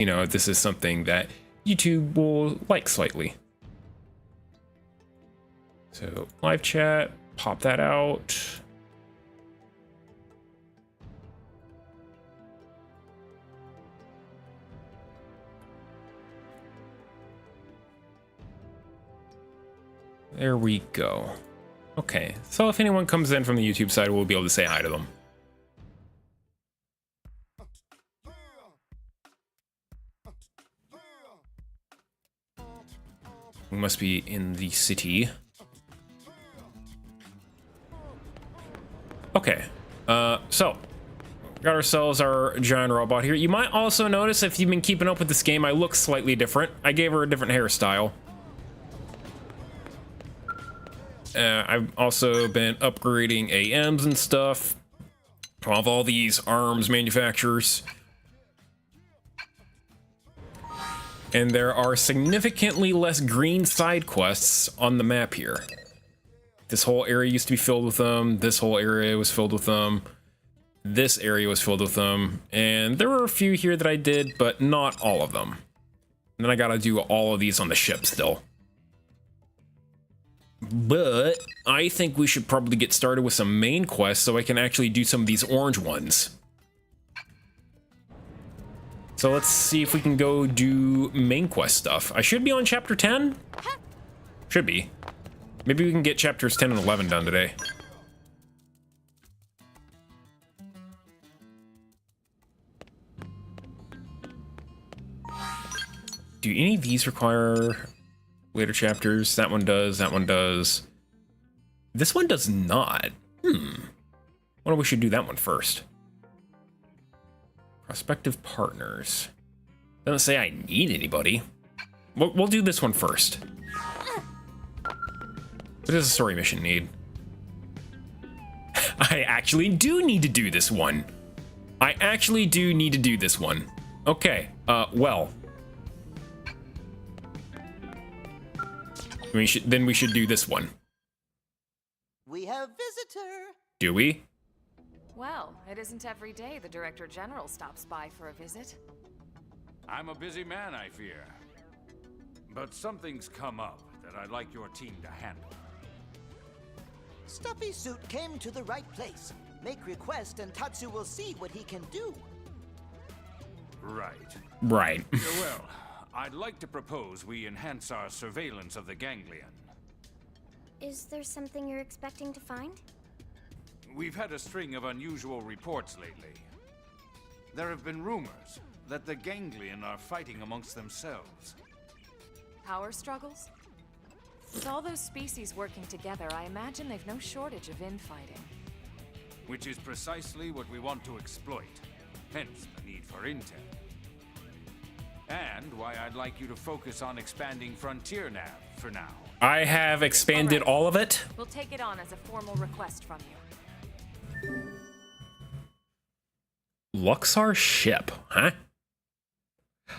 you know, if this is something that YouTube will like slightly. So live chat, pop that out. There we go. Okay, so if anyone comes in from the YouTube side, we'll be able to say hi to them. We must be in the city. Okay, so got ourselves our giant robot here. You might also notice, if you've been keeping up with this game, I look slightly different. I gave her a different hairstyle. I've also been upgrading AMs and stuff of all these arms manufacturers. And there are significantly less green side quests on the map here. This whole area used to be filled with them. This whole area was filled with them. This area was filled with them. And there were a few here that I did, but not all of them. And then I gotta do all of these on the ship still. But I think we should probably get started with some main quests so I can actually do some of these orange ones. So let's see if we can go do main quest stuff. I should be on chapter 10? Should be. Maybe we can get chapters 10 and 11 done today. Do any of these require later chapters? That one does, that one does. This one does not. Wonder we should do that one first. Prospective partners. Doesn't say I need anybody. We'll do this one first. What does a story mission need? I actually do need to do this one. I actually do need to do this one. Okay, well. We should do this one. We have visitor. Do we? Well, it isn't every day the Director General stops by for a visit. I'm a busy man, I fear. But something's come up that I'd like your team to handle. Stuffy Suit came to the right place. Make request and Tatsu will see what he can do. Right. Right. Well, I'd like to propose we enhance our surveillance of the ganglion. Is there something you're expecting to find? We've had a string of unusual reports lately. There have been rumors that the ganglion are fighting amongst themselves. Power struggles? With all those species working together, I imagine they've no shortage of infighting. Which is precisely what we want to exploit. Hence the need for intel. And why I'd like you to focus on expanding Frontier Nav for now. I have expanded all of it. We'll take it on as a formal request from you. Luxar ship, huh?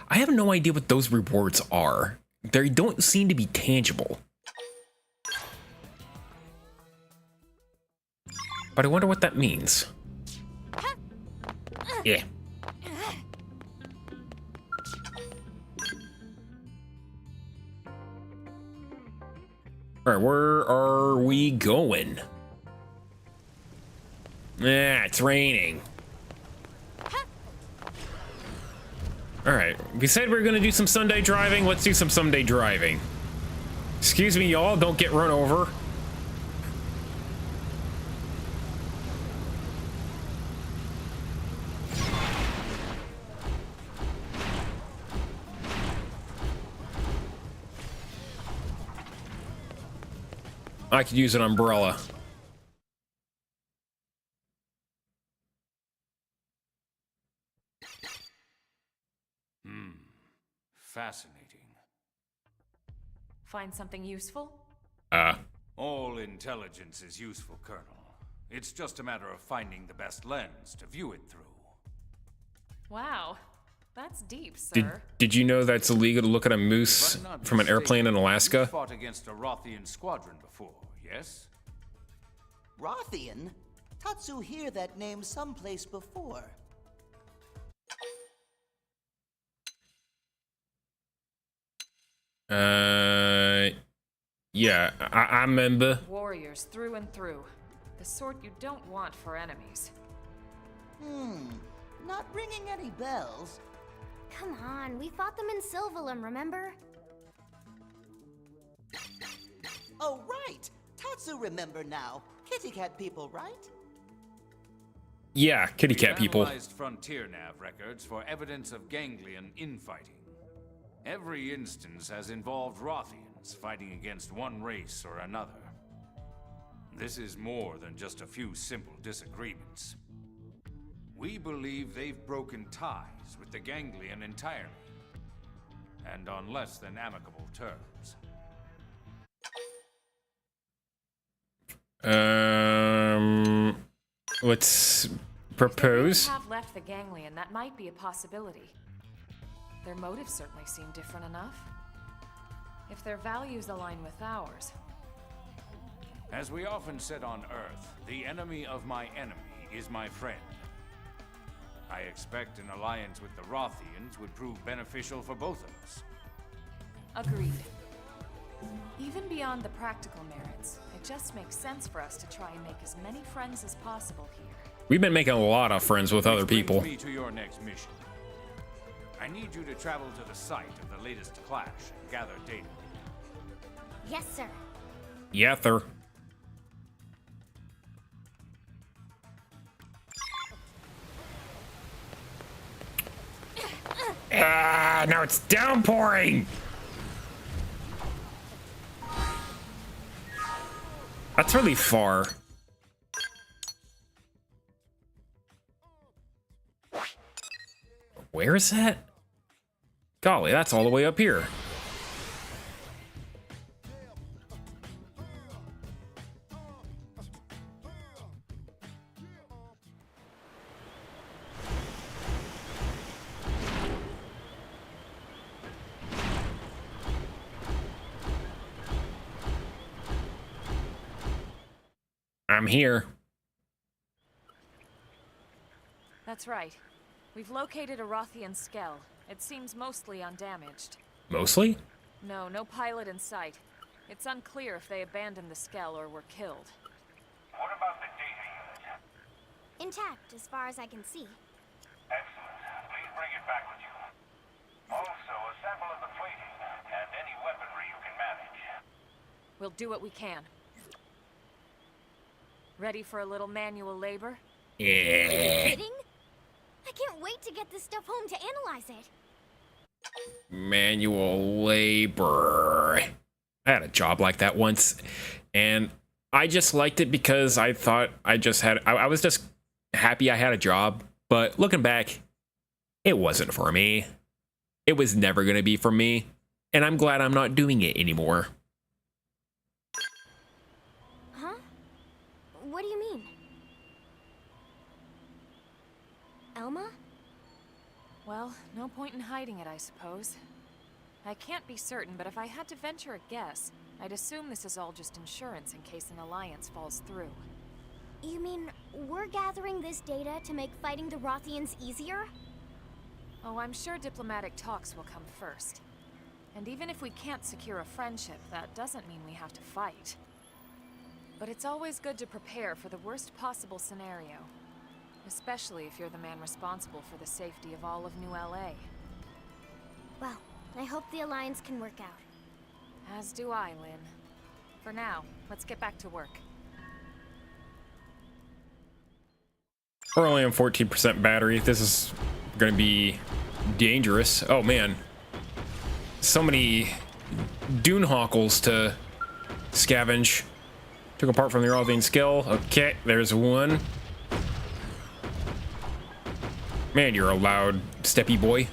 I have no idea what those rewards are. They don't seem to be tangible. But I wonder what that means. Yeah. All right, where are we going? It's raining. All right, we said we were gonna do some Sunday driving. Let's do some Sunday driving. Excuse me, y'all, don't get run over. I could use an umbrella. Fascinating. Find something useful? All intelligence is useful, Colonel. It's just a matter of finding the best lens to view it through. Wow, that's deep, sir. Did you know that's illegal to look at a moose from an airplane in Alaska? You fought against a Rothian squadron before, yes? Rothian? Tatsu hear that name someplace before. Yeah, I remember. Warriors through and through. The sort you don't want for enemies. Not ringing any bells. Come on, we fought them in Sylvalum, remember? Oh, right! Tatsu remember now. Kitty cat people, right? Yeah, kitty cat people. We've analyzed Frontier Nav records for evidence of ganglion infighting. Every instance has involved Rothians fighting against one race or another. This is more than just a few simple disagreements. We believe they've broken ties with the ganglion entirely, and on less than amicable terms. Let's If propose. they really have left the ganglion, that might be a possibility. Their motives certainly seem different enough. If their values align with ours. As we often said on Earth, the enemy of my enemy is my friend. I expect an alliance with the Rothians would prove beneficial for both of us. Agreed. Even beyond the practical merits, it just makes sense for us to try and make as many friends as possible here. We've been making a lot of friends with other Which brings people. me to your next mission. I need you to travel to the site of the latest clash and gather data. Yes, sir. Yether. Ah, now it's downpouring. That's really far. Where is that? Golly, that's all the way up here. I'm here. That's right. We've located a Rothian skell. It seems mostly undamaged. Mostly? No pilot in sight. It's unclear if they abandoned the skell or were killed. What about the data unit? Intact, as far as I can see. Excellent. Please bring it back with you. Also, a sample of the plating and any weaponry you can manage. We'll do what we can. Ready for a little manual labor? Yeah. Kidding? I can't wait to get this stuff home to analyze it. Manual labor. I had a job like that once, and I just liked it because I thought I was just happy I had a job. But looking back, it wasn't for me. It was never going to be for me, and I'm glad I'm not doing it anymore. Huh? What do you mean? Elma? Well, no point in hiding it, I suppose. I can't be certain, but if I had to venture a guess, I'd assume this is all just insurance in case an alliance falls through. You mean we're gathering this data to make fighting the Rothians easier? Oh, I'm sure diplomatic talks will come first. And even if we can't secure a friendship, that doesn't mean we have to fight. But it's always good to prepare for the worst possible scenario. Especially if you're the man responsible for the safety of all of New LA. Well, I hope the Alliance can work out. As do I, Lynn. For now, let's get back to work. We're only on 14% battery. This is going to be dangerous. Oh man. So many dune hockles to scavenge. Took apart from the Rothian skill. Okay, there's one. Man, you're a loud, steppy boy.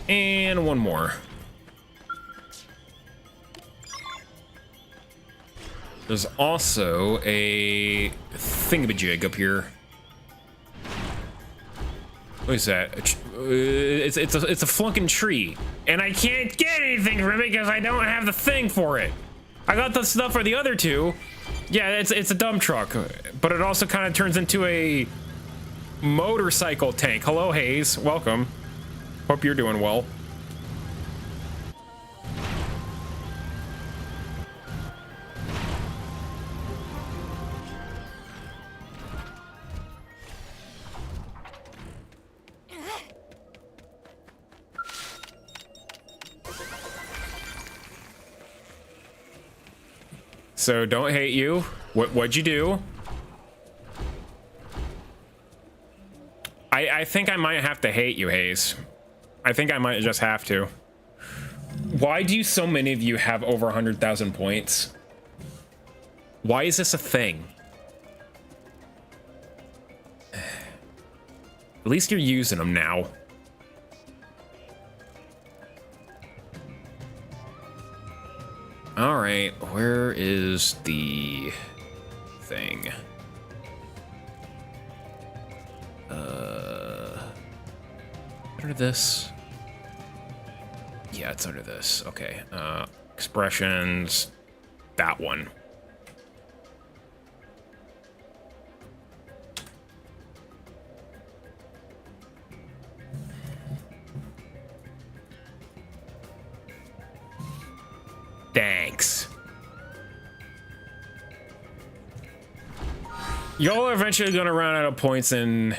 And one more. There's also a thingamajig up here. What is that? It's a flunking tree, and I can't get anything from it because I don't have the thing for it. I got the stuff for the other two. Yeah, it's a dump truck, but it also kind of turns into a motorcycle tank. Hello, Hayes. Welcome. Hope you're doing well. So don't hate you. What'd you do? I think I might have to hate you, Hayes. I think I might just have to. Why do so many of you have over 100,000 points? Why is this a thing? At least you're using them now. All right, where is the thing? Under this? Yeah, it's under this. Okay. Expressions. That one. Thanks. Y'all are eventually gonna run out of points and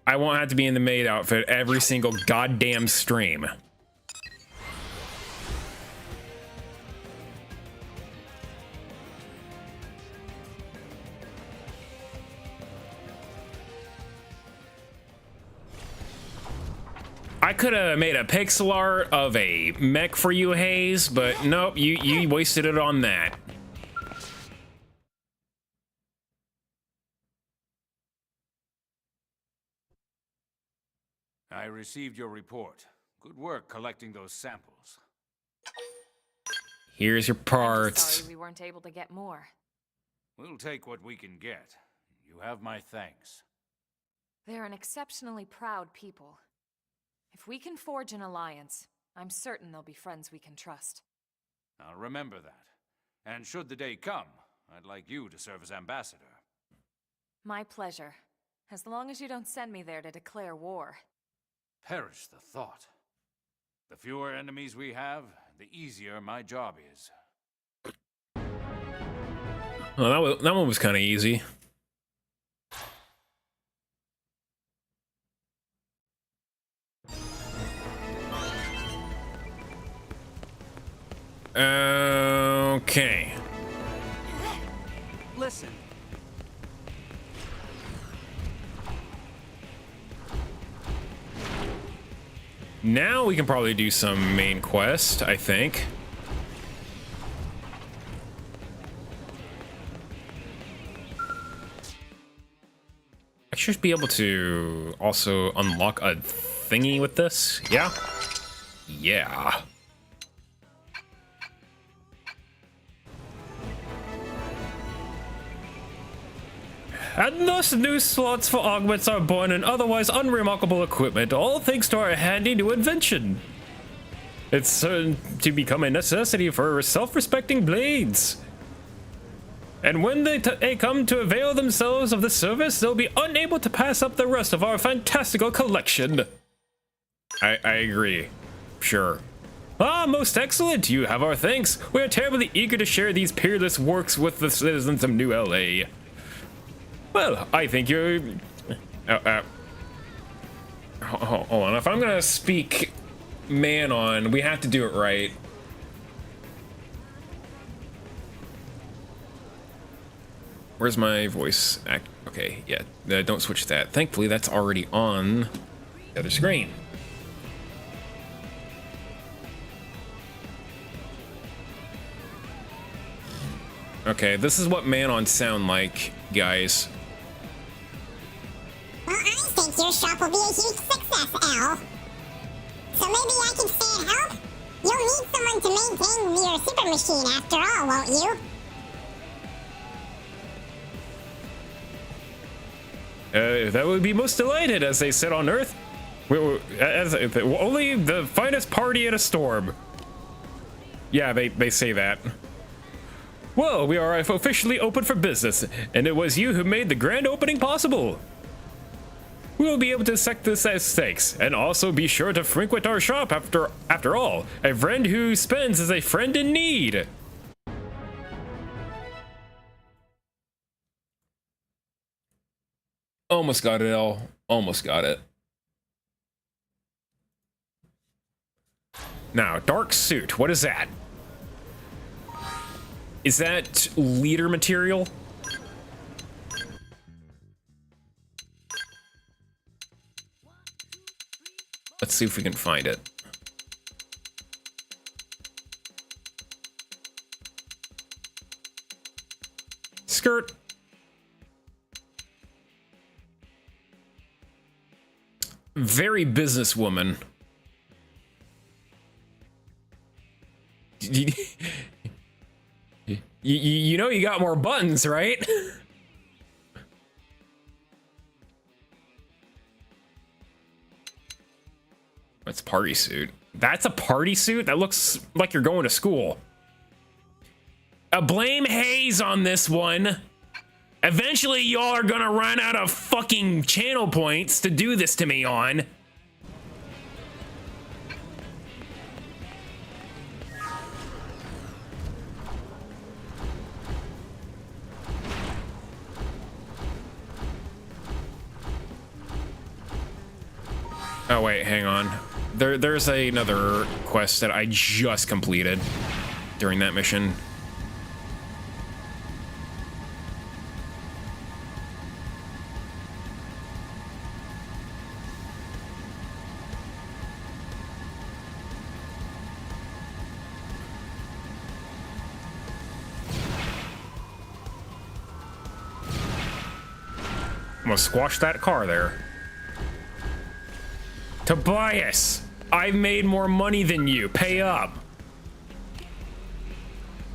I won't have to be in the maid outfit every single goddamn stream. I could have made a pixel art of a mech for you, Hayes, but nope, you wasted it on that. I received your report. Good work collecting those samples. Here's your I'm parts. sorry we weren't able to get more. We'll take what we can get. You have my thanks. They're an exceptionally proud people. If we can forge an alliance, I'm certain they'll be friends we can trust. I'll remember that. And should the day come, I'd like you to serve as ambassador. My pleasure. As long as you don't send me there to declare war. Perish the thought. The fewer enemies we have, the easier my job is. Well, that one was kind of easy. Okay. Listen. Now we can probably do some main quest, I think. I should be able to also unlock a thingy with this. Yeah? Yeah. And thus new slots for augments are born in otherwise unremarkable equipment, all thanks to our handy new invention. It's certain to become a necessity for self-respecting blades. And when they come to avail themselves of the service, they'll be unable to pass up the rest of our fantastical collection. I agree. Sure. Ah, most excellent. You have our thanks. We are terribly eager to share these peerless works with the citizens of New LA. Well, I think you're... hold on. If I'm gonna speak man on, we have to do it right. Where's my voice act? Okay, yeah, don't switch that. Thankfully, that's already on the other screen. Okay, this is what man on sound like, guys. Well, I think your shop will be a huge success, Al. So maybe I can stay and help? You'll need someone to maintain your super machine after all, won't you? That would be most delighted, as they said on Earth. Only the finest party at a storm. Yeah, they say that. Well, we are officially open for business, and it was you who made the grand opening possible. We will be able to set this as stakes, and also be sure to frequent our shop after all. A friend who spends is a friend in need. Almost got it, El. Almost got it. Now, dark suit. What is that? Is that leader material? Let's see if we can find it. Skirt. Very businesswoman. You know you got more buttons, right? That's party suit. That's a party suit? That looks like you're going to school. Blame Hayes on this one. Eventually, y'all are gonna run out of fucking channel points to do this to me on. Oh wait, hang on. There's another quest that I just completed during that mission. I'm gonna squash that car there. Tobias, I've made more money than you. Pay up.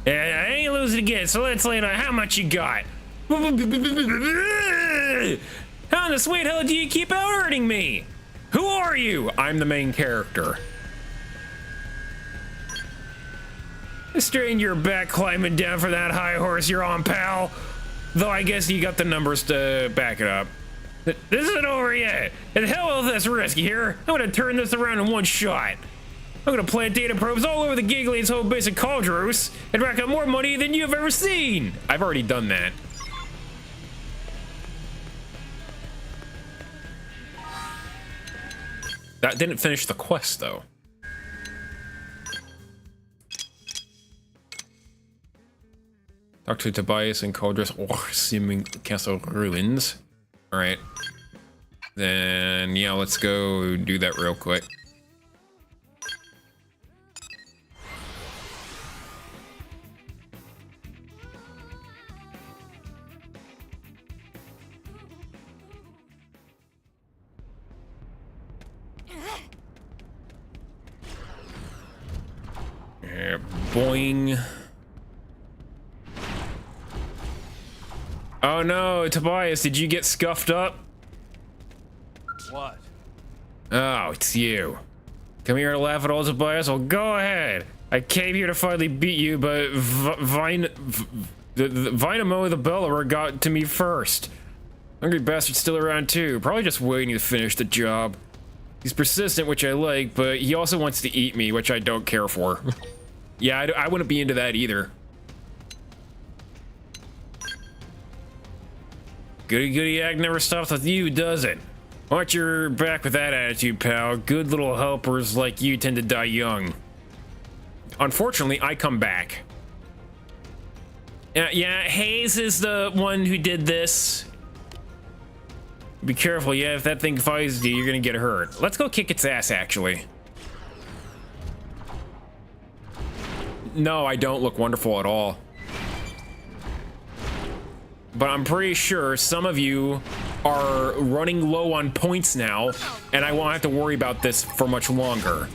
Yeah, I ain't losing again, so let's lay on how much you got. How in the sweet hell do you keep out hurting me? Who are you? I'm the main character. Strain your back climbing down for that high horse you're on, pal. Though I guess you got the numbers to back it up. This isn't over yet. And hell with this risk here. I'm gonna turn this around in one shot. I'm gonna plant data probes all over the Giggly's whole base of Cauldros and rack up more money than you've ever seen. I've already done that. That didn't finish the quest though. Talk to Tobias and Cauldros or seeming castle ruins. All right. Then yeah, let's go do that real quick. Boing. Oh no, Tobias, did you get scuffed up? What? Oh, it's you. Come here to laugh at all, Tobias? Well, go ahead. I came here to finally beat you, but Vynamo the Bellower got to me first. Hungry bastard's still around too, probably just waiting to finish the job. He's persistent, which I like, but he also wants to eat me, which I don't care for. Yeah, I wouldn't be into that either. Goody act never stops with you, does it? Watch your back with that attitude, pal. Good little helpers like you tend to die young. Unfortunately, I come back. Yeah, Hayes is the one who did this. Be careful, yeah, if that thing finds you, you're gonna get hurt. Let's go kick its ass, actually. No, I don't look wonderful at all. But I'm pretty sure some of you are running low on points now, and I won't have to worry about this for much longer.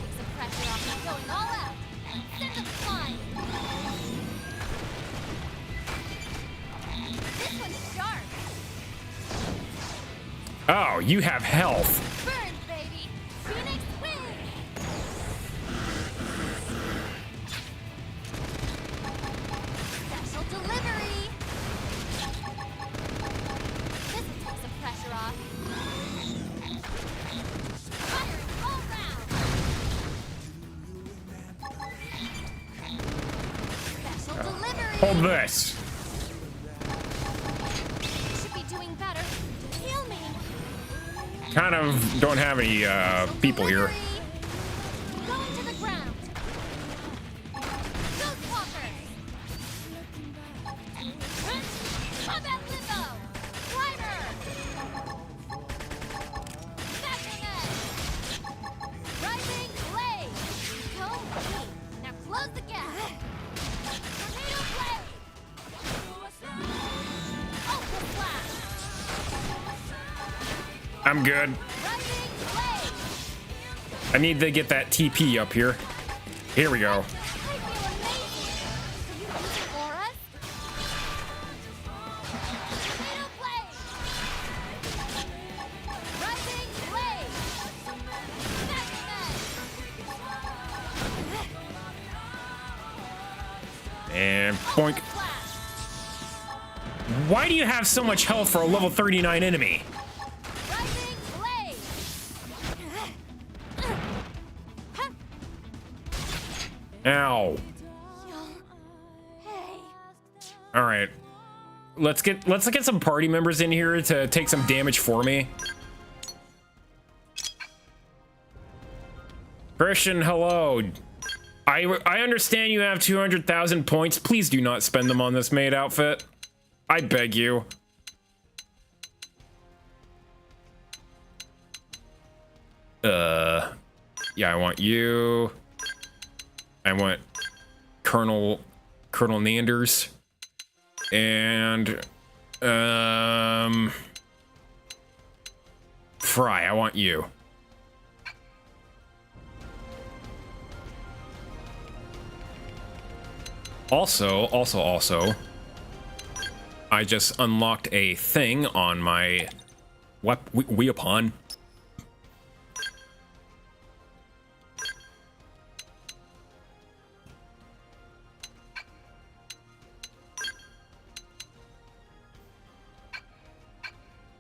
Oh, you have health. Burn, baby! Phoenix win! Special delivery! This will take some pressure off. Firing all round! Special delivery! Hold this. Should be doing better. Heal me! Kind of don't have any people here. Going to the ground. Ghost walkers. Combat limbo. Slider. Vacuum edge. Rising blade. Go me. Now close the gap. Tornado blade. Ultra blast. I'm good. Rising blade. I need to get that TP up here. Here we go. I feel amazing. Can you use your auras? Tornado blade. Rising blade. Vacuum edge. And boink. Blast. Why do you have so much health for a level 39 enemy? Rising blade. Ow. Hey. All right. Let's get some party members in here to take some damage for me. Christian, hello. I understand you have 200,000 points. Please do not spend them on this maid outfit. I beg you. Yeah, I want you. I want Colonel Nanders. And Fry, I want you. Also, I just unlocked a thing on my weapon.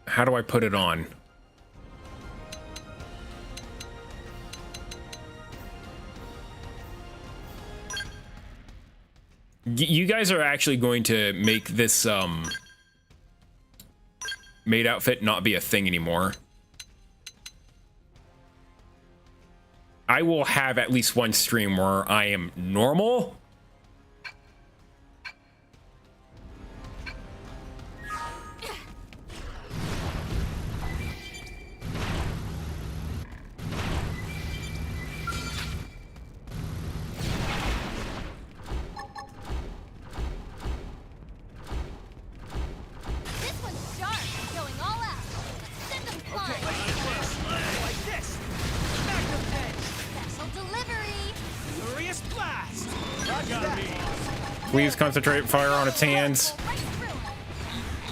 How do I put it on? You guys are actually going to make this maid outfit not be a thing anymore. I will have at least one stream where I am normal. This one's sharp. Going all out. Send them flying. Like this. Magnum edge. Special delivery. Furious blast. Roger that. Please concentrate fire on its hands. Right through it.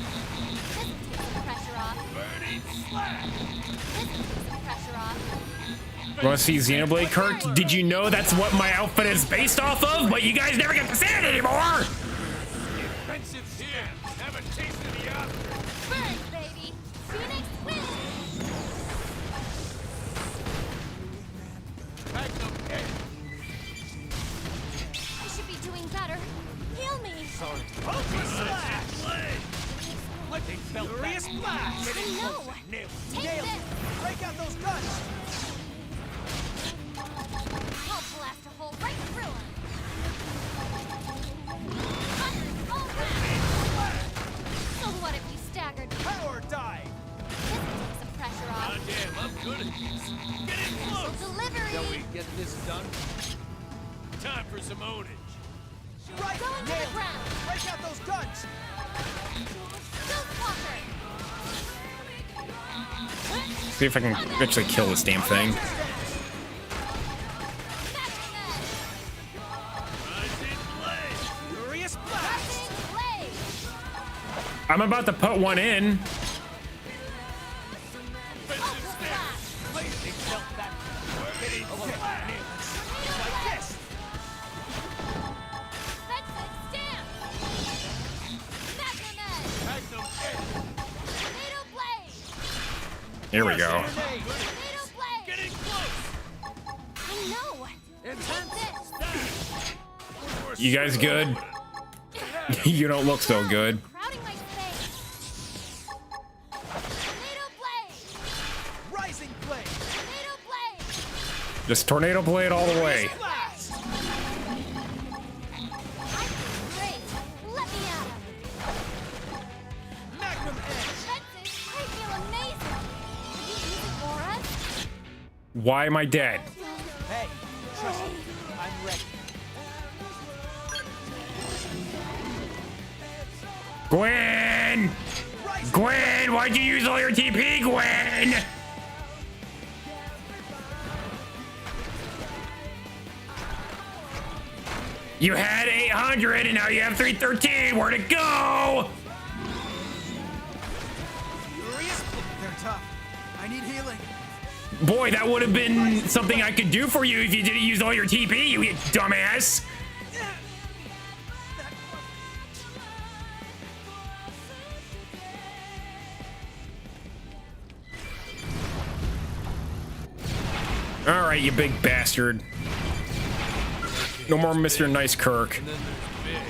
This one takes some pressure off. Burning slash. This one takes some pressure off. You want to see Xenoblade, Kirk? Did you know that's what my outfit is based off of? But you guys never get to see it anymore! Offensive's here. Have a taste of the other. Burn, baby. Phoenix wins. Magnum edge. I should be doing better. Heal me. Sorry. Ultra slash. Let me felt furious blast. I know. Nailed. Take Nailed. this. Break out those guns. I'll blast a hole right through him. Firing all round. So what if you staggered me? Power die. This will take some pressure off. Damn, I'm good at this. Get in Special close. delivery. Shall we get this done? Time for some ownage. Right. Going to the Nailed. ground. Break out those guns. Ghost walker. See if I can actually kill this damn thing. Vacuum edge. Rising blade. Furious blast. Rising blade. I'm about to put one in. Defensive stance. They felt that. Okay. Like this. That's it, stand! Magnum Edge! Magnum Edge. Tornado Blade! Here we go. Grenade. Tornado Blade! Getting close. I know! Intense. You guys good? You don't look so good. Crowding my space! Tornado Blade! Rising blade. Tornado Blade! Just tornado blade all the way. Blast. I feel great! Let me at him! Magnum Edge. That's it! I feel amazing! Are you using auras? Why am I dead? Hey, trust me. I'm ready. Gwen! Gwen, why'd you use all your TP, Gwen? You had 800 and now you have 313. Where'd it go? Furious. They're tough. I need healing. Boy, that would have been something I could do for you if you didn't use all your TP, you dumbass. All right, you big bastard. No more Mr. Nice Kirk. And then there's big.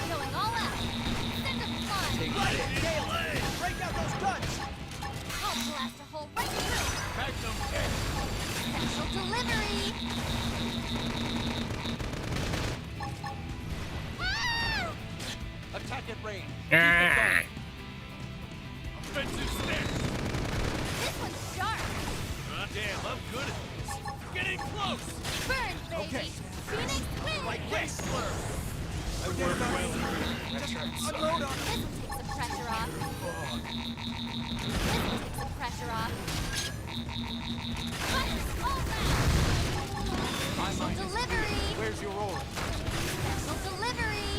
Going all out! Send them flying! Break out those guns. I'll blast a hole right through! Magnum Edge. Special delivery! Ah! Attack at range. Ah. Offensive stance. This one's sharp! Damn, I'm good at this. Getting close. Burn, baby! Okay. Phoenix wins! Like this. I work well. Just unload on This will take some pressure off. This will take some pressure off. Fire all round! Special delivery! Where's your roll? Special delivery!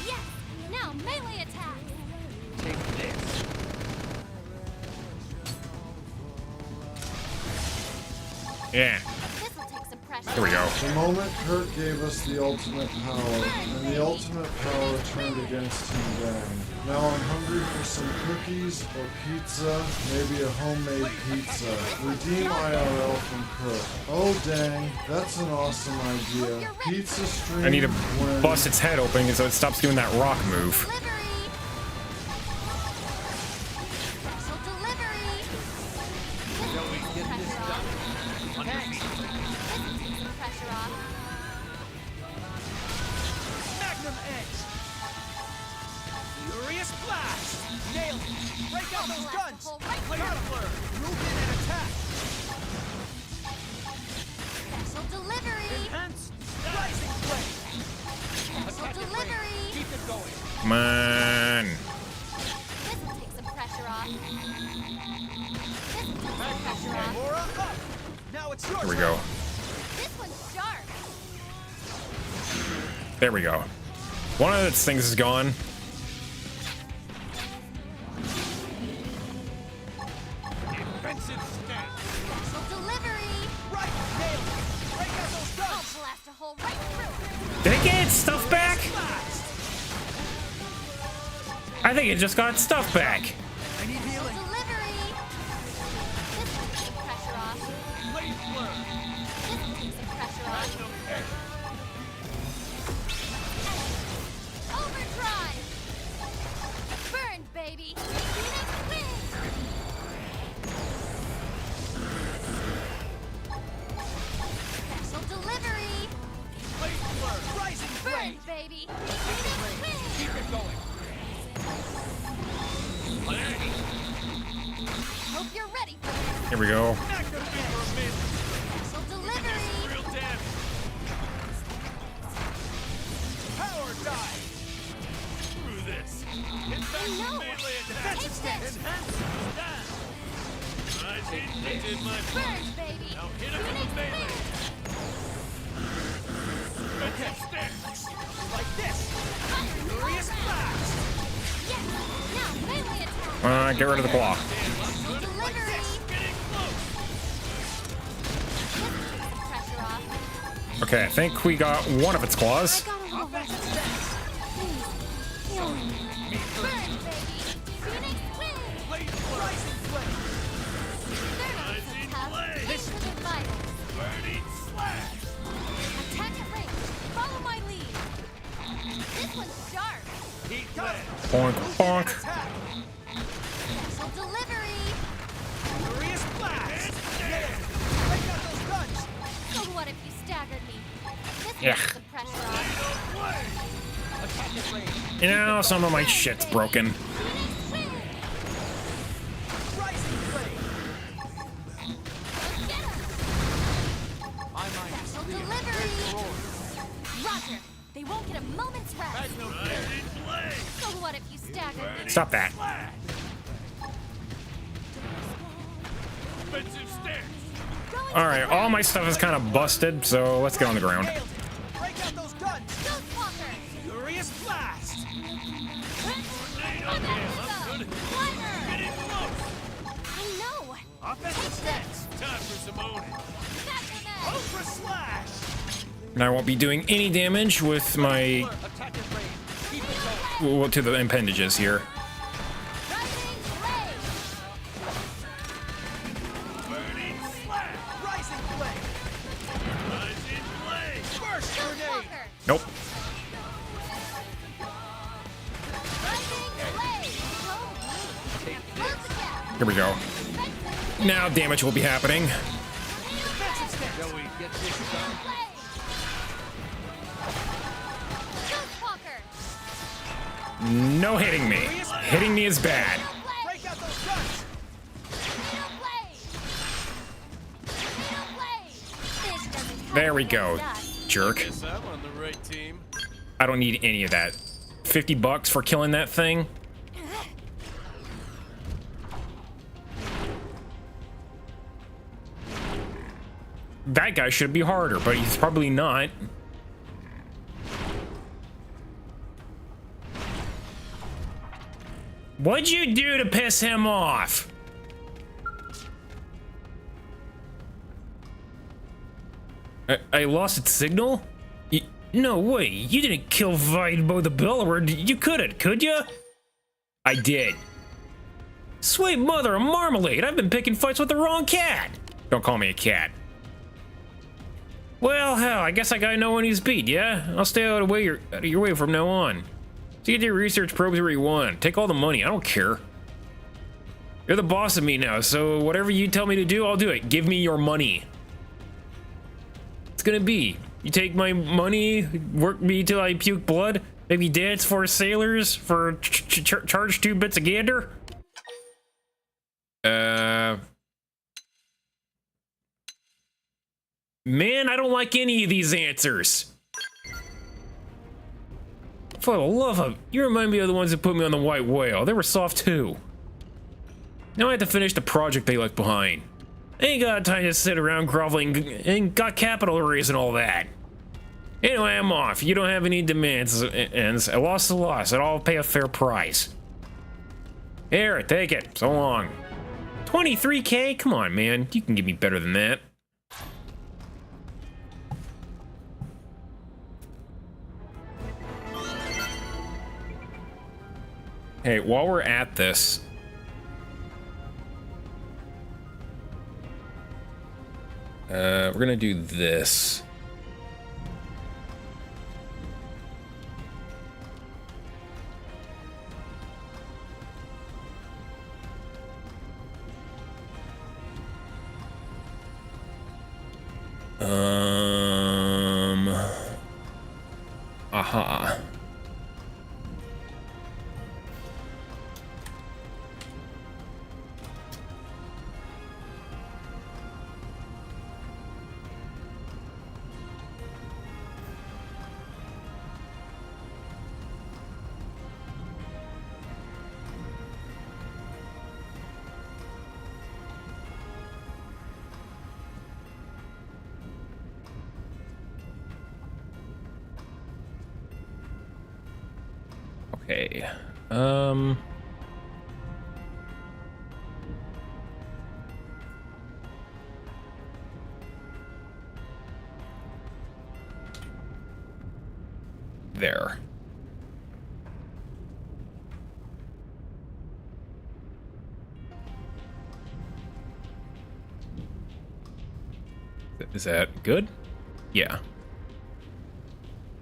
Yes! Now melee attack! Take this. Yeah, This will take some pressure. here we go. The moment Kirk gave us the ultimate power, and the ultimate power turned against Team Dang. Now I'm hungry for some cookies or pizza, maybe a homemade pizza. Redeem IRL from Kirk. Oh dang, that's an awesome idea. Pizza stream I need to when... bust its head open so it stops doing that rock move. Delivery! Special delivery! This will take some pressure off. Thanks. This will take some pressure off. Magnum Edge. Furious blast. Nailed it. Break out those Blast guns. the hole right Counter. Move in and attack. Special delivery! Intense. Rising blade. Special Attack at range. delivery! Keep it going. Come on. This will take some pressure off. This will take some pressure off. Aura up. Now it's your Here we turn. go. This one's sharp. There we go. One of its things is gone. Defensive stance. Special delivery! Right. Nailed it. Break out those I'll guns. blast a hole right through. Did it get its stuff back? Blast. I think it just got its stuff back. I need healing. Delivery! This will take some pressure off. Blade blur. This will take some pressure off. Magnum Edge. Overdrive! Burn, baby! Phoenix wins! Special delivery! Blade blur. Rising Burn, blade. baby! Phoenix wins! Keep it going. Hope you're ready for this. Here we go. Magnum Edge. Special delivery! Real damage. Power dive. Through this. Impact No. melee attack. Take this! Enhance. Stand. I did my Burn, part. baby! Now hit him with Phoenix the melee. wins! Defensive stance. Like this. Fire all Furious round. blast. Yes! Now Get rid of the claw. Delivery! Pressure off. Okay, I think we got one of its claws. Got a little resistance. Please, heal me. Burn, baby! Phoenix win! Rising flame! They're not so tough. This is vital. Burning slash! Attack at range. Follow my lead. This one's sharp. Heat blast! Bonk, bonk. Attack! Special delivery. Furious blast! Yeah! Break out those guns! So what if you staggered me? This Yeah. puts some pressure on. Attack at range! You know, some of my shit's broken. Phoenix win. Rising flame! Get him. My mind is Special clear. delivery. Roar. Roger. They won't get a moment's rest. Magnum blade! So what if you staggered me? Stop that. Slash! Defensive stance! Going All to right, the all ground. my stuff is kind of busted, so let's get on the ground. Nailed it. Break out those guns! Ghostwalker. Furious blast! Climber. Getting close! I know. Offensive stance! Time for some owning! Back Ultra slash! And I won't be doing any damage with my Attack at range! Keep it going! well, to the appendages here. Rising blade. Burning slash! Rising flame! Rising flame! Burst grenade! Ghostwalker. Nope. Rising blade. Close the gap. Here we go. Now damage will be happening. Defensive stance! Shall we get this done? Blade. Ghostwalker. No hitting me. Hitting me is bad. Blade. Break out those guns! Tornado blade. Tornado blade. This doesn't cut There we it go, against us. jerk. Guess I'm on the right team. I don't need any of that. $50 for killing that thing? That guy should be harder, but he's probably not. What'd you do to piss him off? I lost its signal? No way, you didn't kill Videbo the Bellower. You couldn't, could you? I did. Sweet mother of marmalade, I've been picking fights with the wrong cat. Don't call me a cat. Well, hell, I guess I gotta know when he's beat, yeah? I'll stay out of your way from now on. So you get your research probes where you want. Take all the money, I don't care. You're the boss of me now, so whatever you tell me to do, I'll do it. Give me your money. It's gonna be, you take my money, work me till I puke blood, maybe dance for sailors for charge 2 bits a gander? Man, I don't like any of these answers. For the love of, you remind me of the ones that put me on the white whale. They were soft too. Now I have to finish the project they left behind. I ain't got time to sit around groveling and got capital to raise and all that. Anyway, I'm off. You don't have any demands, and a loss is a loss, and I'll pay a fair price. Here, take it. So long. 23K? Come on, man. You can give me better than that. Hey, while we're at this, we're gonna do this. Aha. Okay. there. Is that good? Yeah.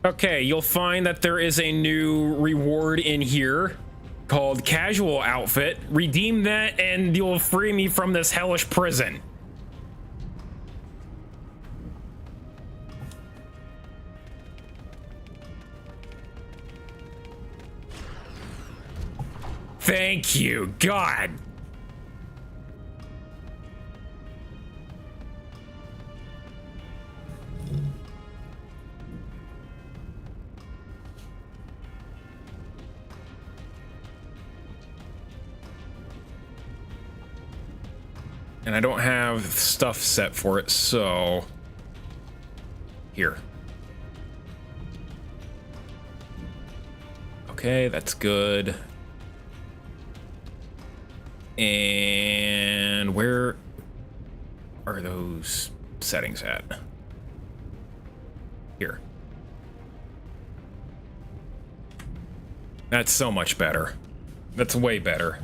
Okay, you'll find that there is a new reward in here called Casual Outfit. Redeem that and you'll free me from this hellish prison. Thank you, God. And I don't have stuff set for it, so here. Okay, that's good. And where are those settings at? Here. That's so much better. That's way better.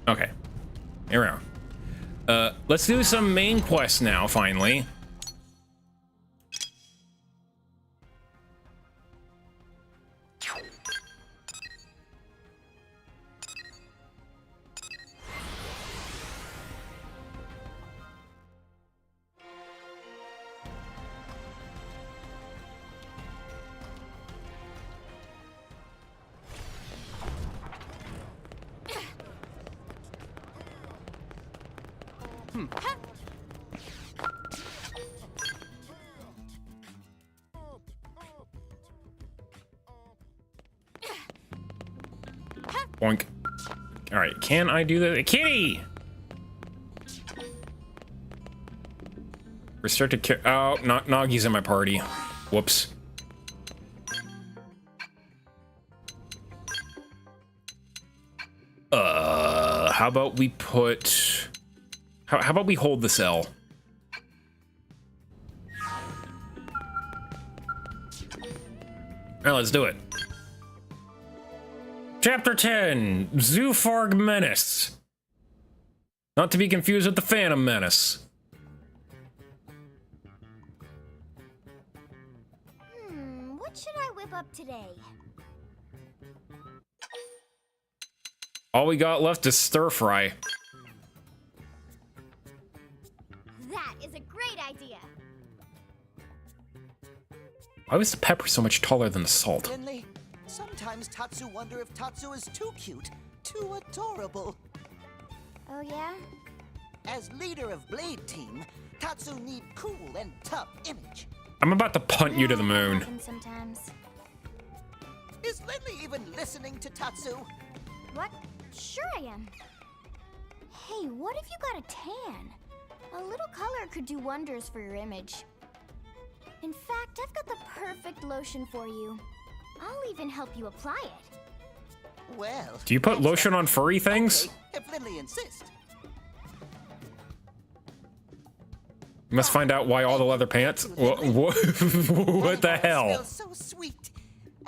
Okay. Here we are. Let's do some main quests now, finally. Boink. All right, can I do that? Kitty! Restricted oh, Nagi's in my party. Whoops. How about we put... How about we hold this L? Alright, let's do it. Chapter 10, Zoofarg Menace. Not to be confused with the Phantom Menace. What should I whip up today? All we got left is stir fry. That is a great idea. Why was the pepper so much taller than the salt? Finley, sometimes Tatsu wonder if Tatsu is too cute, too adorable. Oh yeah? As leader of Blade Team, Tatsu need cool and tough image. I'm about to punt you to the moon. Happens sometimes. Is Lindley even listening to Tatsu? What? Sure I am. Hey, what if you got a tan? A little color could do wonders for your image. In fact, I've got the perfect lotion for you. I'll even help you apply it. Well... Do you put lotion on furry things? Okay, if Lindley insists. You must find out why all the leather pants. What the hell? Smells so sweet,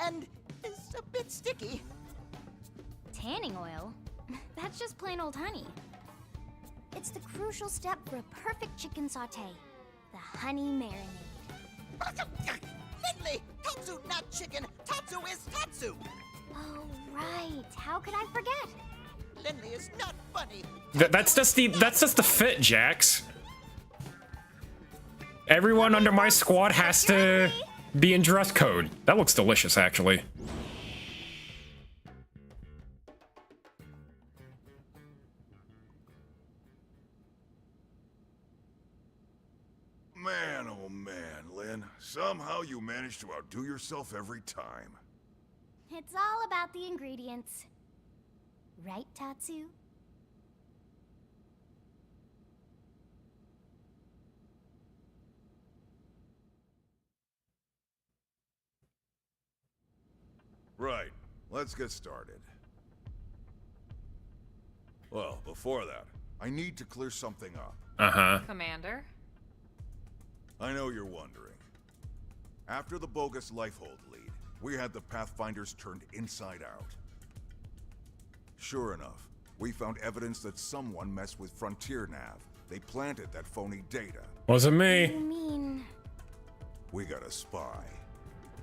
and it's a bit sticky. Tanning oil? That's just plain old honey. It's the crucial step for a perfect chicken sauté. The honey marinade. Lindley, Tatsu not chicken. Tatsu is Tatsu. Oh, right. How could I forget? Lindley is not funny. That's just the fit, Jax. Everyone under my squad has to be in dress code. That looks delicious, actually. Man, oh man, Lynn. Somehow you manage to outdo yourself every time. It's all about the ingredients. Right, Tatsu? Right. Let's get started. Well, before that, I need to clear something up. Uh-huh. Commander? I know you're wondering. After the bogus Lifehold lead, we had the Pathfinders turned inside out. Sure enough, we found evidence that someone messed with Frontier Nav. They planted that phony data. Wasn't You me. mean... We got a spy.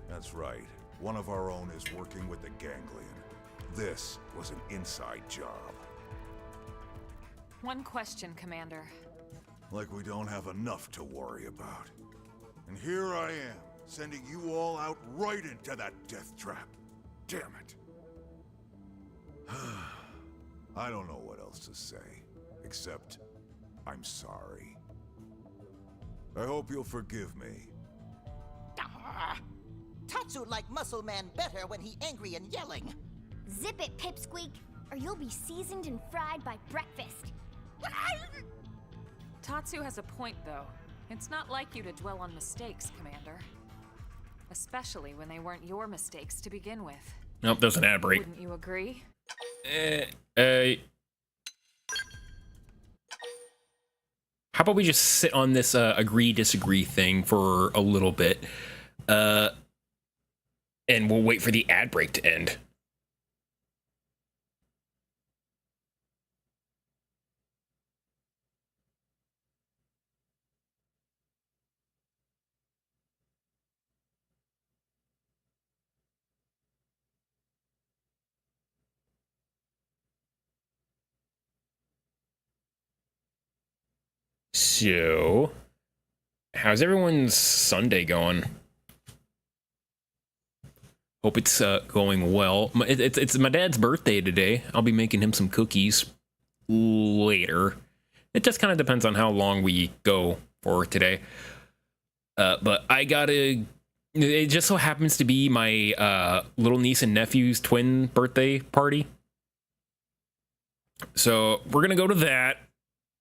That's right. One of our own is working with the Ganglion. This was an inside job. One question, Commander. Like we don't have enough to worry about. And here I am, sending you all out right into that death trap. Damn it. I don't know what else to say, except I'm sorry. I hope you'll forgive me. Tatsu like Muscle Man better when he angry and yelling. Zip it, Pipsqueak, or you'll be seasoned and fried by breakfast. Tatsu has a point, though. It's not like you to dwell on mistakes, Commander. Especially when they weren't your mistakes to begin with. Nope, there's an ad break. Wouldn't you agree? How about we just sit on this agree-disagree thing for a little bit, and we'll wait for the ad break to end. So, how's everyone's Sunday going? Hope it's going well. It's my dad's birthday today. I'll be making him some cookies later. It just kind of depends on how long we go for today. But I gotta... It just so happens to be my little niece and nephew's twin birthday party. So we're gonna go to that.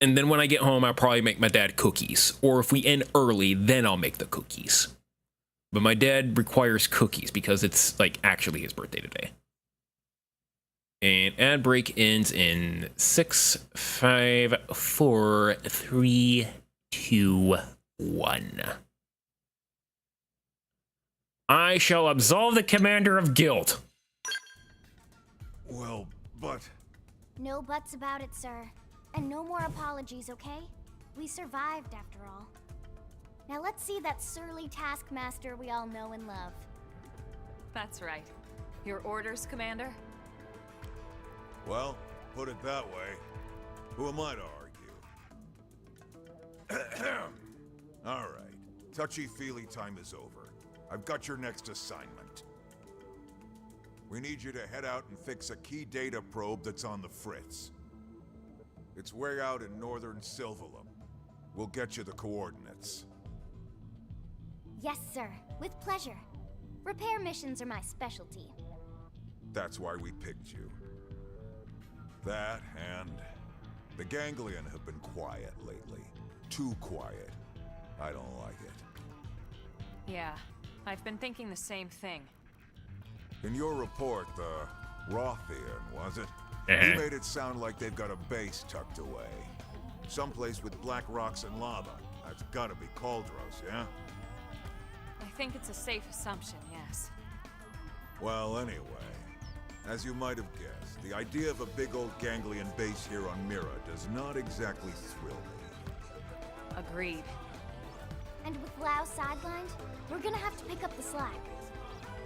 And then when I get home, I'll probably make my dad cookies. Or if we end early, then I'll make the cookies. But my dad requires cookies because it's, like, actually his birthday today. And ad break ends in 6, 5, 4, 3, 2, 1. I shall absolve the commander of guilt. Well, but... No buts about it, sir. And no more apologies, okay? We survived, after all. Now let's see that surly taskmaster we all know and love. That's right. Your orders, Commander? Well, put it that way. Who am I to argue? All right. Touchy-feely time is over. I've got your next assignment. We need you to head out and fix a key data probe that's on the fritz. It's way out in northern Silvalum. We'll get you the coordinates. Yes, sir. With pleasure. Repair missions are my specialty. That's why we picked you. That and... the Ganglion have been quiet lately. Too quiet. I don't like it. Yeah, I've been thinking the same thing. In your report, the Rothian, was it? You made it sound like they've got a base tucked away. Someplace with black rocks and lava. That's gotta be Cauldros, yeah? I think it's a safe assumption, yes. Well, anyway, as you might have guessed, the idea of a big old Ganglion base here on Mira does not exactly thrill me. Agreed. And with Lao sidelined, we're gonna have to pick up the slack.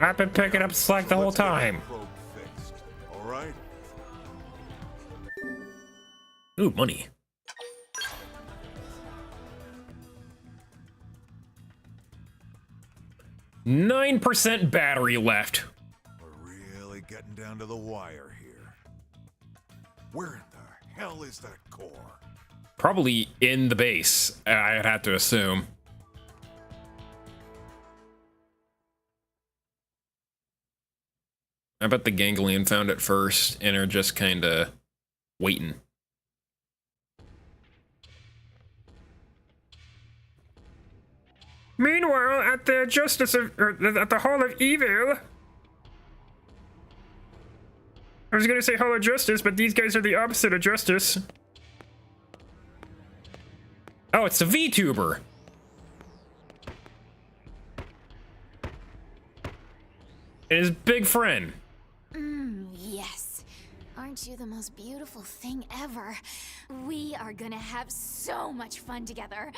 I've been picking up slack the whole time. Probe fixed, all right? Ooh, money. %9 battery left. We're really getting down to the wire here. Where in the hell is that core? Probably in the base, I'd have to assume. I bet the Ganglion found it first and are just kinda waiting. Meanwhile, at the at the Hall of Evil, I was gonna say Hall of Justice, but these guys are the opposite of justice. Oh, it's the VTuber. And his big friend. Yes. Aren't you the most beautiful thing ever? We are gonna have so much fun together.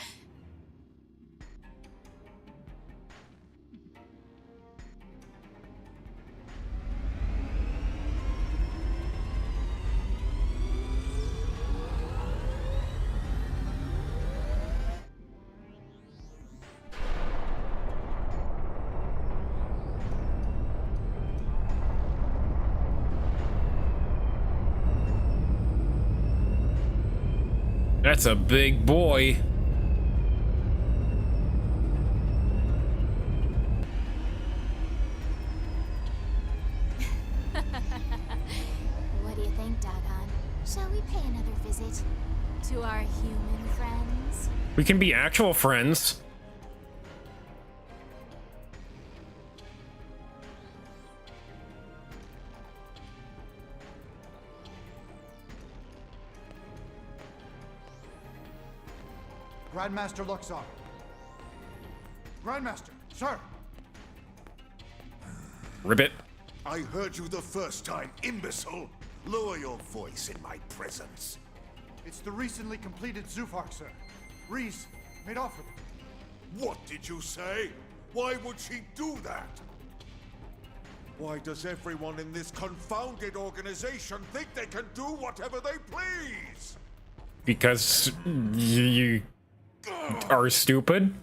That's a big boy. What do you think, Dagon? Shall we pay another visit to our human friends? We can be actual friends. Grandmaster Luxor. Grandmaster, sir. Ribbit. I heard you the first time, imbecile. Lower your voice in my presence. It's the recently completed Zufar, sir. Reese made off with it. What did you say? Why would she do that? Why does everyone in this confounded organization think they can do whatever they please? Because you are stupid.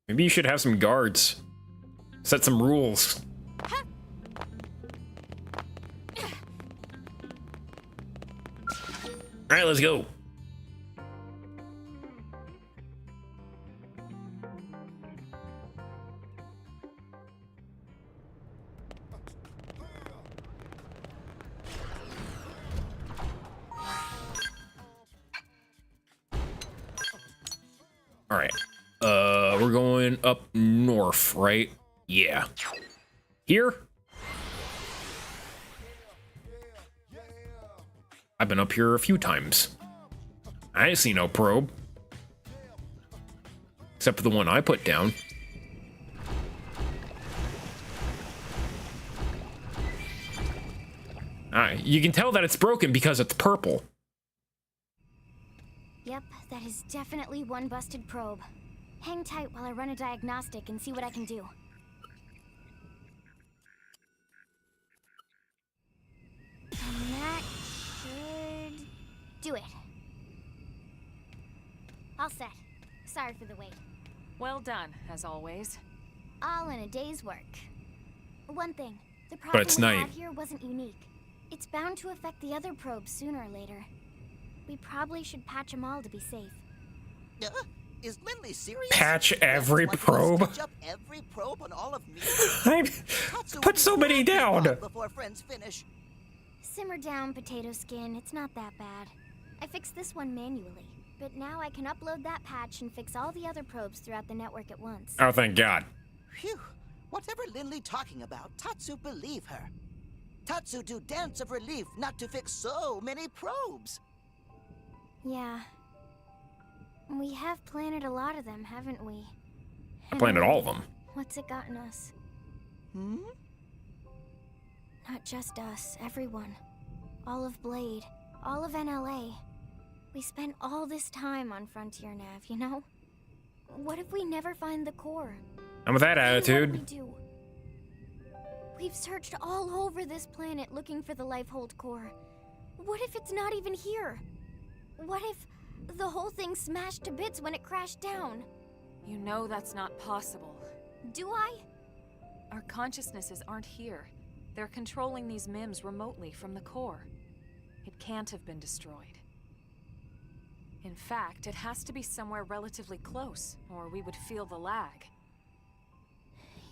Maybe you should have some guards. Set some rules. All right, let's go. All right. We're going up north, right? Yeah. Here? I've been up here a few times. I ain't see no probe. Except for the one I put down. Alright, you can tell that it's broken because it's purple. Yep, that is definitely one busted probe. Hang tight while I run a diagnostic and see what I can do. And that should do it. All set. Sorry for the wait. Well done, as always. All in a day's work. One thing, the But problem it's we night. have here wasn't unique. It's bound to affect the other probes sooner or later. We probably should patch them all to be safe. Is Lindley serious? Patch every Want to probe? stitch up every probe on all of me? I Tatsu put would so many be down. wrong before friends finish. Simmer down, potato skin. It's not that bad. I fixed this one manually, but now I can upload that patch and fix all the other probes throughout the network at once. Oh, thank God. Phew. Whatever Lindley talking about, Tatsu believe her. Tatsu do dance of relief not to fix so many probes. Yeah. We have planted a lot of them, haven't we? I planted all of them. What's it gotten us? Hmm? Not just us, everyone. All of Blade, all of NLA. We spent all this time on Frontier Nav, you know? What if we never find the core? And with that Then attitude, what do we do? We've searched all over this planet looking for the Lifehold core. What if it's not even here? What if the whole thing smashed to bits when it crashed down? You know that's not possible. Do I? Our consciousnesses aren't here. They're controlling these MIMs remotely from the core. It can't have been destroyed. In fact, it has to be somewhere relatively close, or we would feel the lag.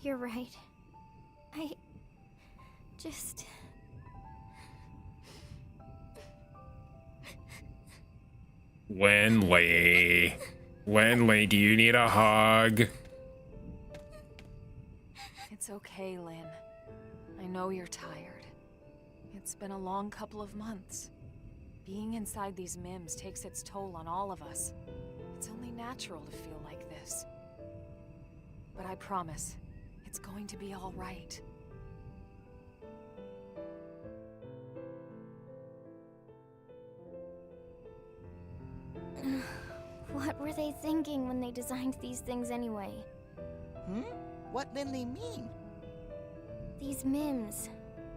You're right. I just... Winley, do you need a hug? okay, Lynn. I know you're tired. It's been a long couple of months. Being inside these MIMs takes its toll on all of us. It's only natural to feel like this. But I promise, it's going to be all right. What were they thinking when they designed these things anyway? What Lindley mean? These MIMs.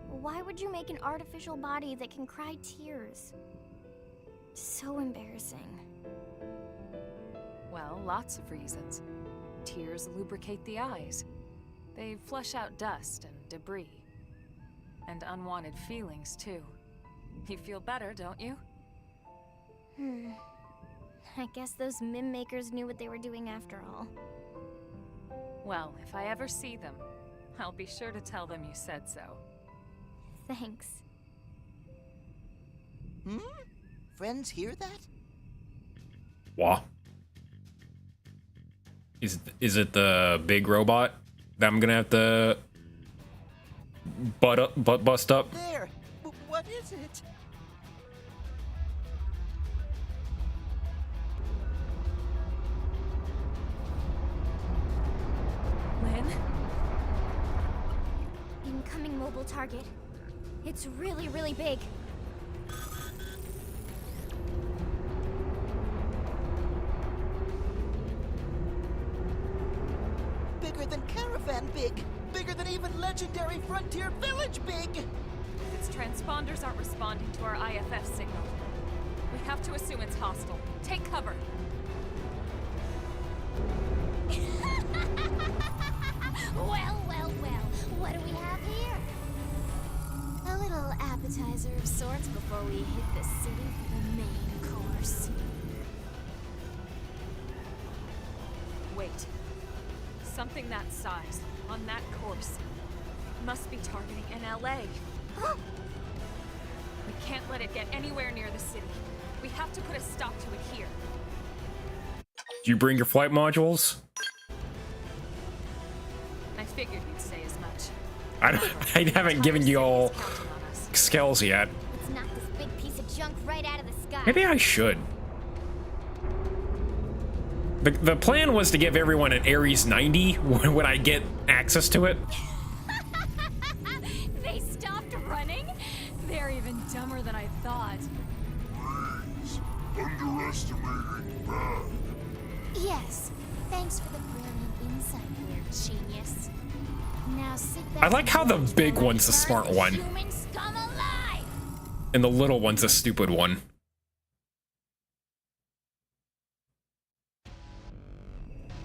Why would you make an artificial body that can cry tears? So embarrassing. Well, lots of reasons. Tears lubricate the eyes. They flush out dust and debris. And unwanted feelings, too. You feel better, don't you? I guess those MIM makers knew what they were doing after all. Well, if I ever see them, I'll be sure to tell them you said so. Thanks. Friends hear that? What? Is it the big robot that I'm gonna have to bust up? There! What is it? Lynn? Incoming mobile target. It's really, really big. Bigger than Caravan big! Bigger than even legendary Frontier Village big! Its transponders aren't responding to our IFF signal. We have to assume it's hostile. Take cover. Well, well, well. What do we have here? A little appetizer of sorts before we hit the city for the main course. Wait. Something that size, on that course, must be targeting in LA. We can't let it get anywhere near the city. We have to put a stop to it here. Do you bring your flight modules? I figured you'd say as much. I haven't given you all skills yet. Let's knock this big piece of junk right out of the sky. Maybe I should. The plan was to give everyone an Ares 90 when I get access to it. They stopped running? They're even dumber than I thought. Underestimating bad. Yes. Thanks for the brilliant insight, weird genius. Now sit back. I like how the and big watch one's the my smart bird one. Human scum alive. And the little one's a stupid one.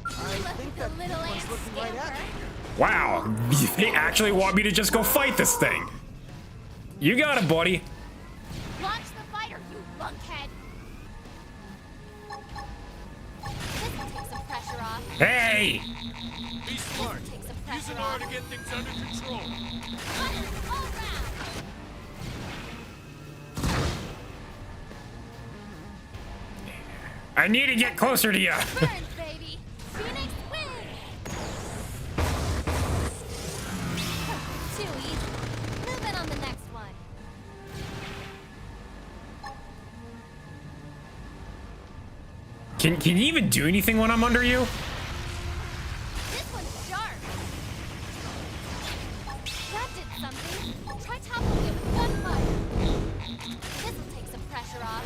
I think that little one's ant looking right at me. Wow, they actually want me to just go fight this thing. You got it, buddy. Launch the fighter, you bunkhead. This will take some pressure off. Hey! Be smart. Take some Use pressure an off. R to get things under control. Fire all round. I need to get closer to you. Burn, baby. Phoenix win. Too easy. Move in on the next one. Can you even do anything when I'm under you? This one's sharp. That did something. Try toppling it with gunfire. This will take some pressure off.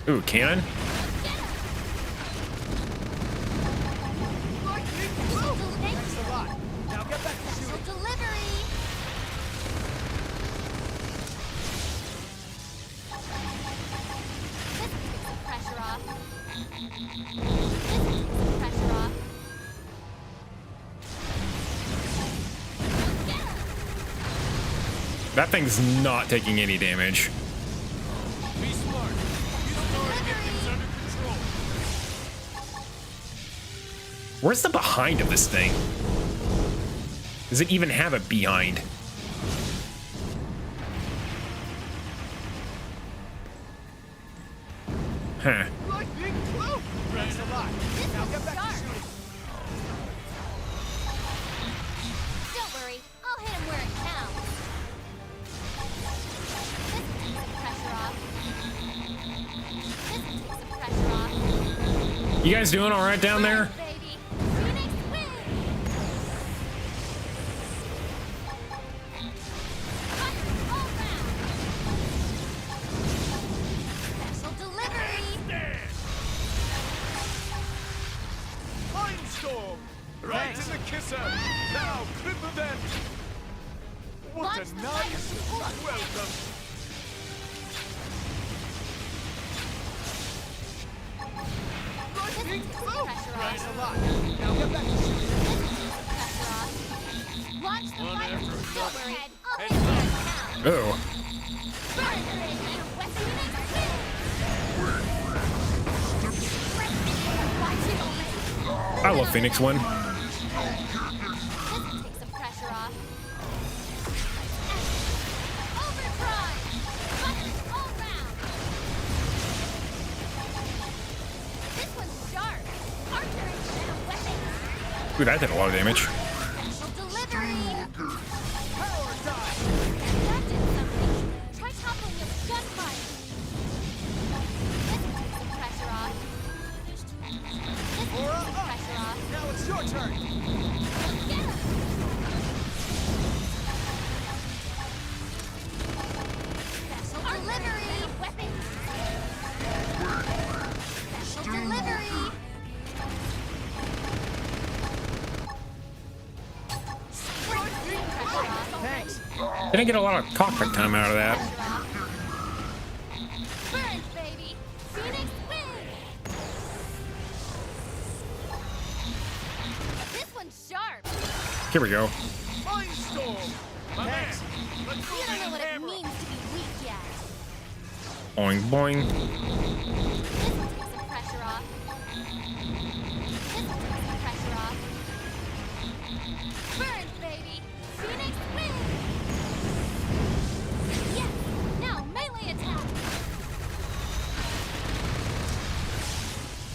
Ooh, cannon? Thanks a lot. Now get back to shooting. Delivery. This will take some pressure off. This will take some pressure off. That thing's not taking any damage. Be smart. Use an R to get things under control. Where's the behind of this thing? Does it even have a behind? Huh. Like being close. Thanks a lot. Now get back to shooting. You guys doing all right down there? Baby, Phoenix wins! All round! Special delivery! Mindstorm! Right in the kisser! Now, clip event! What Launch a the nice fire. welcome! This takes the pressure Right off. a lot. Now get back to shooting. Pressure off. Launch the One fire. after another. Overhead. Heads Overhead. Oh. Burn, baby. West Phoenix wins! Watch it already. I love Phoenix Win. This takes the pressure off. Overdrive! Buttons all round! This one's sharp! Archer and weapons! Ooh, that did a lot of damage. Special delivery! Power die! That did something! Try toppling with gunfire! This one takes the pressure off. This one takes the pressure off. Now it's your turn! Get him! Special delivery! Weapons! Special delivery! Pressure off. Thanks! Didn't get a lot of cockpit time out of that. Burns, baby! Phoenix wins! This one's sharp! Here we go. Mindstorm! My man! Let's You move don't in know and what it hammer 'em. means to be weak yet. Boing, boing. This one takes the pressure off. This one takes the pressure off. Burns, baby! Phoenix wins! Yes! Now melee attack!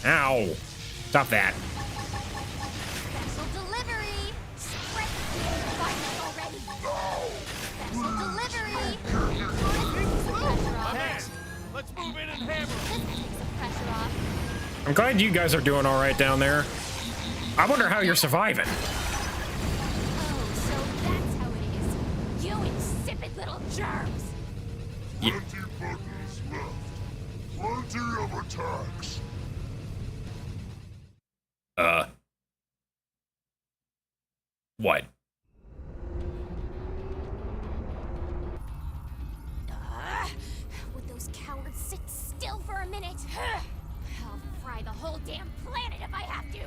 Ow. Stop that. Special delivery! Spread fire already! Special delivery! Pressure off. Thanks! Let's move in and hammer 'em. This one takes the pressure off. I'm glad you guys are doing all right down there. I wonder how you're surviving. Oh, so that's how it is. You insipid little germs! Yeah. buttons left. Plenty of attacks. What? Would those cowards sit still for a minute? I'll fry the whole damn planet if I have to!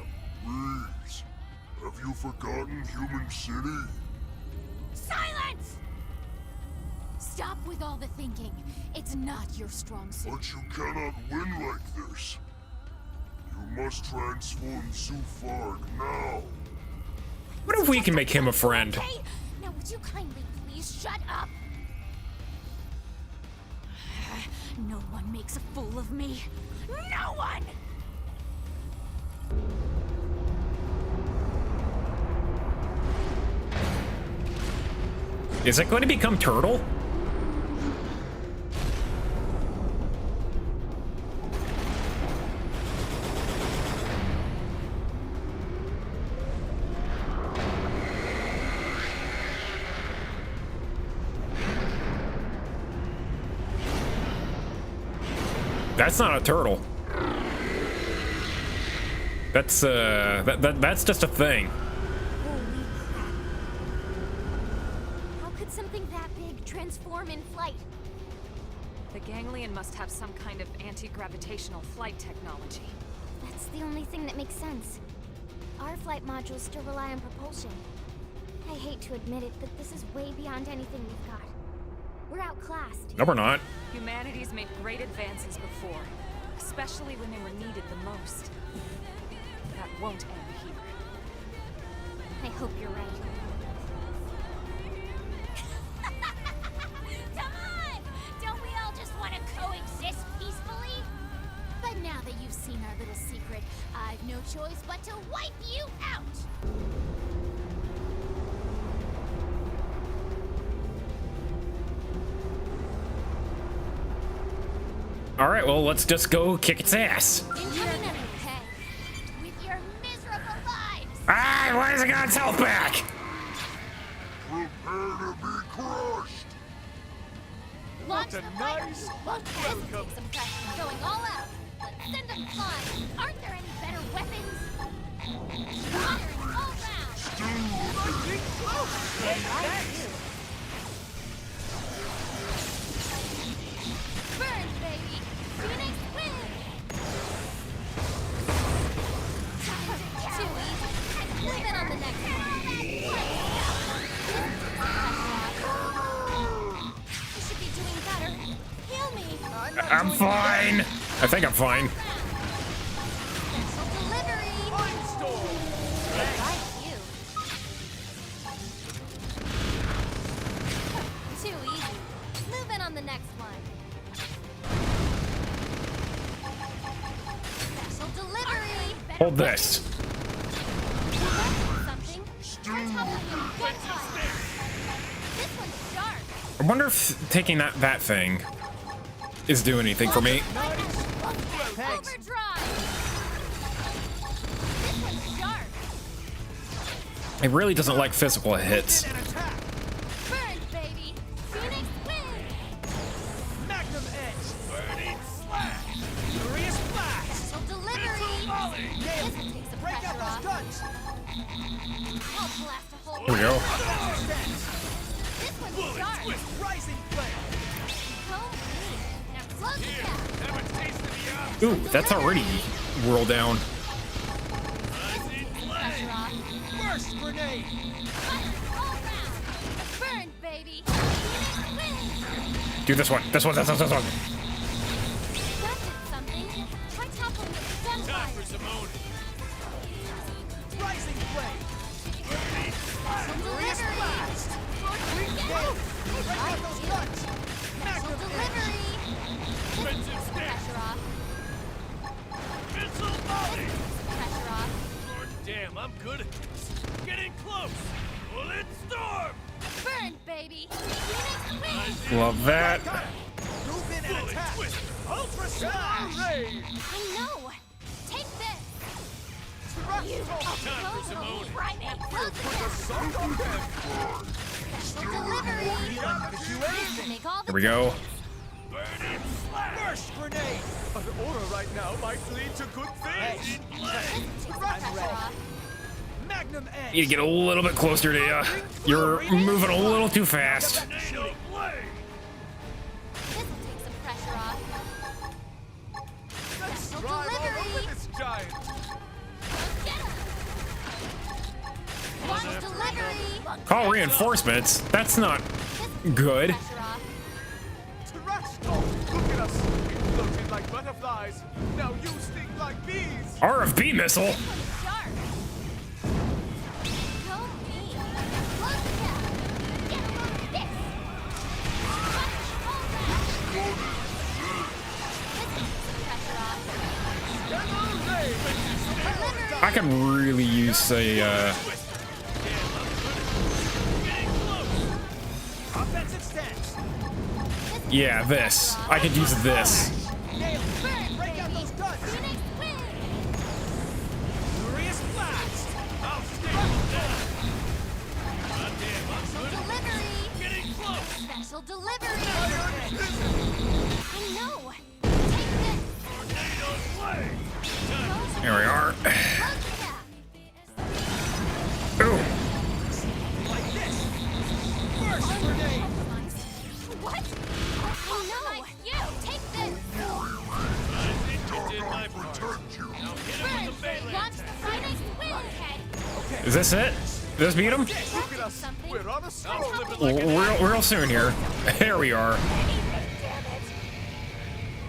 Please, have you forgotten Human City? Silence! Stop with all the thinking. It's not your strong suit. But you cannot win like this. You must transform Zufarg now. What if we can make him a friend? Okay, now would you kindly please shut up? No one makes a fool of me. No one! Is it going to become Turtle? That's not a turtle. That's that's just a thing. Holy crap. How could something that big transform in flight? The ganglion must have some kind of anti-gravitational flight technology. That's the only thing that makes sense. Our flight modules still rely on propulsion. I hate to admit it, but this is way beyond anything we've got. We're outclassed. No, we're not. Humanity's made great advances before, especially when they were needed the most. That won't end here. I hope you're right. Come on! Don't we all just want to coexist peacefully? But now that you've seen our little secret, I've no choice but to wipe you out! All right, well, let's just go kick its ass. Incoming enemy. Hey, alive! Why has it got its health back? Prepare to be crushed! Launch a the fire. nice This'll take some practice going all out. Let's send them flying. Aren't there any better weapons? Firing all round. Burn, baby. Phoenix wins. Too easy. Move it on the next one. You should be doing better. Heal me. I'm fine. I think I'm fine. Special delivery. Like you. Too easy. Move in on the next one. Special delivery. Hold this. Something. Try toppling him one time. This one's sharp. I wonder if taking that thing is doing anything for me. Overdrive. This one's sharp. It really doesn't like physical hits. Burn, baby. Phoenix wins. Magnum edge. Burning slash. Furious blast. Special delivery. This will take some Break out pressure those off. guns. I'll blast a hole. Here we go. This one's sharp. Twist rising flame. Home clean. Now close the gap. Have a taste of the Ooh, that's already whirled down. This will take some pressure off. burst grenade. Fire all round. Burn, baby. Phoenix wins. Do this one. This one. This one. That did something. Try toppling it with gunfire. Simone. Rising flame. Special delivery. Break out those guns. Special Magnum delivery. This will take some pressure off. Missile volley. Pressure off. Lord damn, I'm good at this. Getting close. Bullet storm. Burn, baby. Phoenix wins. Love that. Move in and attack. Ultra slash. I know. Take this. You primate. Special delivery. Make all the Here we go. Burning slash. Burst grenade. An aura right now might lead to good things. pressure off. Magnum edge. You get a little bit closer to you. You're moving a little too fast. Tornado blade. This will take some pressure off. Let's Special drive all delivery. over this giant. Get him. Launch delivery. Call reinforcements. That's not This will take good. pressure off. Trash talk. Look at us. We floated like butterflies. Now you sting like bees. RFB missile. This one's sharp. Go me. Close the gap. Get him on this. Fire all round. This will take some pressure off. Delivery. I could really use a. Offensive stance. Yeah, this. I could use this. Nail. Burn, Break out baby. those guns. Phoenix wins. Furious blast. I'll stay down. Goddamn, I'm Special good. delivery. Getting close. Special delivery. I know. Take this. Tornado blade. Here we are. Close the gap. Ooh. Like this. Burst grenade. What? I know. You take this. I think you did my part. Now hit him Burn. with the melee. Launch the Friday win. Okay. Is this it? This beat him? Look at us. Something. We're on a stroll. Real soon here. There we are.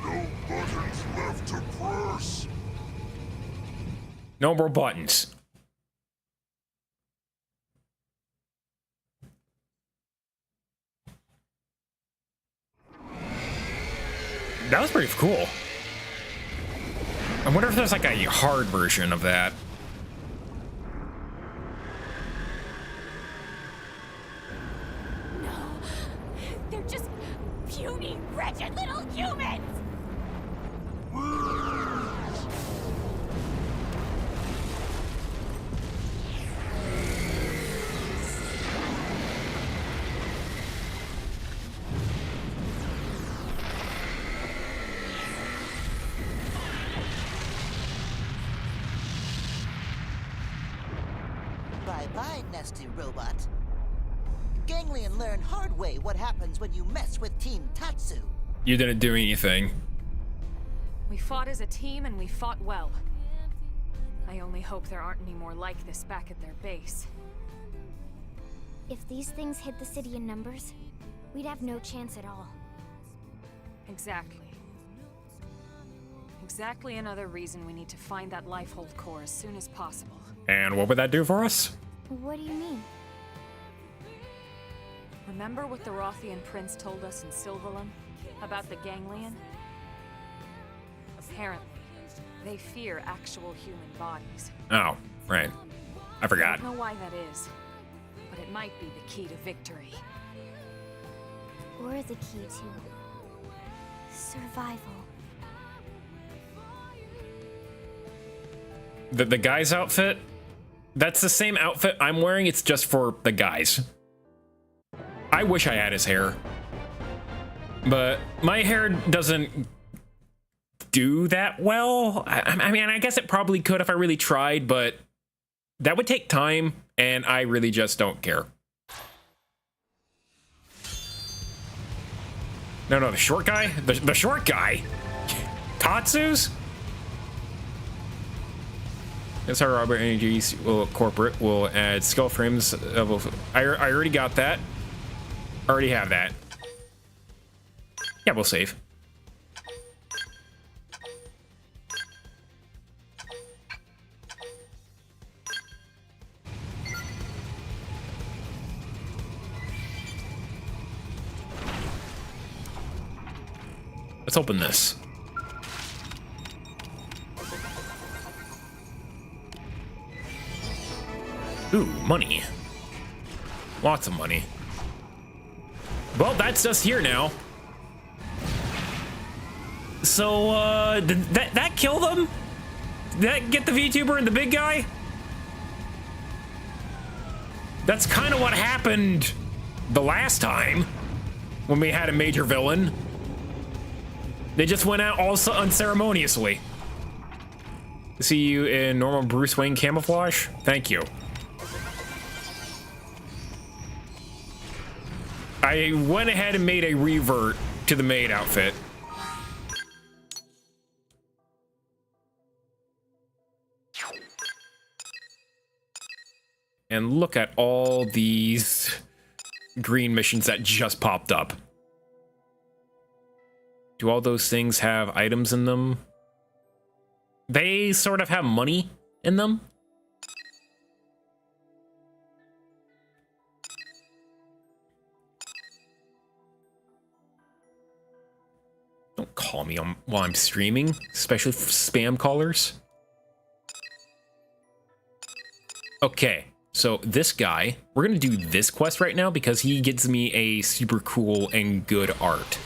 No buttons left to press. No more buttons. That was pretty cool. I wonder if there's like a hard version of that. They're just puny, wretched little humans. fine, nasty robot. Ganglion learned hard way what happens when you mess with Team Tatsu. You didn't do anything. We fought as a team and we fought well. I only hope there aren't any more like this back at their base. If these things hit the city in numbers, we'd have no chance at all. Exactly. Exactly another reason we need to find that Lifehold core as soon as possible. And what would that do for us? What do you mean? Remember what the Rothian prince told us in Sylvalum about the Ganglion? Apparently, they fear actual human bodies. Oh, right. I forgot. I don't know why that is, but it might be the key to victory. Or the key to survival. The guy's outfit? That's the same outfit I'm wearing, it's just for the guys. I wish I had his hair. But my hair doesn't do that well. I mean, I guess it probably could if I really tried, but that would take time, and I really just don't care. No, the short guy? The short guy? Tatsu's? That's how Robert Energies will corporate will add skull frames. I already got that. Already have that. Yeah, we'll save. Let's open this. Ooh, money. Lots of money. Well, that's us here now. So, did that kill them? Did that get the VTuber and the big guy? That's kind of what happened the last time when we had a major villain. They just went out all unceremoniously. See you in normal Bruce Wayne camouflage? Thank you. I went ahead and made a revert to the maid outfit. And look at all these green missions that just popped up. Do all those things have items in them? They sort of have money in them. Don't call me while I'm streaming, especially spam callers. Okay, so this guy, we're gonna do this quest right now because he gets me a super cool and good art.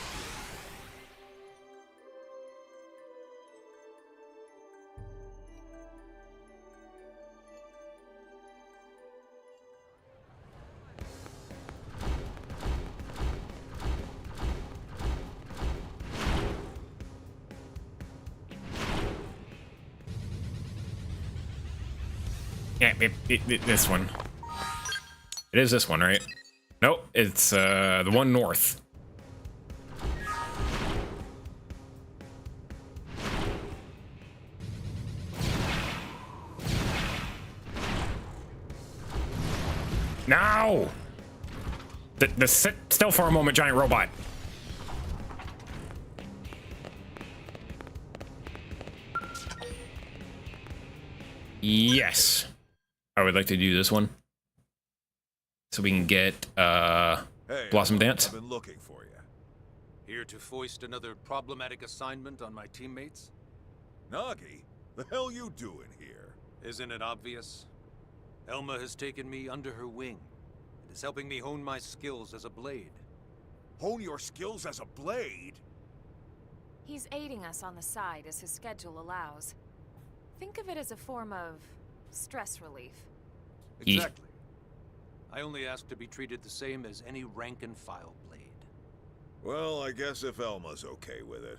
Yeah, this one. It is this one, right? Nope, it's the one north. Now! Sit still for a moment, giant robot. Yes. I would like to do this one. So we can get Hey, Blossom Dance. I've been looking for you. Here to foist another problematic assignment on my teammates? Nagi, the hell you doing here? Isn't it obvious? Elma has taken me under her wing and is helping me hone my skills as a blade. Hone your skills as a blade? He's aiding us on the side as his schedule allows. Think of it as a form of stress relief. Exactly. I only ask to be treated the same as any rank-and-file blade. Well, I guess if Elma's okay with it.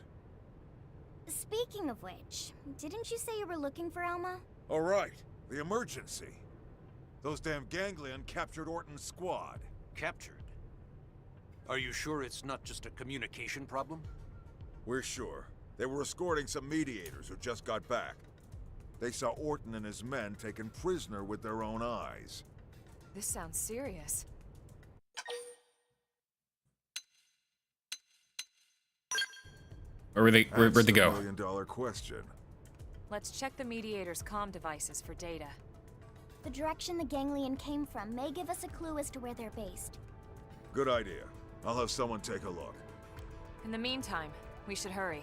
Speaking of which, didn't you say you were looking for Elma? All right, the emergency. Those damn ganglion captured Orton's squad. Captured? Are you sure it's not just a communication problem? We're sure. They were escorting some mediators who just got back. They saw Orton and his men taken prisoner with their own eyes. This sounds serious. Where'd they go? That's the million-dollar question. Let's check the mediator's comm devices for data. The direction the ganglion came from may give us a clue as to where they're based. Good idea. I'll have someone take a look. In the meantime, we should hurry.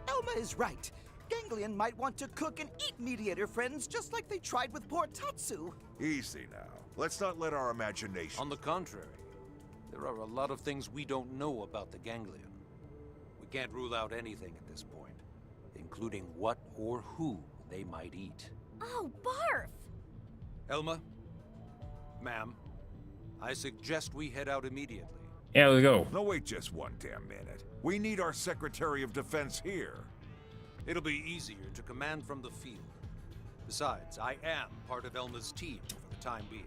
Elma is right. Ganglion might want to cook and eat mediator friends just like they tried with poor Tatsu. Easy now. Let's not let our imagination... On the contrary, there are a lot of things we don't know about the ganglion. We can't rule out anything at this point, including what or who they might eat. Oh, barf! Elma? Ma'am, I suggest we head out immediately. Yeah, let's go. No, wait just one damn minute. We need our Secretary of Defense here. It'll be easier to command from the field. Besides, I am part of Elma's team for the time being.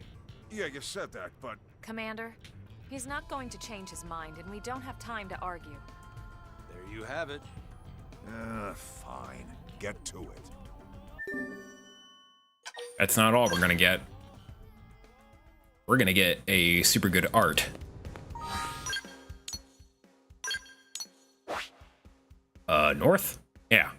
Yeah, you said that, but... Commander, he's not going to change his mind, and we don't have time to argue. There you have it. Fine. Get to it. That's not all we're gonna get. We're gonna get a super good art. North? Yeah.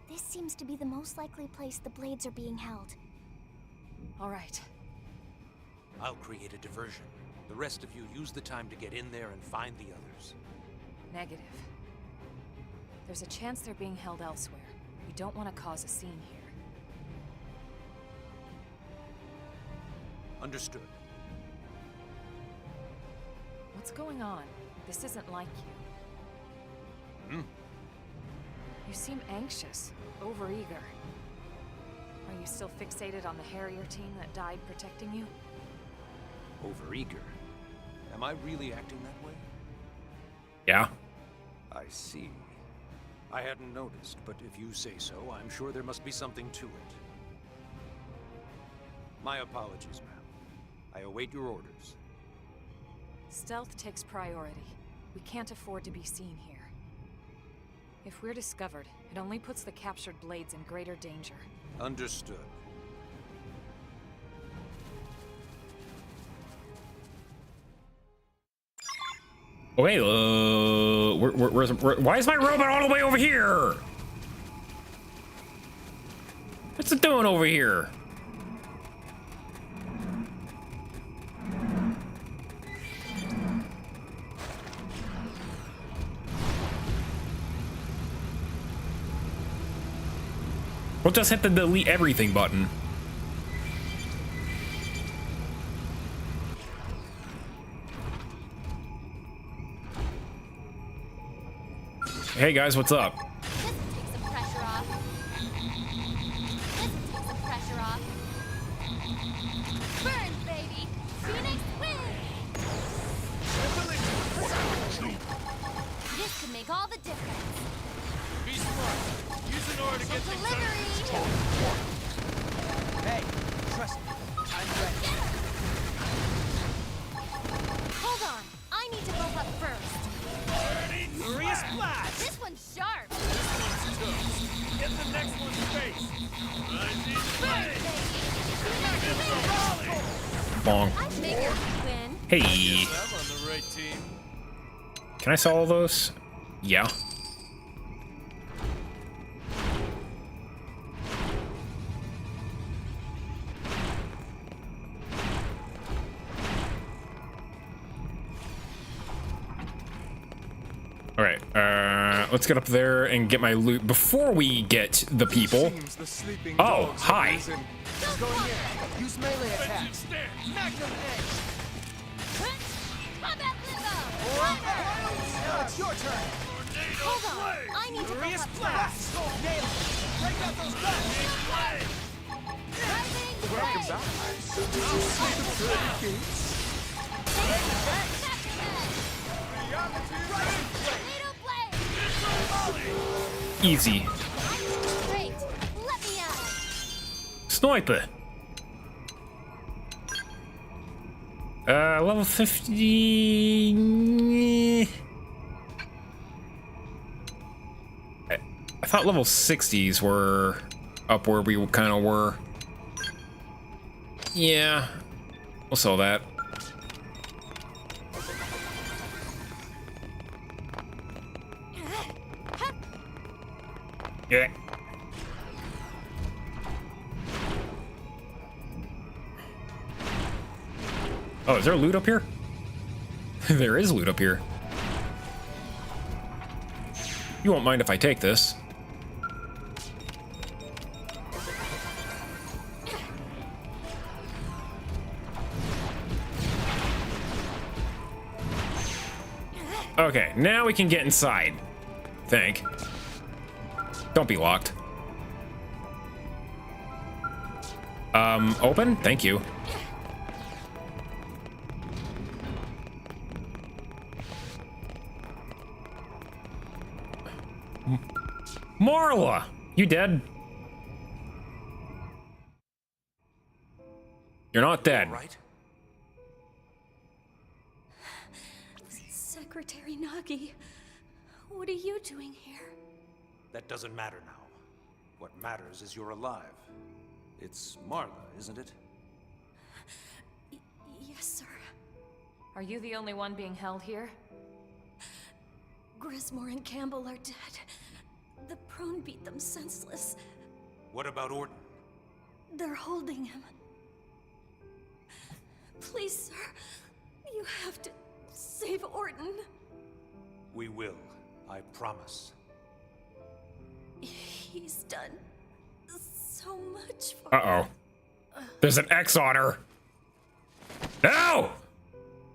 This seems to be the most likely place the blades are being held. All right. I'll create a diversion. The rest of you use the time to get in there and find the others. Negative. There's a chance they're being held elsewhere. We don't want to cause a scene here. Understood. What's going on? This isn't like you. You seem anxious, overeager. Are you still fixated on the Harrier team that died protecting you? Overeager? Am I really acting that way? Yeah. I see. I hadn't noticed, but if you say so, I'm sure there must be something to it. My apologies, ma'am. I await your orders. Stealth takes priority. We can't afford to be seen here. If we're discovered, it only puts the captured blades in greater danger. Understood. Okay, why is my robot all the way over here? What's it doing over here? We'll just hit the delete everything button. Hey guys, what's up? This will take some pressure off. This will take some pressure off. Burn, baby! Phoenix wins! This can make all the difference. Be smart. Use an order to get things Delivery! Hey, trust me. I'm ready. Hold on. I need to move up first. Furious blast! This one's sharp. This one's toast. Get the next one's face. Long. I figured you'd win. Hey. I'm on the right team. Can I sell all those? Yeah. All right, let's get up there and get my loot before we get the people. Oh, hi. Use melee attacks. Magnum edge. Combat limbo! Now it's your turn. Hold on. I need to Furious go up blast! Nail it! Break out those guns! Welcome back. Easy. Great. Let me out. Sniper. Level 50. I thought level 60s were up where we kind of were. Yeah, we'll sell that. Yeah. Oh, is there loot up here? There is loot up here. You won't mind if I take this. Okay, now we can get inside. Think. Don't be locked. Open? Thank you. Marla! You dead? You're not dead. Right? Secretary Nagi, what are you doing here? That doesn't matter now. What matters is you're alive. It's Marla, isn't it? Yes, sir. Are you the only one being held here? Grismore and Campbell are dead. The prone beat them senseless. What about Orton? They're holding him. Please, sir, you have to save Orton. We will, I promise. He's done so much for Uh-oh. There's an X on her. No!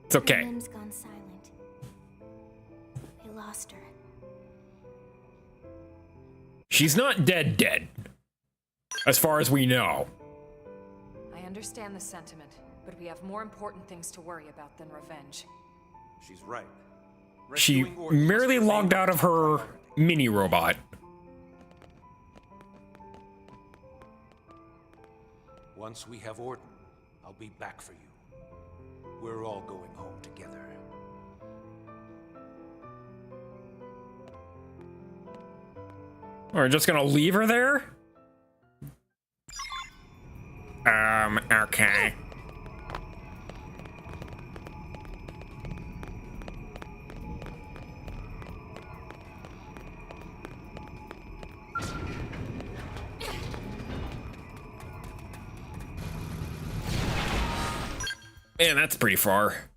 It's okay. Lynn's gone silent. We lost her. She's not dead, as far as we know. I understand the sentiment, but we have more important things to worry about than revenge. She's right. She Rescuing Orton merely must logged remain out of our her priority. mini robot. Once we have Orton, I'll be back for you. We're all going home together. We're just gonna leave her there? Okay. Man, that's pretty far.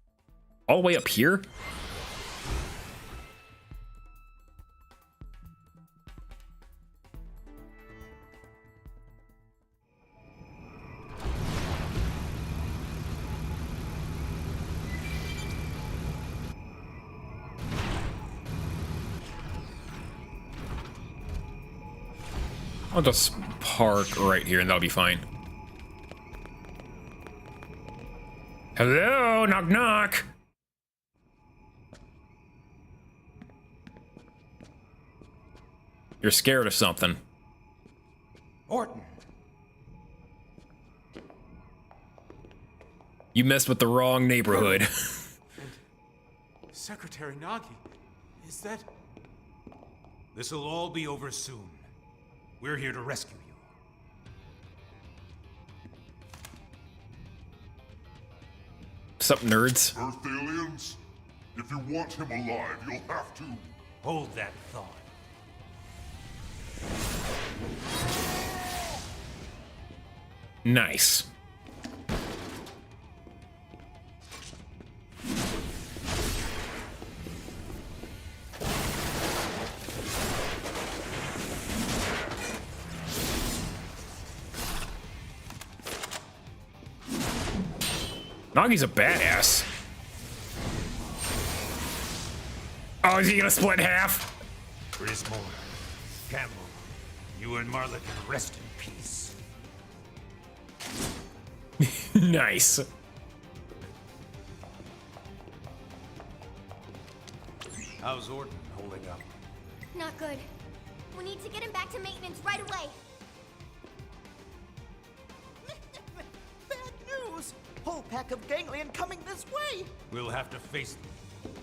All the way up here? I'll just park right here and that'll be fine. Hello, knock knock. You're scared of something. Orton! You messed with the wrong neighborhood. Secretary Nagi, is that... This'll all be over soon. We're here to rescue you. What's up, nerds? Earth aliens? If you want him alive, you'll have to... Hold that thought. Nice. Nagi's a badass. Oh, is he gonna split in half? Grismore, Campbell, you and Marla can rest in peace. Nice. How's Orton holding up? Not good. We need to get him back to maintenance right away. Bad news! Whole pack of ganglion coming this way! We'll have to face them.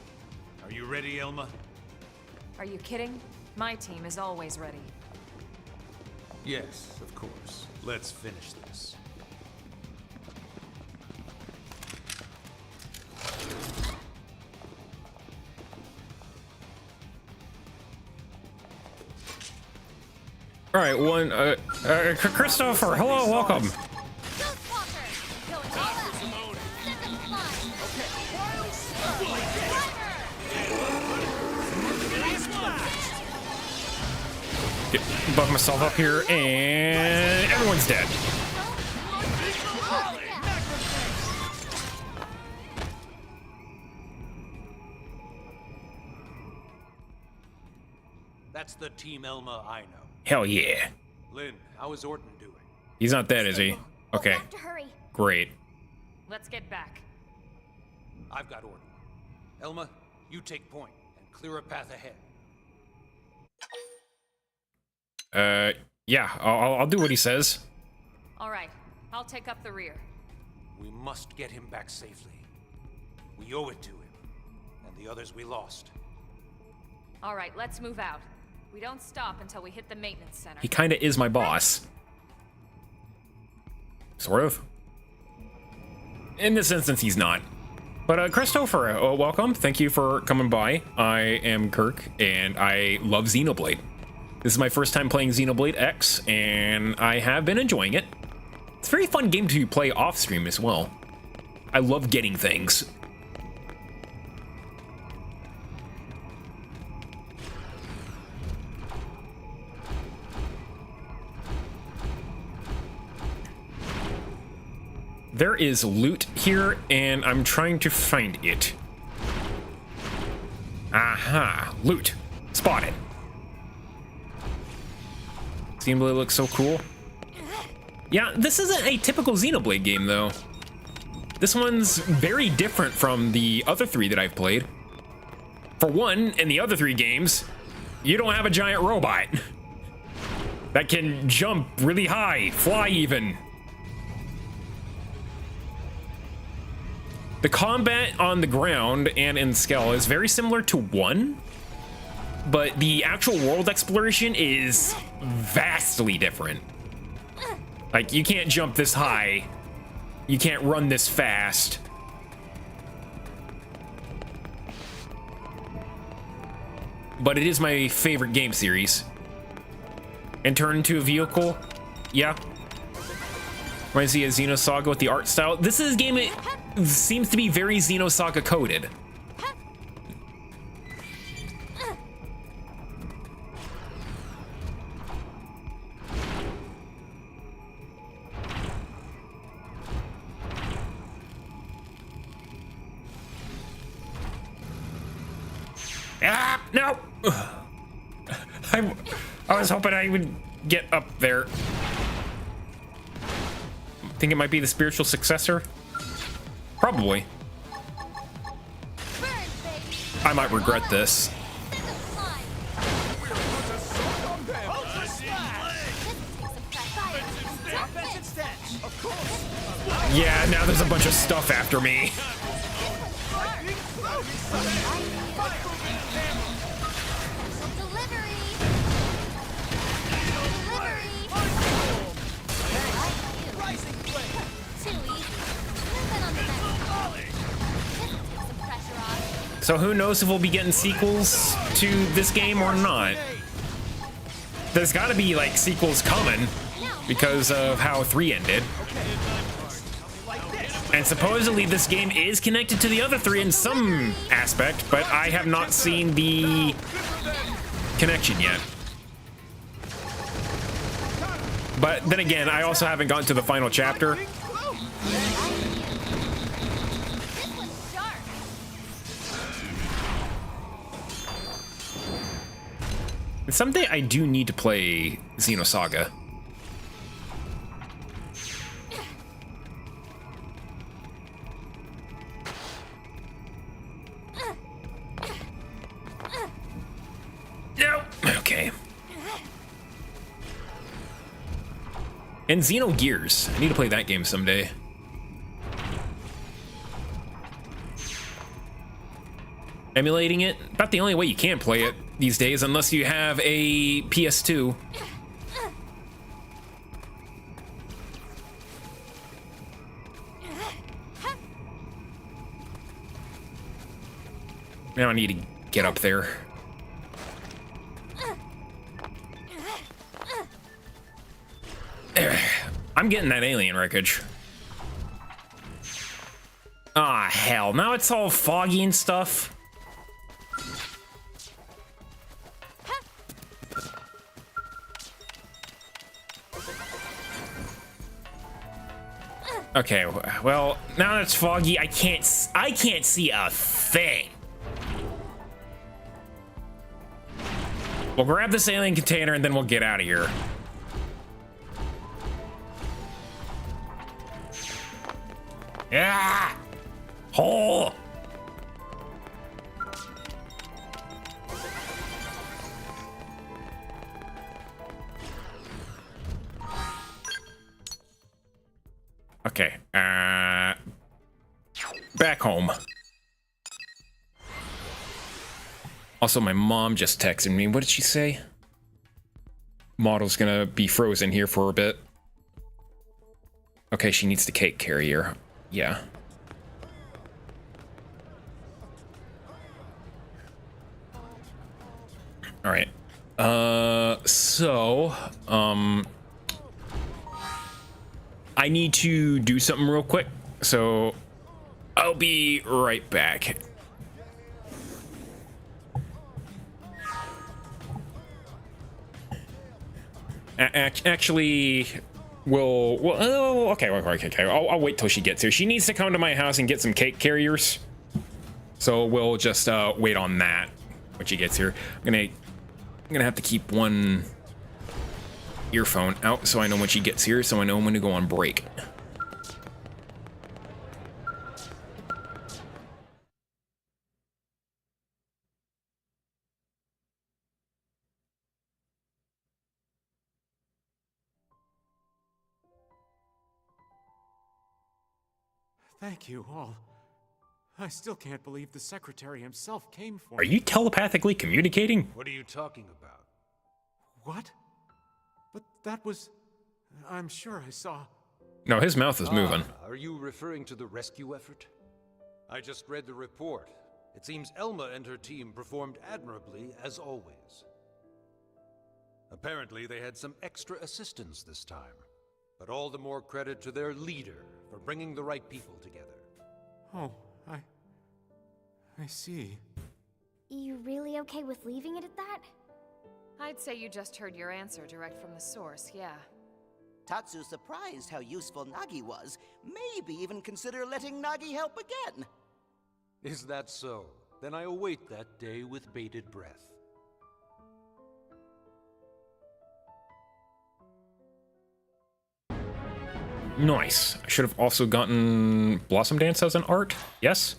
Are you ready, Elma? Are you kidding? My team is always ready. Yes, of course. Let's finish this. All right, Christopher, hello, welcome. Buff myself up here, and everyone's dead. That's the Team Elma I know. Hell yeah. Lynn, how is Orton doing? He's not dead, is he? Okay. We'll have to hurry. Great. Let's get back. I've got Orton. Elma, you take point and clear a path ahead. Yeah, I'll do what he says. All right, I'll take up the rear. We must get him back safely. We owe it to him, and the others we lost. All right, let's move out. We don't stop until we hit the maintenance center. He kinda is my boss. Sort of. In this instance, he's not. But Christopher, welcome. Thank you for coming by. I am Kirk, and I love Xenoblade. This is my first time playing Xenoblade X, and I have been enjoying it. It's a very fun game to play off-stream as well. I love getting things. There is loot here, and I'm trying to find it. Aha! Loot. Spotted. Xenoblade looks so cool. Yeah, this isn't a typical Xenoblade game, though. This one's very different from the other three that I've played. For one, in the other three games, you don't have a giant robot that can jump really high, fly even. The combat on the ground and in Skell is very similar to 1, but the actual world exploration is vastly different. Like, you can't jump this high. You can't run this fast. But it is my favorite game series. And turn into a vehicle? Yeah. Reminds me of Xenosaga with the art style. This is a game that seems to be very Xenosaga coded. Ah, no! I was hoping I would get up there. Think it might be the spiritual successor? Probably. I might regret this. Yeah, now there's a bunch of stuff after me. So who knows if we'll be getting sequels to this game or not. There's gotta be like sequels coming because of how 3 ended. And supposedly this game is connected to the other 3 in some aspect, but I have not seen the connection yet. But then again, I also haven't gotten to the final chapter. And someday I do need to play Xenosaga. No. Okay. And Xenogears. I need to play that game someday. Emulating it, about the only way you can play it these days, unless you have a PS2. Now I need to get up there. I'm getting that alien wreckage. Ah, hell, now it's all foggy and stuff. Okay, well, now that it's foggy, I can't see a thing. We'll grab this alien container and then we'll get out of here. Yeah! Hole! Okay, back home. Also, my mom just texted me. What did she say? Model's gonna be frozen here for a bit. Okay, she needs the cake carrier. Yeah. All right. I need to do something real quick, so I'll be right back. Actually, okay. I'll wait till she gets here. She needs to come to my house and get some cake carriers, so we'll just wait on that when she gets here. I'm gonna have to keep one earphone out so I know when she gets here, so I know when to go on break. Thank you all. I still can't believe the secretary himself came for Are you telepathically communicating? What are you talking about? What? But that was... I'm sure I saw... No, his mouth is moving. Are you referring to the rescue effort? I just read the report. It seems Elma and her team performed admirably, as always. Apparently, they had some extra assistance this time. But all the more credit to their leader for bringing the right people together. Oh, I see. You really okay with leaving it at that? I'd say you just heard your answer direct from the source, yeah. Tatsu surprised how useful Nagi was. Maybe even consider letting Nagi help again. Is that so? Then I await that day with bated breath. Nice. I should have also gotten Blossom Dance as an art. Yes?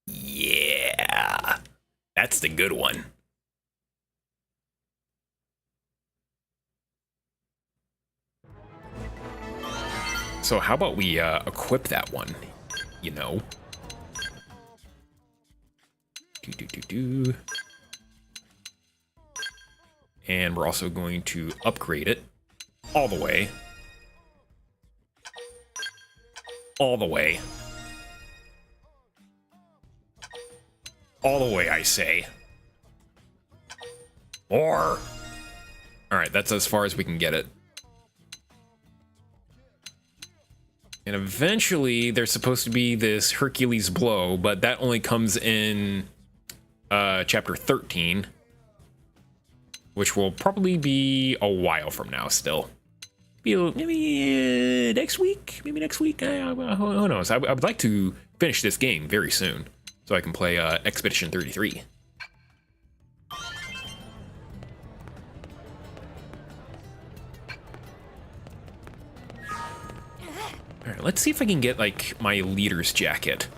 Yeah. That's the good one. So how about we equip that one? You know. And we're also going to upgrade it all the way. All the way. All the way, I say. Or... Alright, that's as far as we can get it. And eventually, there's supposed to be this Hercules blow, but that only comes in chapter 13. Which will probably be a while from now still. Maybe next week? Maybe next week? Who knows? I would like to finish this game very soon, so I can play Expedition 33. All right, let's see if I can get like my leader's jacket.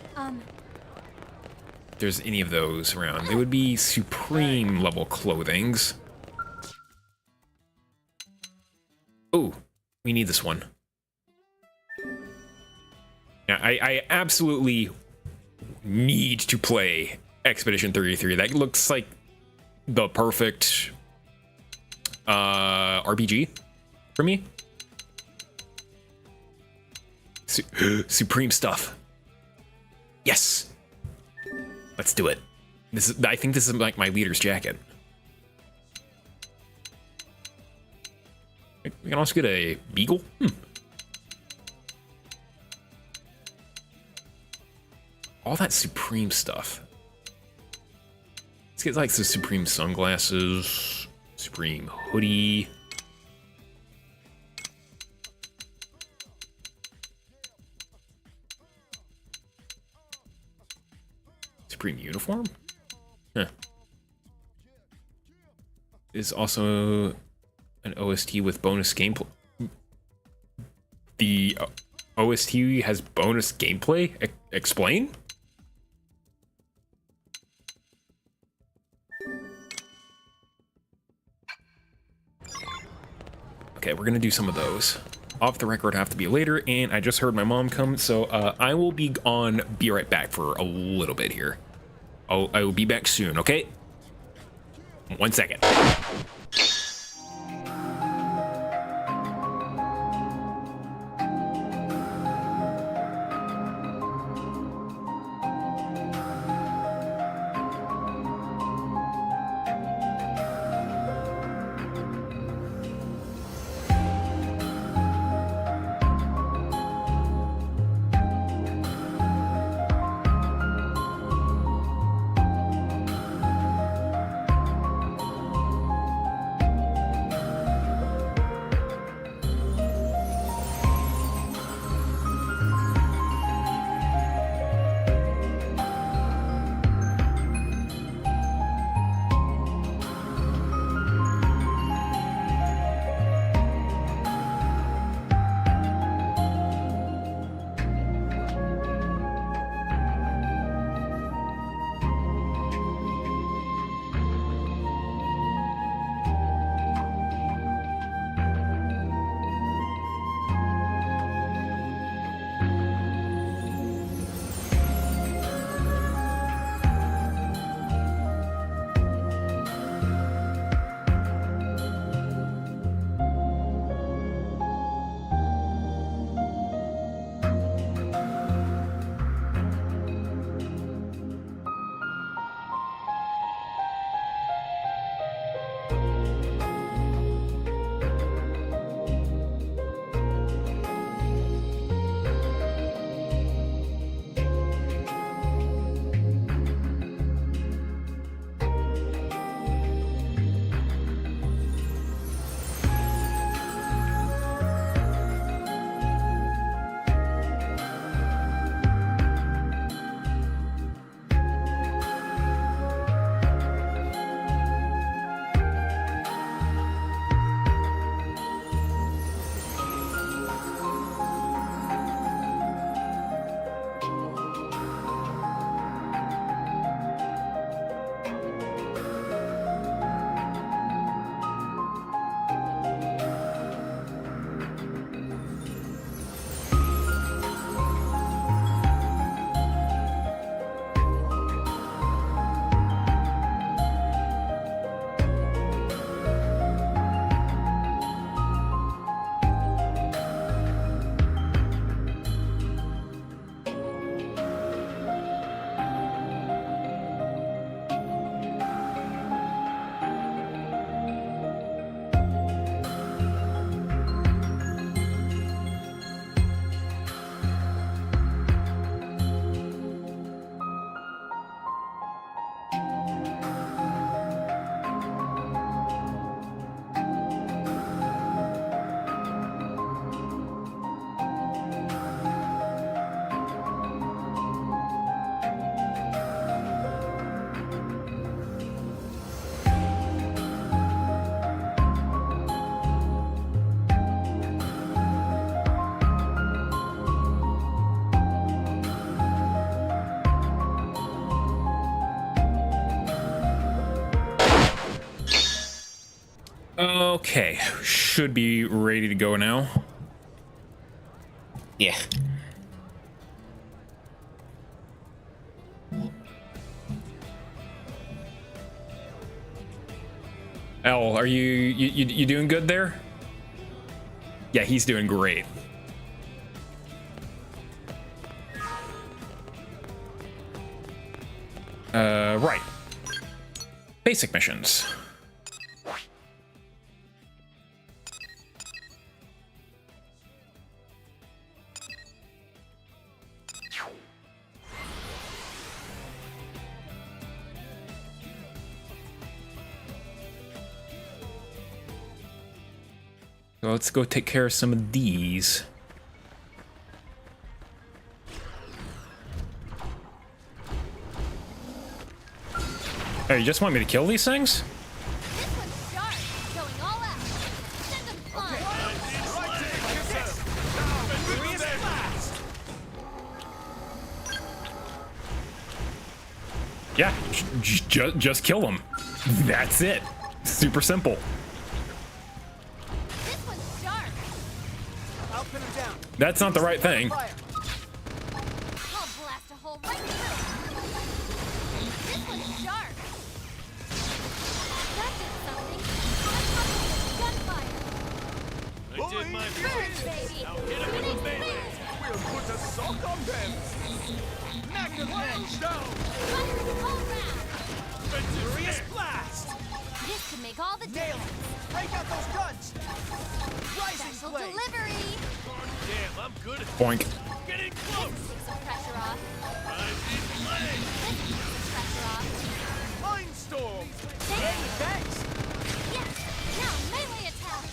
If there's any of those around. They would be supreme level clothings. Oh, we need this one. Yeah, I absolutely need to play Expedition 33. That looks like the perfect RPG for me. Supreme stuff. Yes. Let's do it. I think this is like my leader's jacket. We can also get a beagle. All that Supreme stuff. Let's get like some Supreme sunglasses, Supreme hoodie. Supreme uniform? Huh. Is also an OST with bonus gameplay. The OST has bonus gameplay? Explain? Okay, we're gonna do some of those. Off the record have to be later, and I just heard my mom come, so I will be right back for a little bit here. I will be back soon, okay? 1 second. Okay, should be ready to go now. Yeah. L, are you doing good there? Yeah, he's doing great. Right. Basic missions. So let's go take care of some of these. Oh, you just want me to kill these things? This one's sharp, going all out. Send them flying. Yeah, just kill them. That's it. Super simple. This one's sharp. I'll pin him down. That's not the right thing. I'll blast a hole right through it. This one's sharp. That did something. That's gunfire. I did my Burn, baby. Now hit him with a melee. We'll put a sock on them. Magnet range down. Fire all round. Furious blast. This could make all the Nail difference. it. Break out those guns. Rising Special blade. delivery. Damn, I'm good at Boink. getting close. Take some pressure off. Rising blade. This takes some pressure off. Mind storm. Thanks. Yes. Now melee attack.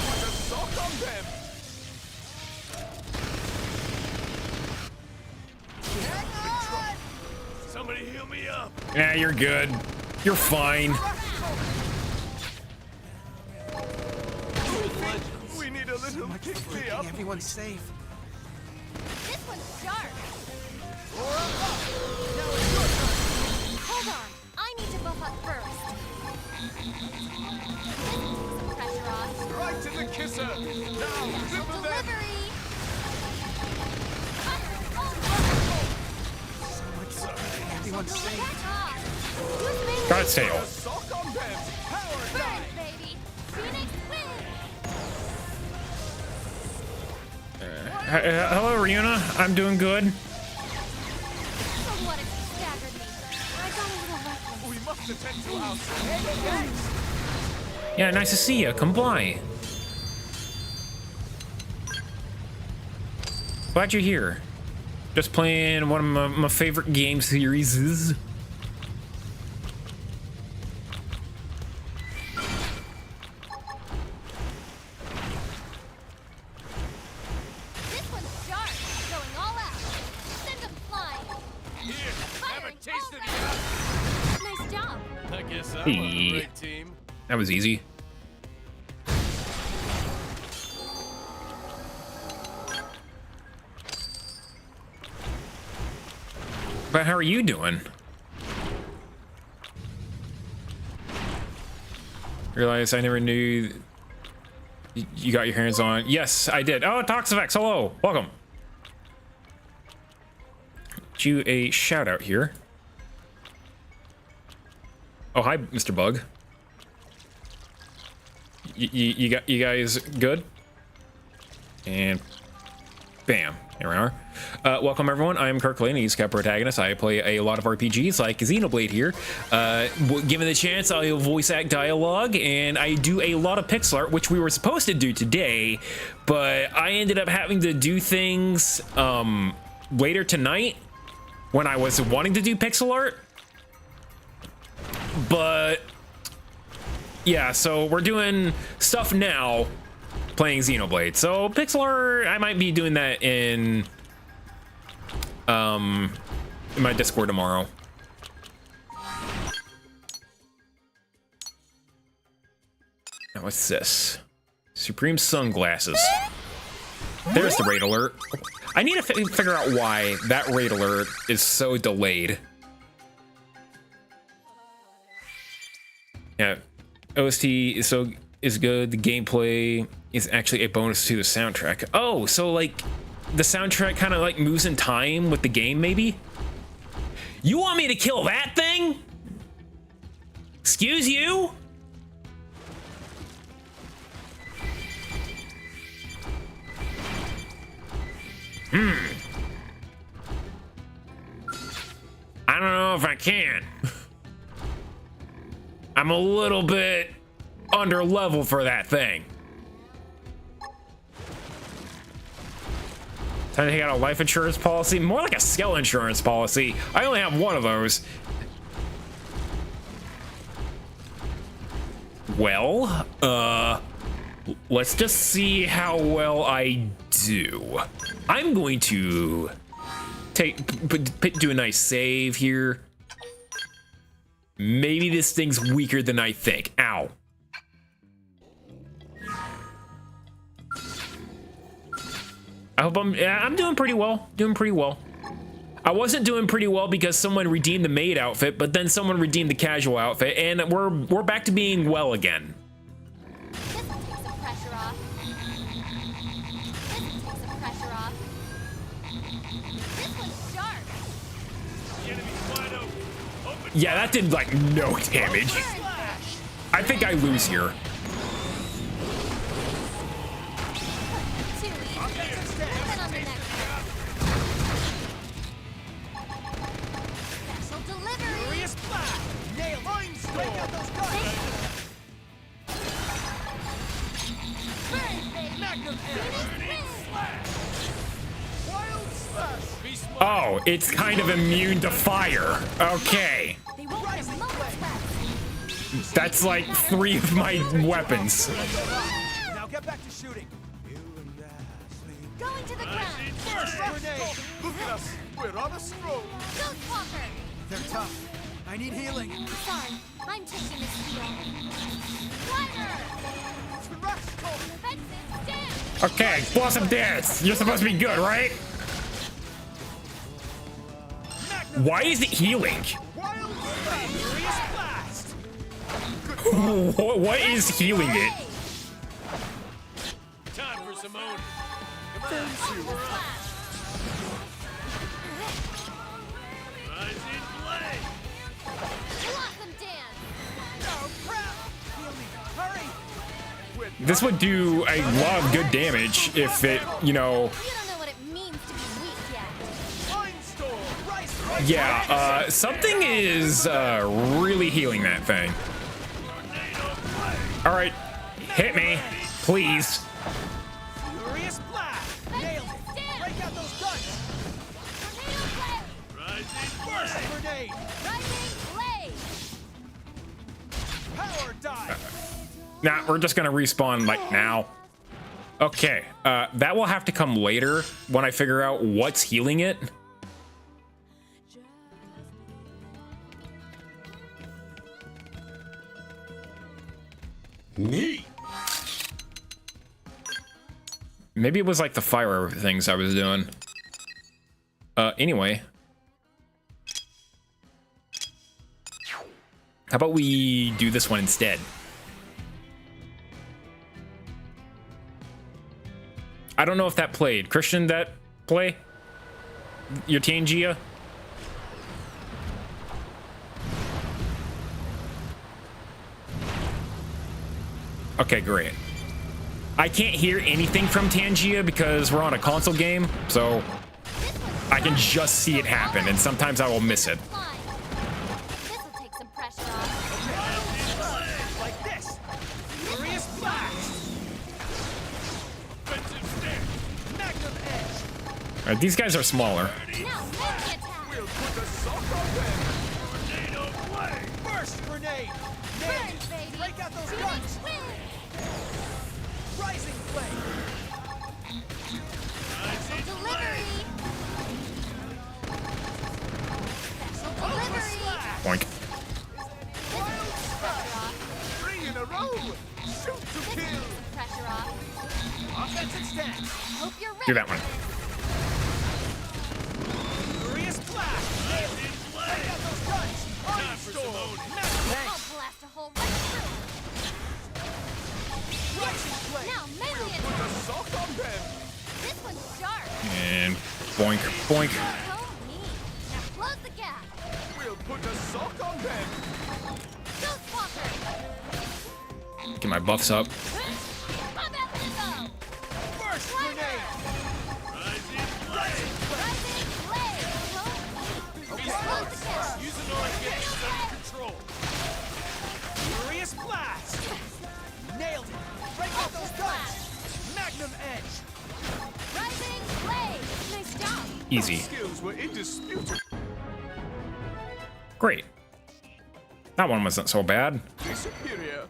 Put a sock on them. Hang on. Somebody heal me up. Yeah, you're good. You're fine. We need a little pick me up. Everyone's safe. This one's sharp. Now it's your turn. Hold on. I need to buff up first. Some pressure off. Right to the kisser. Now, Special triple them. delivery. Fire all round. Everyone's safe. Back off. Use melee. Got its tail. Sock on them. Power Burn, dive. baby. Phoenix win. Hello, Ryuna. I'm doing good. So what if you staggered me? I got a little reckless. We must attend to our thanks. Yeah, nice to see you. Come by. Glad you're here. Just playing one of my favorite game series. This one's sharp, going all out. Send them flying. Here, have a Firing taste of all the round. Nice job. I guess I'm on Hey. the right team. That was easy. But how are you doing? Realize I never knew you got your hands on. Yes, I did. Oh, Toxifex, hello. Welcome. Get you a shout out here. Oh, hi, Mr. Bug. You guys good? And bam, here we are. Welcome everyone. I'm Kirk, Kladen, East protagonist. I play a lot of RPGs like Xenoblade here. Given the chance, I'll voice act dialogue, and I do a lot of pixel art, which we were supposed to do today, but I ended up having to do things later tonight when I was wanting to do pixel art. But yeah, so we're doing stuff now playing Xenoblade. So pixel art, I might be doing that in my Discord tomorrow. Now what's this? Supreme sunglasses. There's the raid alert. I need to figure out why that raid alert is so delayed. Yeah, OST is good. The gameplay is actually a bonus to the soundtrack. Oh, so like the soundtrack kind of like moves in time with the game, maybe? You want me to kill that thing? Excuse you? I don't know if I can. I'm a little bit under level for that thing. Time to take out a life insurance policy? More like a skill insurance policy. I only have one of those. Well, let's just see how well I do. I'm going to do a nice save here. Maybe this thing's weaker than I think. Ow. I hope I'm doing pretty well. Doing pretty well. I wasn't doing pretty well because someone redeemed the maid outfit, but then someone redeemed the casual outfit, and we're back to being well again. This will take some pressure off. This will take some pressure off. This one's sharp. The enemy's wide open. Open. Yeah, that did like no damage. I think I lose here. Too easy. Moving on the next one. Special delivery. Furious blast! Nail mind storm! Break out those guns! Burn, baby. Magnum Slash. Wild slash! Be smart. Oh, it's kind of immune to fire. Okay. They won't get a moment's rest. That's like 3 of my weapons. Now get back to shooting. Going to the ground. First grenade! Look at us! We're on a stroll! Ghost Walker. They're tough. I need healing. Sorry, I'm taking this heal. Glider. Defensive stand. Okay, Blossom Dance. You're supposed to be good, right? Why is it healing? Wild furious blast! What is healing it? Time for Simone. Rising blade. Blossom dance. Oh crap! Heal me! Hurry! This would do a lot of good damage if it, you know. You don't know what it means to be weak yet. Mind storm! Rise! Yeah, something is really healing that thing. All right, hit me, please. Furious blast! Nailed it! Break out those guns! Tornado blade. Rising Burst blade. grenade! Rising blade. Power dive! Nah, we're just gonna respawn like now. Okay, that will have to come later when I figure out what's healing it. Me. Maybe it was like the fire things I was doing. Anyway. How about we do this one instead? I don't know if that played. Christian, that play? Your Tangia? Okay, great. I can't hear anything from Tangia because we're on a console game, so I can just see it happen, and sometimes I will miss it. This will take some pressure off. Like this! Furious blast! Offensive stance. Magnum edge! Alright, these guys are smaller. Now make the attack. We'll put the salt on them! Tornado blade. Burst grenade! Burn, Nailed it! baby. Break out those Teenage guns! win. Rising flame! Rising Delivery. Special delivery. Boink. This will take pressure off. 3 in a row! Shoot to This will kill! take some pressure off. Offensive stance! Hope you're ready. Do that one. Furious blast! Nailed it! Break out those guns! Time Mind for storm! Simone. Magnum I'll blast a hole right through. Now melee Put a attack. sock on them. This one's sharp. And boink, boink. So neat. Now close the gap. We'll put a sock on them. Ghost Walker. Get my buffs up. Combat Limbo. First grenade. Rising Blade. So neat. Close the gap. Use an orb, get this under control. Furious blast! Nailed it. Break out those guns. Magnum edge. Rising Blade. Nice job. Easy. Skills were indisputable. Great. That one wasn't so bad. Superior.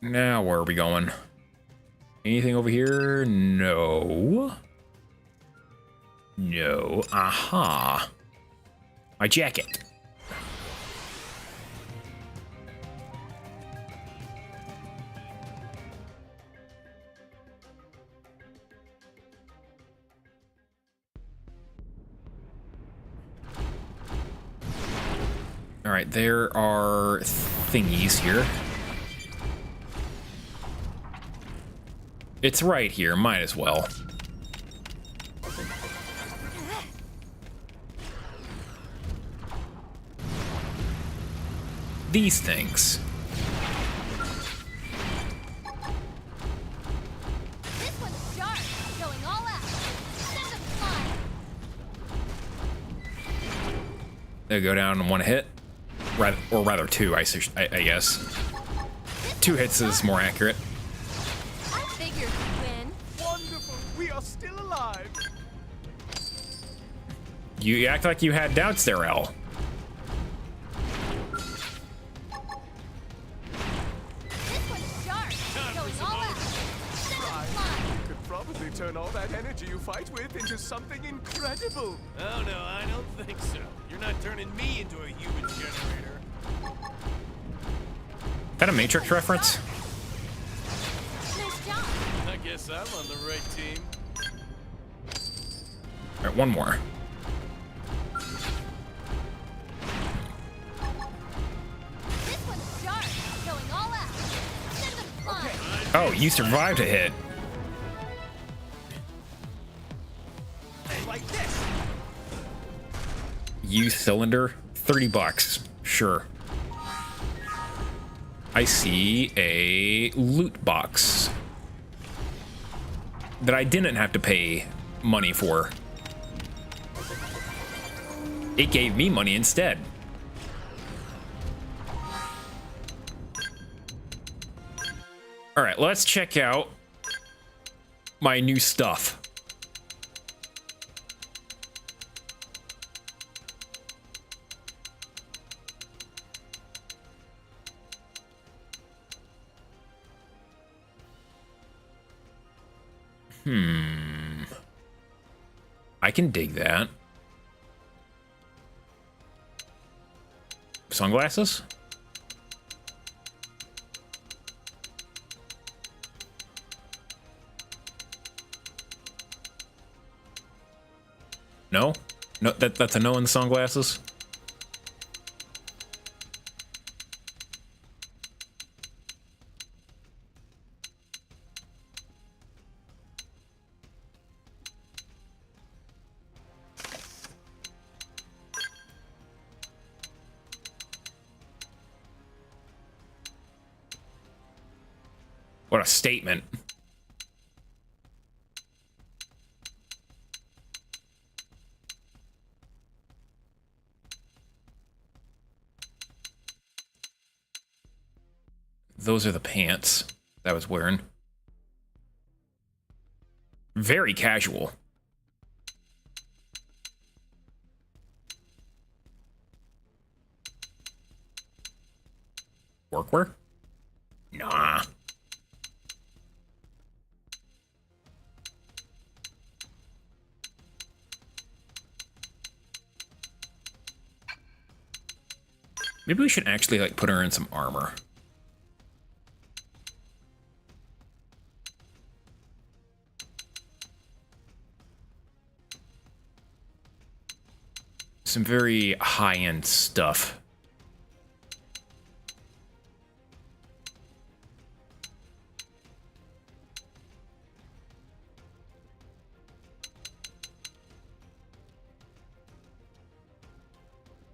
Now where are we going? Anything over here? No. No. Aha. My jacket. All right, there are thingies here. It's right here, might as well. These things. This one's sharp. Going all out. Send them flying. They go down in one hit. Or rather two, I guess. 2 hits is more accurate. I figured you'd win. Wonderful. We are still alive. You act like you had doubts there, El. This one's sharp. Going all out. Send them flying. You could probably turn all that energy you fight with into something incredible. Oh no, I don't think so. You're not turning me into a human generator. Is that a Matrix reference? Nice job. I guess I'm on the right team. All right, one more. This one's sharp. Going all out. Send them flying. Oh, you survived a hit. Like this. Use cylinder, $30. Sure. I see a loot box that I didn't have to pay money for. It gave me money instead. All right, let's check out my new stuff. I can dig that. Sunglasses? No? No, that's a no in the sunglasses? What a statement. Those are the pants that I was wearing. Very casual. Workwear? Nah. Maybe we should actually, like, put her in some armor. Some very high-end stuff.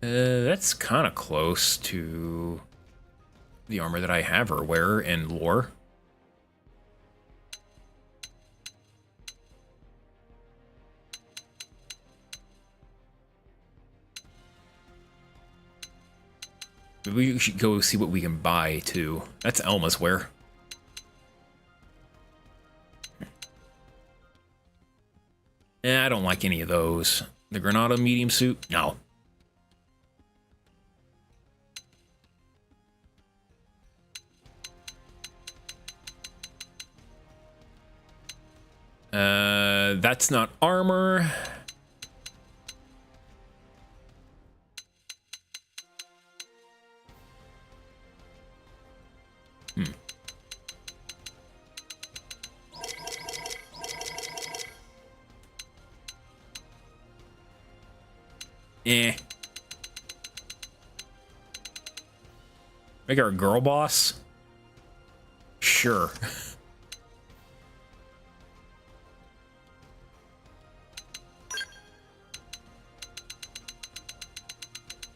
That's kind of close to the armor that I have her wear in lore. Maybe we should go see what we can buy too. That's Elma's wear. I don't like any of those. The Granada medium suit? No. That's not armor. Eh. Make her a girl boss? Sure.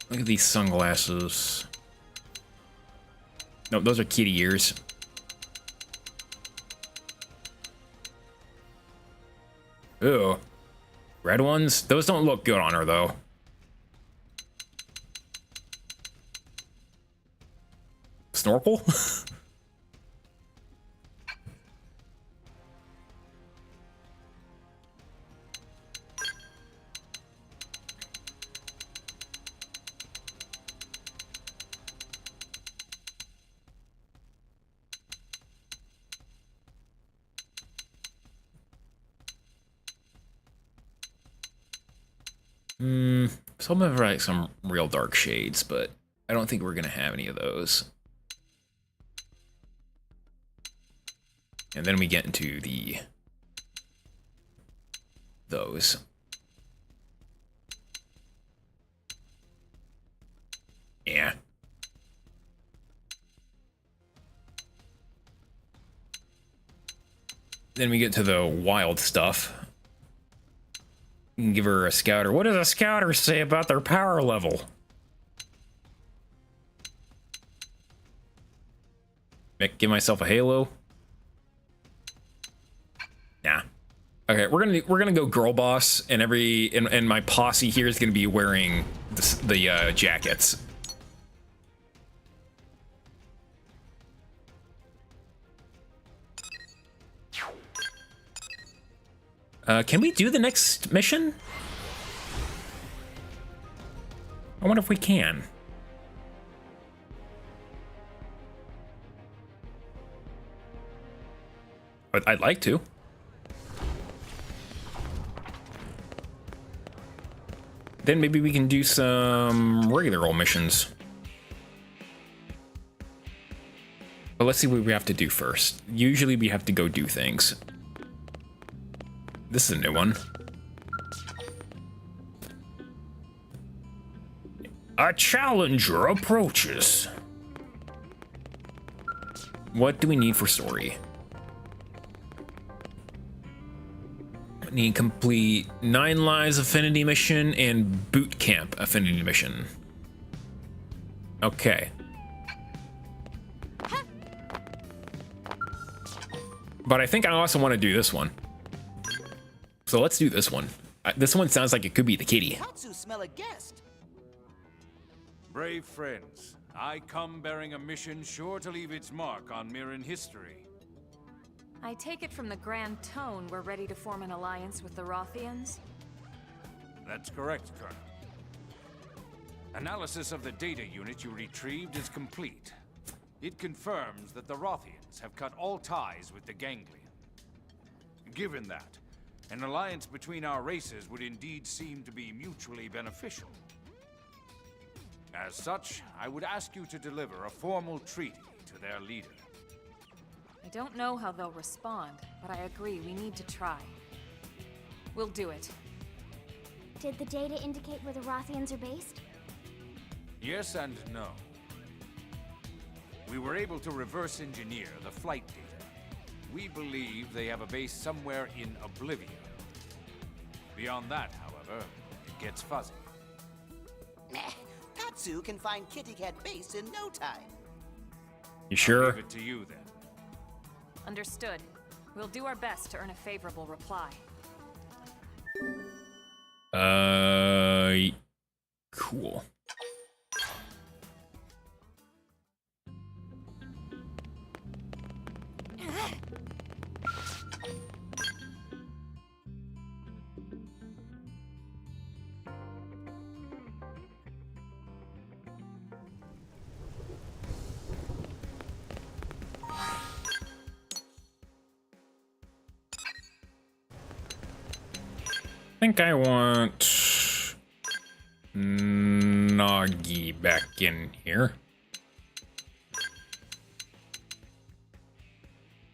Look at these sunglasses. No, those are kitty ears. Ew. Red ones? Those don't look good on her, though. Snorkel? Some of them are like some real dark shades, but I don't think we're gonna have any of those. And then we get into those. Yeah. Then we get to the wild stuff. You can give her a scouter. What does a scouter say about their power level? Give myself a halo. Nah. Okay, we're gonna go girl boss, and and my posse here is gonna be wearing the jackets. Can we do the next mission? I wonder if we can. But I'd like to. Then maybe we can do some regular old missions. But let's see what we have to do first. Usually we have to go do things. This is a new one. A challenger approaches. What do we need for story? Need complete 9 lives affinity mission and boot camp affinity mission. Okay. But I think I also want to do this one. So let's do this one. This one sounds like it could be the kitty. Tatsu smell a guest. Brave friends, I come bearing a mission sure to leave its mark on Mirren history. I take it from the grand tone we're ready to form an alliance with the Rothians? That's correct, Colonel. Analysis of the data unit you retrieved is complete. It confirms that the Rothians have cut all ties with the Ganglion. Given that, an alliance between our races would indeed seem to be mutually beneficial. As such, I would ask you to deliver a formal treaty to their leader. I don't know how they'll respond, but I agree we need to try. We'll do it. Did the data indicate where the Rothians are based? Yes and no. We were able to reverse engineer the flight data. We believe they have a base somewhere in Oblivion. Beyond that, however, it gets fuzzy. Nah, Tatsu can find Kitty Cat Base in no time. You sure? I'll leave it to you then. Understood. We'll do our best to earn a favorable reply. Cool. I think I want Nagi back in here.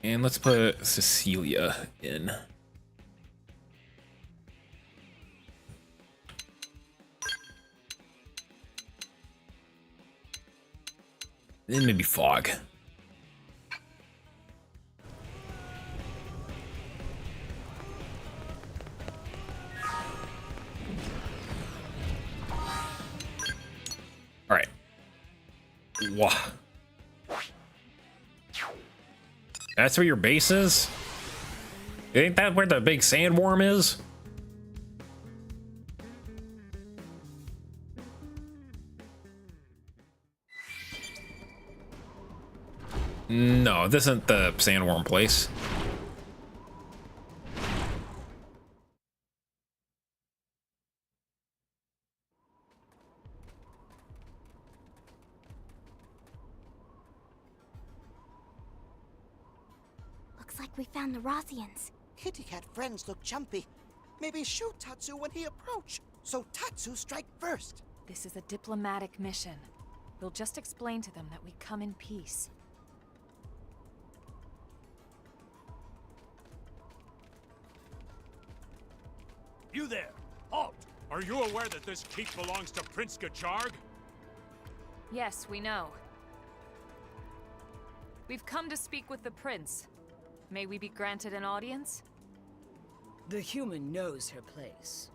And let's put Cecilia in. Then maybe Fog. All right. Wow. That's where your base is? Ain't that where the big sandworm is? No, this isn't the sandworm place. Looks like we found the Rothians. Kitty Cat friends look jumpy. Maybe shoot Tatsu when he approach. So Tatsu strike first. This is a diplomatic mission. We'll just explain to them that we come in peace. You there! Halt! Are you aware that this keep belongs to Prince Gacharg? Yes, we know. We've come to speak with the prince. May we be granted an audience? The human knows her place.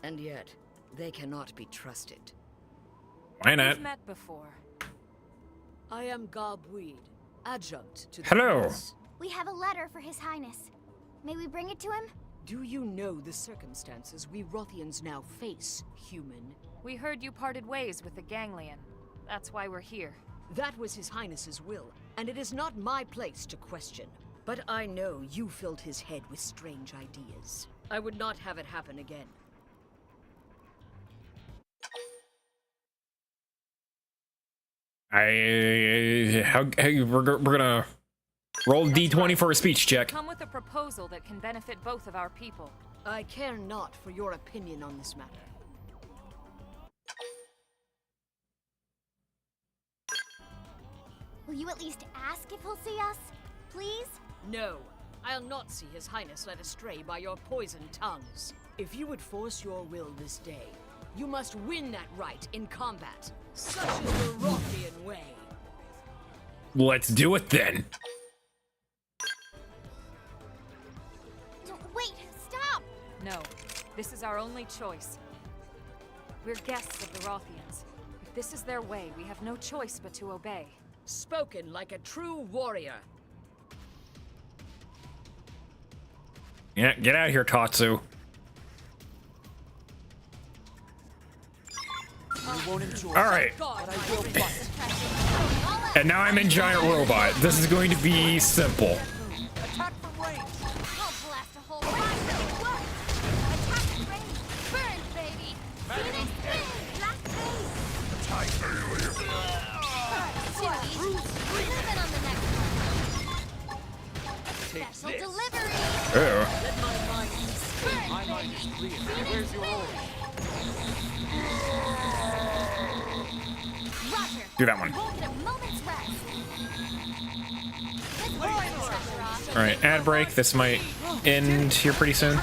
And yet, they cannot be trusted. Why not? We've met before. I am Gobweed, adjunct to the Hello. prince. We have a letter for His Highness. May we bring it to him? Do you know the circumstances we Rothians now face, human? We heard you parted ways with the Ganglion. That's why we're here. That was His Highness's will, and it is not my place to question. But I know you filled his head with strange ideas. I would not have it happen again. We're gonna roll D20 for a speech check. Come with a proposal that can benefit both of our people. I care not for your opinion on this matter. Will you at least ask if he'll see us? Please? No, I'll not see His Highness led astray by your poisoned tongues. If you would force your will this day, you must win that right in combat. Such is the Rothian way. Let's do it then. Wait, stop! No, this is our only choice. We're guests of the Rothians. If this is their way, we have no choice but to obey. Spoken like a true warrior. Yeah, get out of here, Tatsu. All right. And now I'm in giant robot. This is going to be simple. Attack from range! I'll blast a hole right through it! Attack from range! Burn, baby! Phoenix Wing! Black Face! Too easy. Move in on the next one. Special delivery! Oh. Let my mind Burn, My mind baby! is clear. Phoenix Where's your Wing! hole? Roger! Do that one. Won't get a moment's rest! Let's burn the pressure off! All right, ad break. This might end here pretty soon.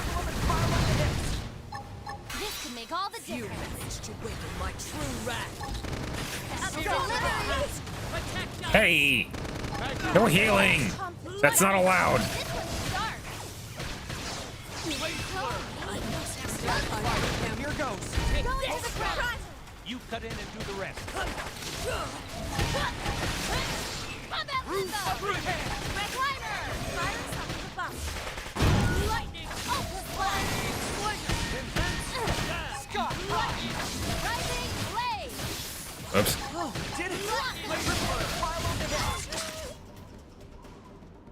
This could make Hey! No healing! That's not allowed. Here goes. You cut in and do the rest. Lightning! Scott! Rising blaze! Oops. Oh, did it!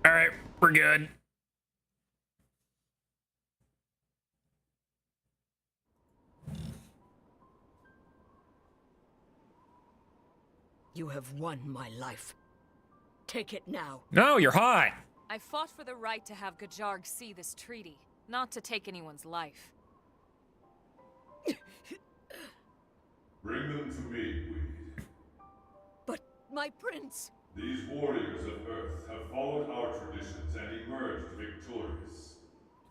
Alright, we're good. You have won my life. Take it now. No, you're hot. I fought for the right to have Gajarg see this treaty, not to take anyone's life. Bring them to me, Weed. But my prince... These warriors of Earth have followed our traditions and emerged victorious.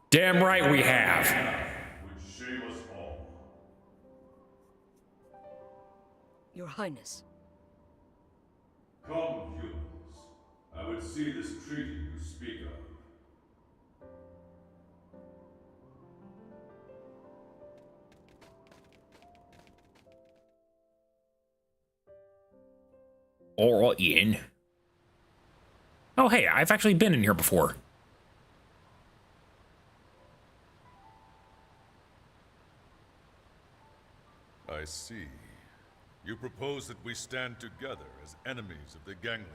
Damn right we have. Which shame us all. Your Highness. Come, humans. I would see this treaty you speak of. All right, Ian. Oh, hey, I've actually been in here before. I see. You propose that we stand together as enemies of the Ganglion.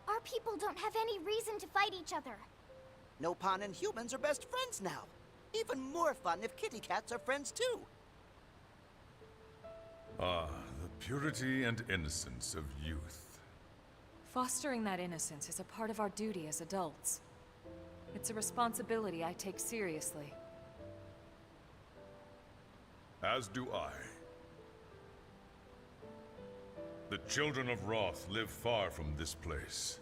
Our people don't have any reason to fight each other. Nopon and humans are best friends now. Even more fun if kitty cats are friends too. Ah, the purity and innocence of youth. Fostering that innocence is a part of our duty as adults. It's a responsibility I take seriously. As do I. The children of Roth live far from this place.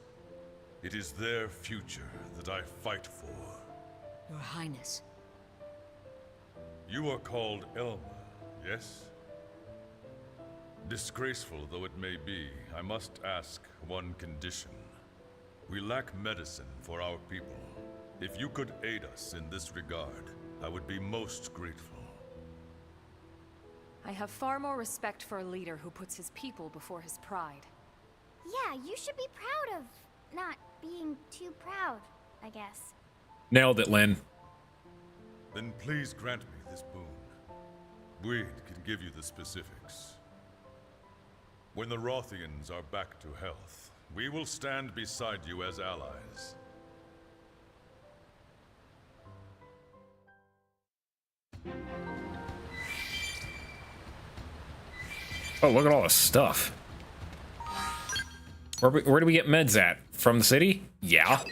It is their future that I fight for. Your Highness. You are called Elma, yes? Disgraceful though it may be, I must ask one condition. We lack medicine for our people. If you could aid us in this regard, I would be most grateful. I have far more respect for a leader who puts his people before his pride. Yeah, you should be proud of not being too proud, I guess. Nailed it, Lynn. Then please grant me this boon. Weed can give you the specifics. When the Rothians are back to health, we will stand beside you as allies. Oh, look at all this stuff. Where do we get meds at? From the city? Yeah.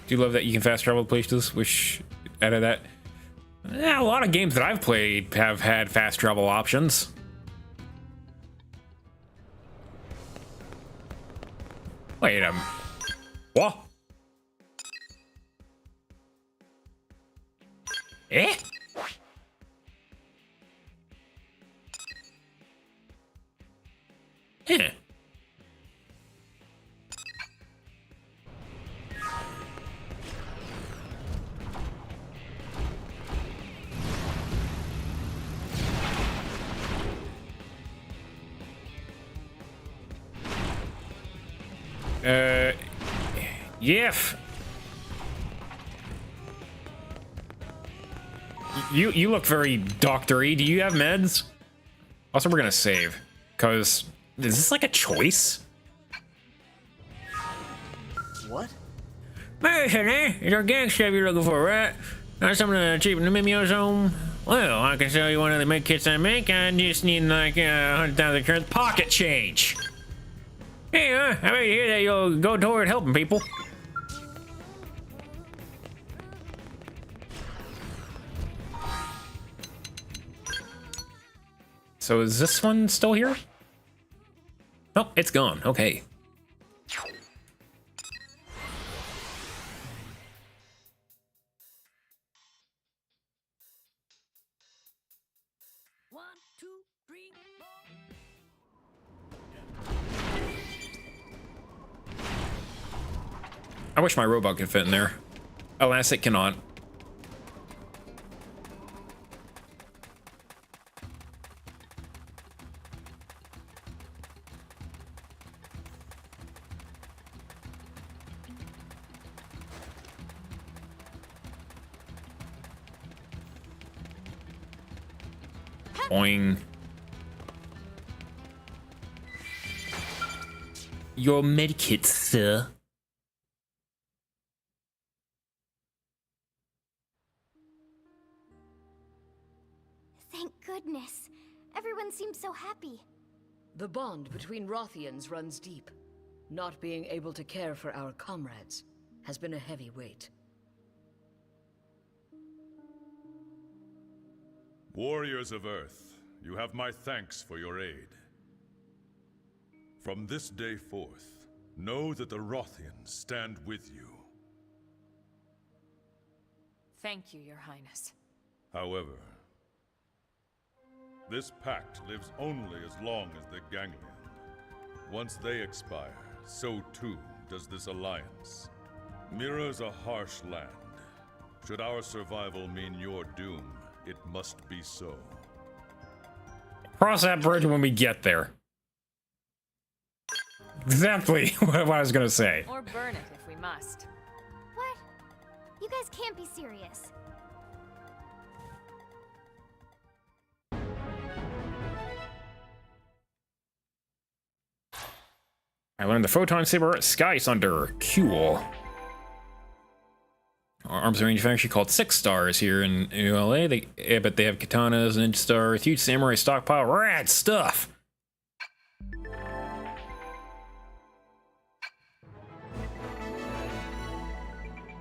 Do you love that you can fast travel places? Wish added that. Yeah, a lot of games that I've played have had fast travel options. Wait a minute. What? Eh? Yeah. Yef. You look very doctory. Do you have meds? Also, we're gonna save, cause is this like a choice? What? Listen, it's our gang stuff you're looking for, right? Not something cheap in the Mimio's home. Well, I can sell you one of the med kits I make. I just need like 100,000 current pocket change. Hey, I bet you hear that you'll go toward helping people. So is this one still here? Oh, it's gone. Okay. One, two, three. I wish my robot could fit in there. Alas, it cannot. Boing. Your medikit, sir. Thank goodness. Everyone seems so happy. The bond between Rothians runs deep. Not being able to care for our comrades has been a heavy weight. Warriors of Earth, you have my thanks for your aid. From this day forth, know that the Rothians stand with you. Thank you, Your Highness. However, this pact lives only as long as the Ganglion. Once they expire, so too does this alliance. Mira's a harsh land. Should our survival mean your doom, it must be so. Cross that bridge when we get there. Exactly what I was gonna say. Or burn it if we must. What? You guys can't be serious. I learned the Photon Saber Sky Sunder. Cool. Our arms manufacturer called 6 Stars here in ULA. But they have katanas, ninja stars, huge samurai stockpile, rad stuff.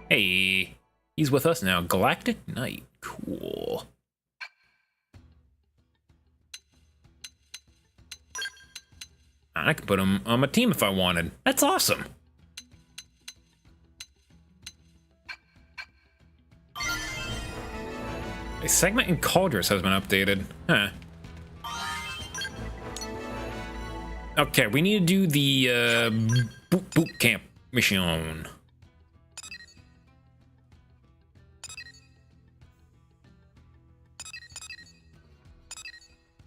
Hey, he's with us now. Galactic Knight. Cool. I could put him on my team if I wanted. That's awesome. A segment in Cauldress has been updated. Huh. Okay, we need to do the boot camp mission.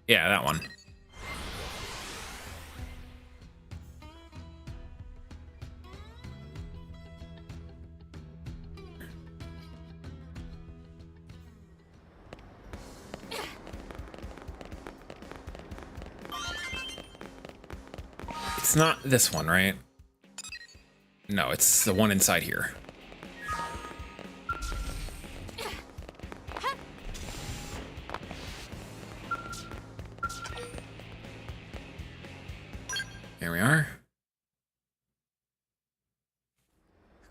Yeah, that one. It's not this one, right? No, it's the one inside here. Here we are.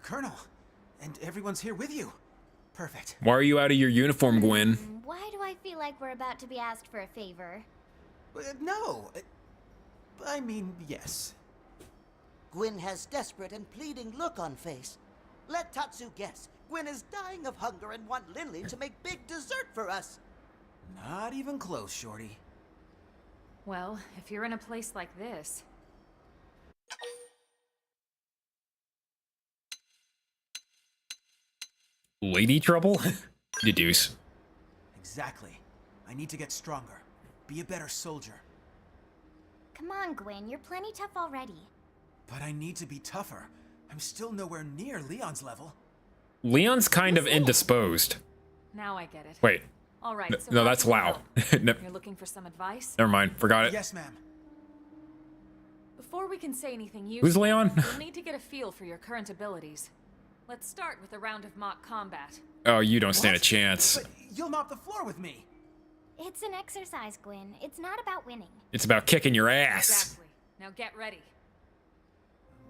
Colonel, and everyone's here with you. Perfect. Why are you out of your uniform, Gwen? Why do I feel like we're about to be asked for a favor? No. I mean, yes. Gwyn has desperate and pleading look on face. Let Tatsu guess. Gwyn is dying of hunger and want Lindley to make big dessert for us. Not even close, Shorty. Well, if you're in a place like this... Lady trouble? Deduce. Exactly. I need to get stronger. Be a better soldier. Come on, Gwyn, you're plenty tough already. But I need to be tougher. I'm still nowhere near Leon's level. Leon's kind of indisposed. Now I get it. Wait. All right. So no, that's Lao. You're looking for some advice? Never mind. Forgot it. Yes, ma'am. Before we can say anything useful, Who's Leon? We'll need to get a feel for your current abilities. Let's start with a round of mock combat. Oh, you don't stand a chance. But you'll mop the floor with me. It's an exercise, Gwyn. It's not about winning. It's about kicking your ass. Exactly. Now get ready.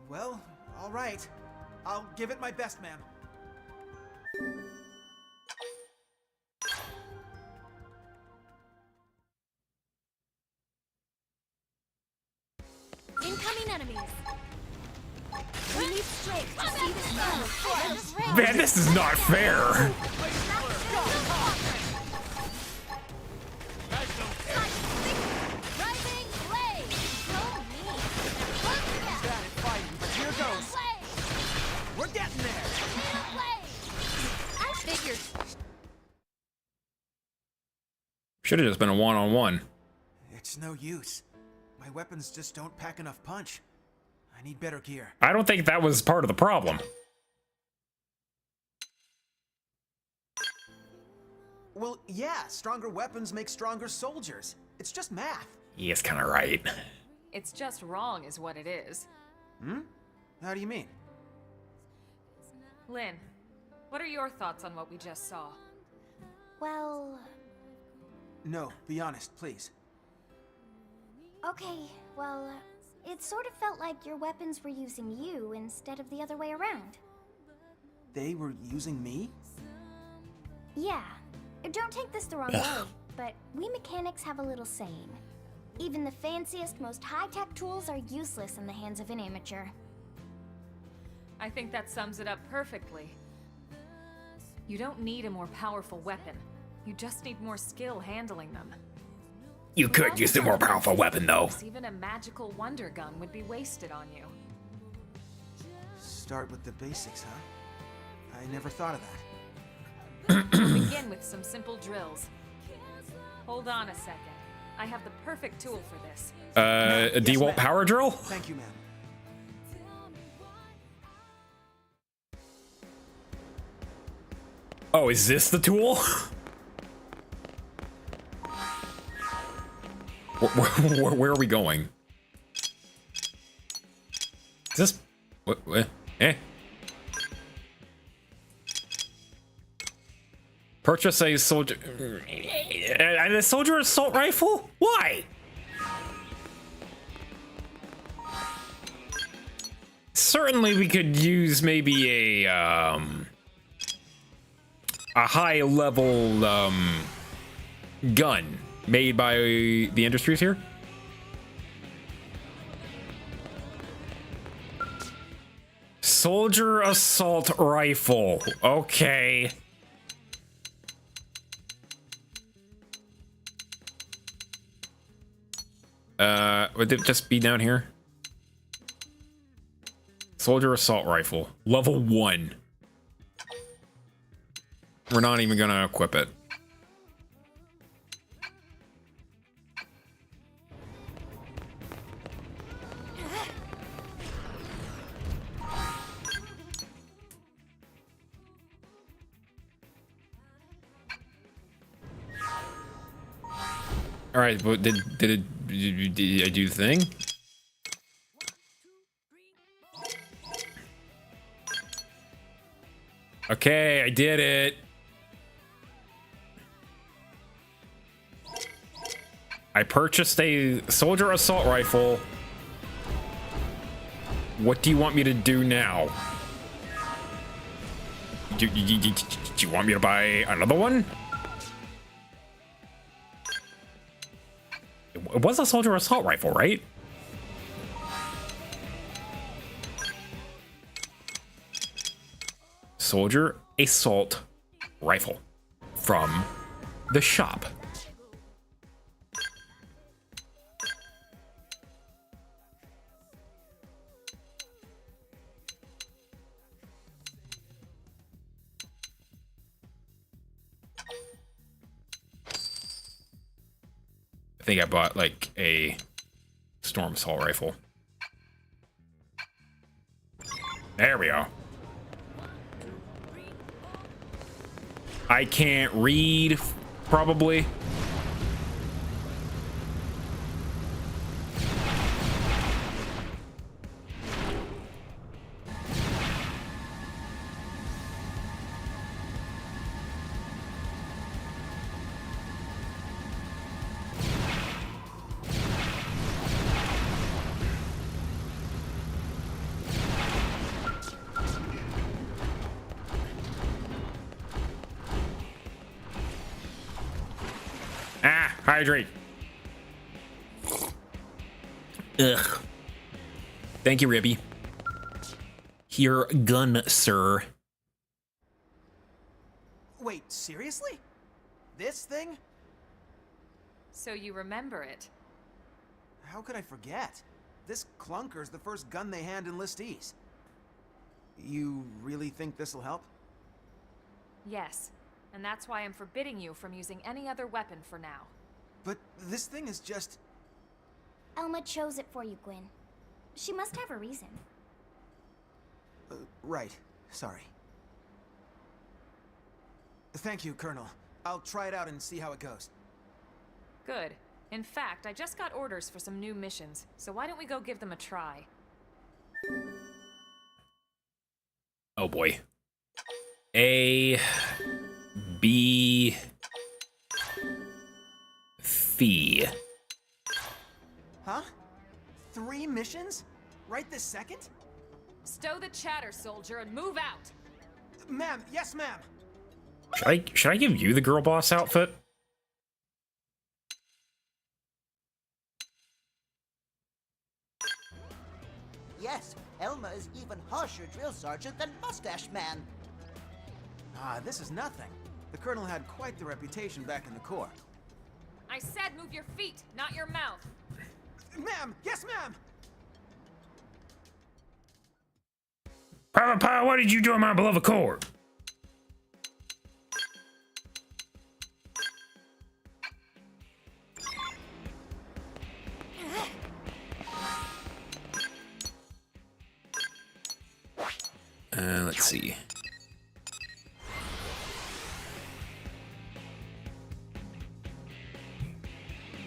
Well, all right. I'll give it my best, ma'am. Incoming enemies. We need strength to see this through. Man, this is not fair. We're getting there. Should have just been a one-on-one. It's no use. My weapons just don't pack enough punch. I need better gear. I don't think that was part of the problem. Well, yeah, stronger weapons make stronger soldiers. It's just math. He is kind of right. It's just wrong is what it is. Hmm? How do you mean? Lynn, what are your thoughts on what we just saw? Well, No, be honest, please. okay, well, it sort of felt like your weapons were using you instead of the other way around. They were using me? Yeah. Don't take this the wrong way, but we mechanics have a little saying. Even the fanciest, most high-tech tools are useless in the hands of an amateur. I think that sums it up perfectly. You don't need a more powerful weapon. You just need more skill handling them. You could use a more powerful weapon, though. Even a magical wonder gun would be wasted on you. Start with the basics, huh? I never thought of that. Begin with some simple drills. Hold on a second. I have the perfect tool for this. A DeWalt power drill? Thank you, ma'am. Oh, is this the tool? Where are we going? Is this... What? Eh? Purchase a soldier... A soldier assault rifle? Why? Certainly we could use maybe a high level gun made by the industries here. Soldier assault rifle. Okay. Would it just be down here? Soldier assault rifle. Level 1. We're not even gonna equip it. All right, but did I do the thing? Okay, I did it. I purchased a soldier assault rifle. What do you want me to do now? Do you want me to buy another one? It was a soldier assault rifle, right? Soldier assault rifle from the shop. I think I bought like a storm assault rifle. There we go. I can't read, probably. Hydrate. Ugh. Thank you, Ribby. Your gun, sir. Wait, seriously? This thing? So you remember it? How could I forget? This clunker's the first gun they hand enlistees. You really think this'll help? Yes, and that's why I'm forbidding you from using any other weapon for now. But this thing is just... Elma chose it for you, Gwen. She must have a reason. Right. Sorry. Thank you, Colonel. I'll try it out and see how it goes. Good. In fact, I just got orders for some new missions, so why don't we go give them a try? Oh boy. A, B, Fee. Huh? 3 missions? Right this second? Stow the chatter, soldier, and move out! Ma'am, yes, ma'am! Should I give you the girl boss outfit? Yes, Elma is even harsher drill sergeant than Mustache Man. Ah, this is nothing. The Colonel had quite the reputation back in the Corps. I said move your feet, not your mouth. Ma'am! Yes, ma'am! Private Pile, what did you do in my beloved Corps? Let's see.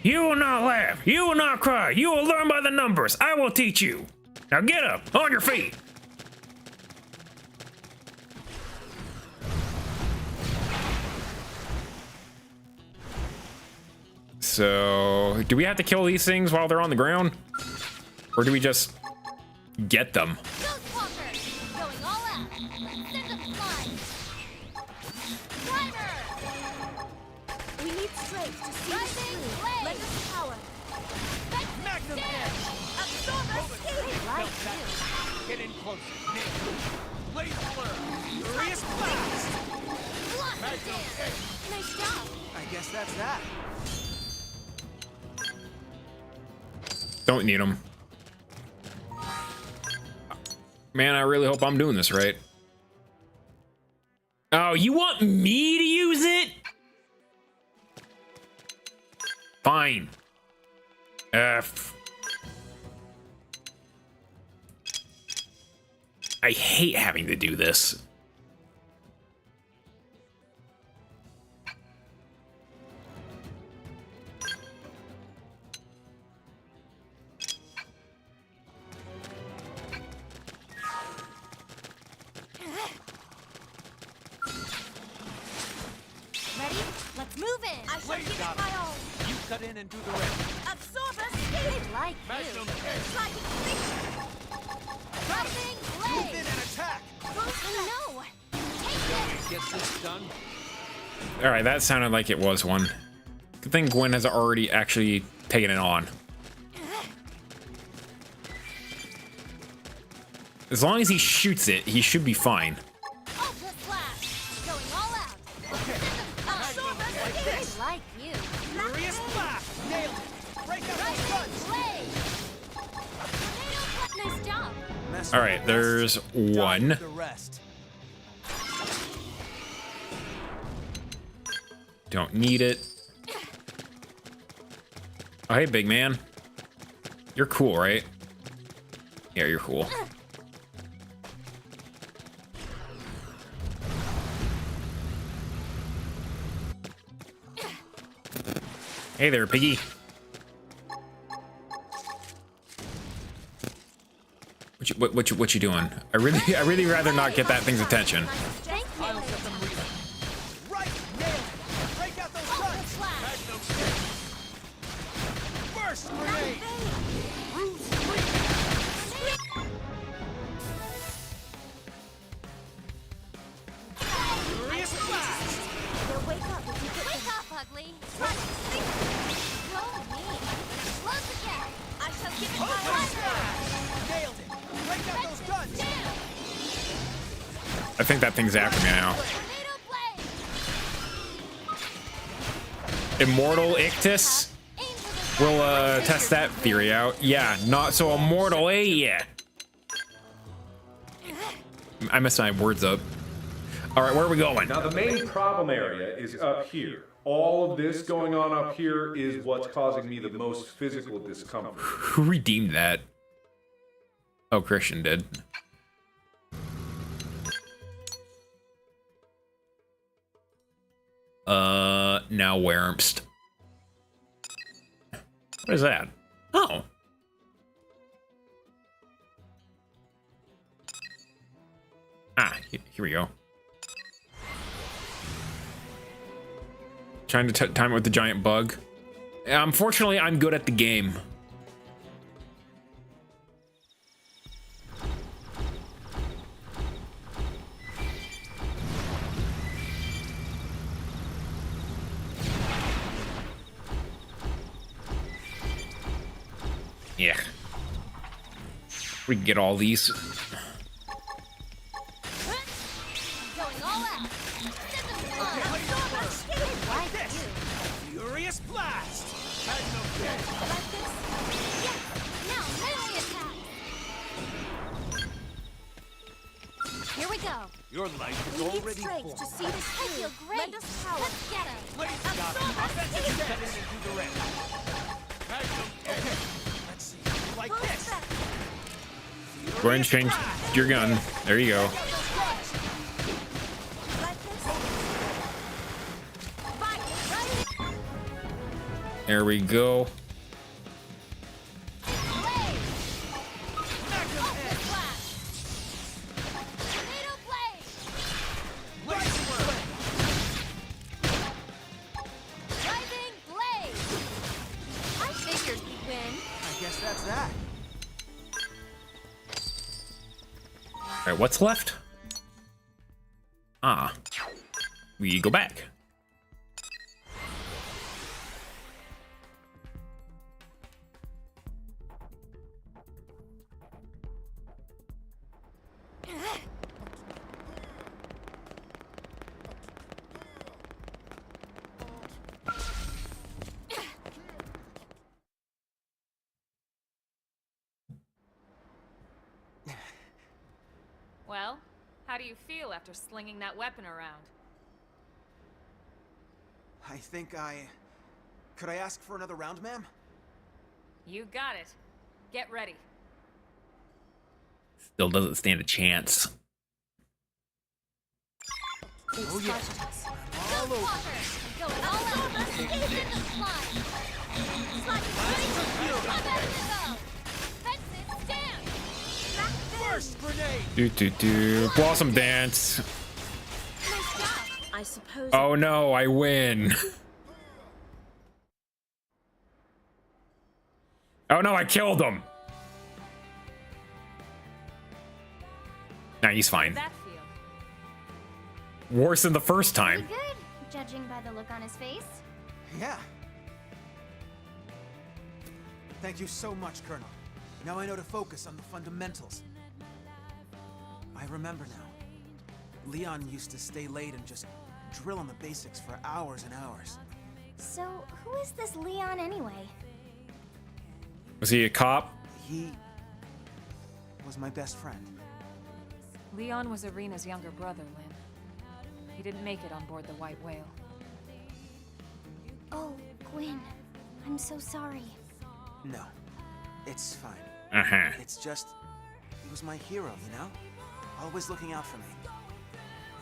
You will not laugh. You will not cry. You will learn by the numbers. I will teach you. Now get up, on your feet. So, do we have to kill these things while they're on the ground? Or do we just get them? Get in closer. Blaze blur. Furious blast. Nice job. I guess that's that. Don't need them. Man, I really hope I'm doing this right. Oh, you want me to use it? Fine. I hate having to do this. Ready? Let's move in. I shall give it my all. You cut in and do the rest. Absorb us. They like you. Try to fix Rising blade. Move in and attack. No. Take this. Get this done. All right, that sounded like it was one. Good thing Gwen has already actually taken it on. As long as he shoots it, he should be fine. Ultra flash. Going all out. Absorb us. They like you. Furious blast. Nailed it. Break out those guns. Nice job. All right, there's one. The rest. Don't need it. Oh, hey, big man. You're cool, right? Yeah, you're cool. Hey there, piggy. What you doing? I really rather not get that thing's attention. Right. Nailed it. Break out those guns. Burst grenade. Bruce Furious blast. Wake up, ugly. Go me. Close again. I shall give it my Nailed it. Break out those guns. I think that thing's after me now. Immortal Ictus? We'll test that theory out. Yeah, not so immortal, eh? Yeah. I messed my words up. All right, where are we going? Now the main problem area is up here. all of this going on up here is what's causing me the most physical discomfort. Who redeemed that? Oh, Christian did. Now Wermst. What is that? Oh. Ah, here we go. Trying to time it with the giant bug. Unfortunately, I'm good at the game. Yeah. We can get all these. Furious blast! Here we go. Your life is We need already strength full. to see this through. I feel great. Lend us power. Let's get him. Let's stop. Offensive into the red. Okay, let's see. Like this. Go ahead and change your gun. There you go. There we go. Alright, what's left? Ah. We go back. Well, how do you feel after slinging that weapon around? I think Could I ask for another round, ma'am? You got it. Get ready. Still doesn't stand a chance. Oh, yeah. All over. Going all out. Let's get into the slide. Slide is Fences, stand. First grenade. Blossom dance. Nice job. I suppose. Oh no, I win. Oh no, I killed him. Nah, he's fine. That feel? Worse than the first time. Pretty good, judging by the look on his face. Yeah. Thank you so much, Colonel. Now I know to focus on the fundamentals. I remember now. Leon used to stay late and just drill on the basics for hours and hours. So, who is this Leon anyway? Was he a cop? He was my best friend. Leon was Irina's younger brother, Lynn. He didn't make it on board the White Whale. Oh, Gwen. I'm so sorry. No, it's fine. Uh-huh. It's just, he was my hero, you know? Always looking out for me.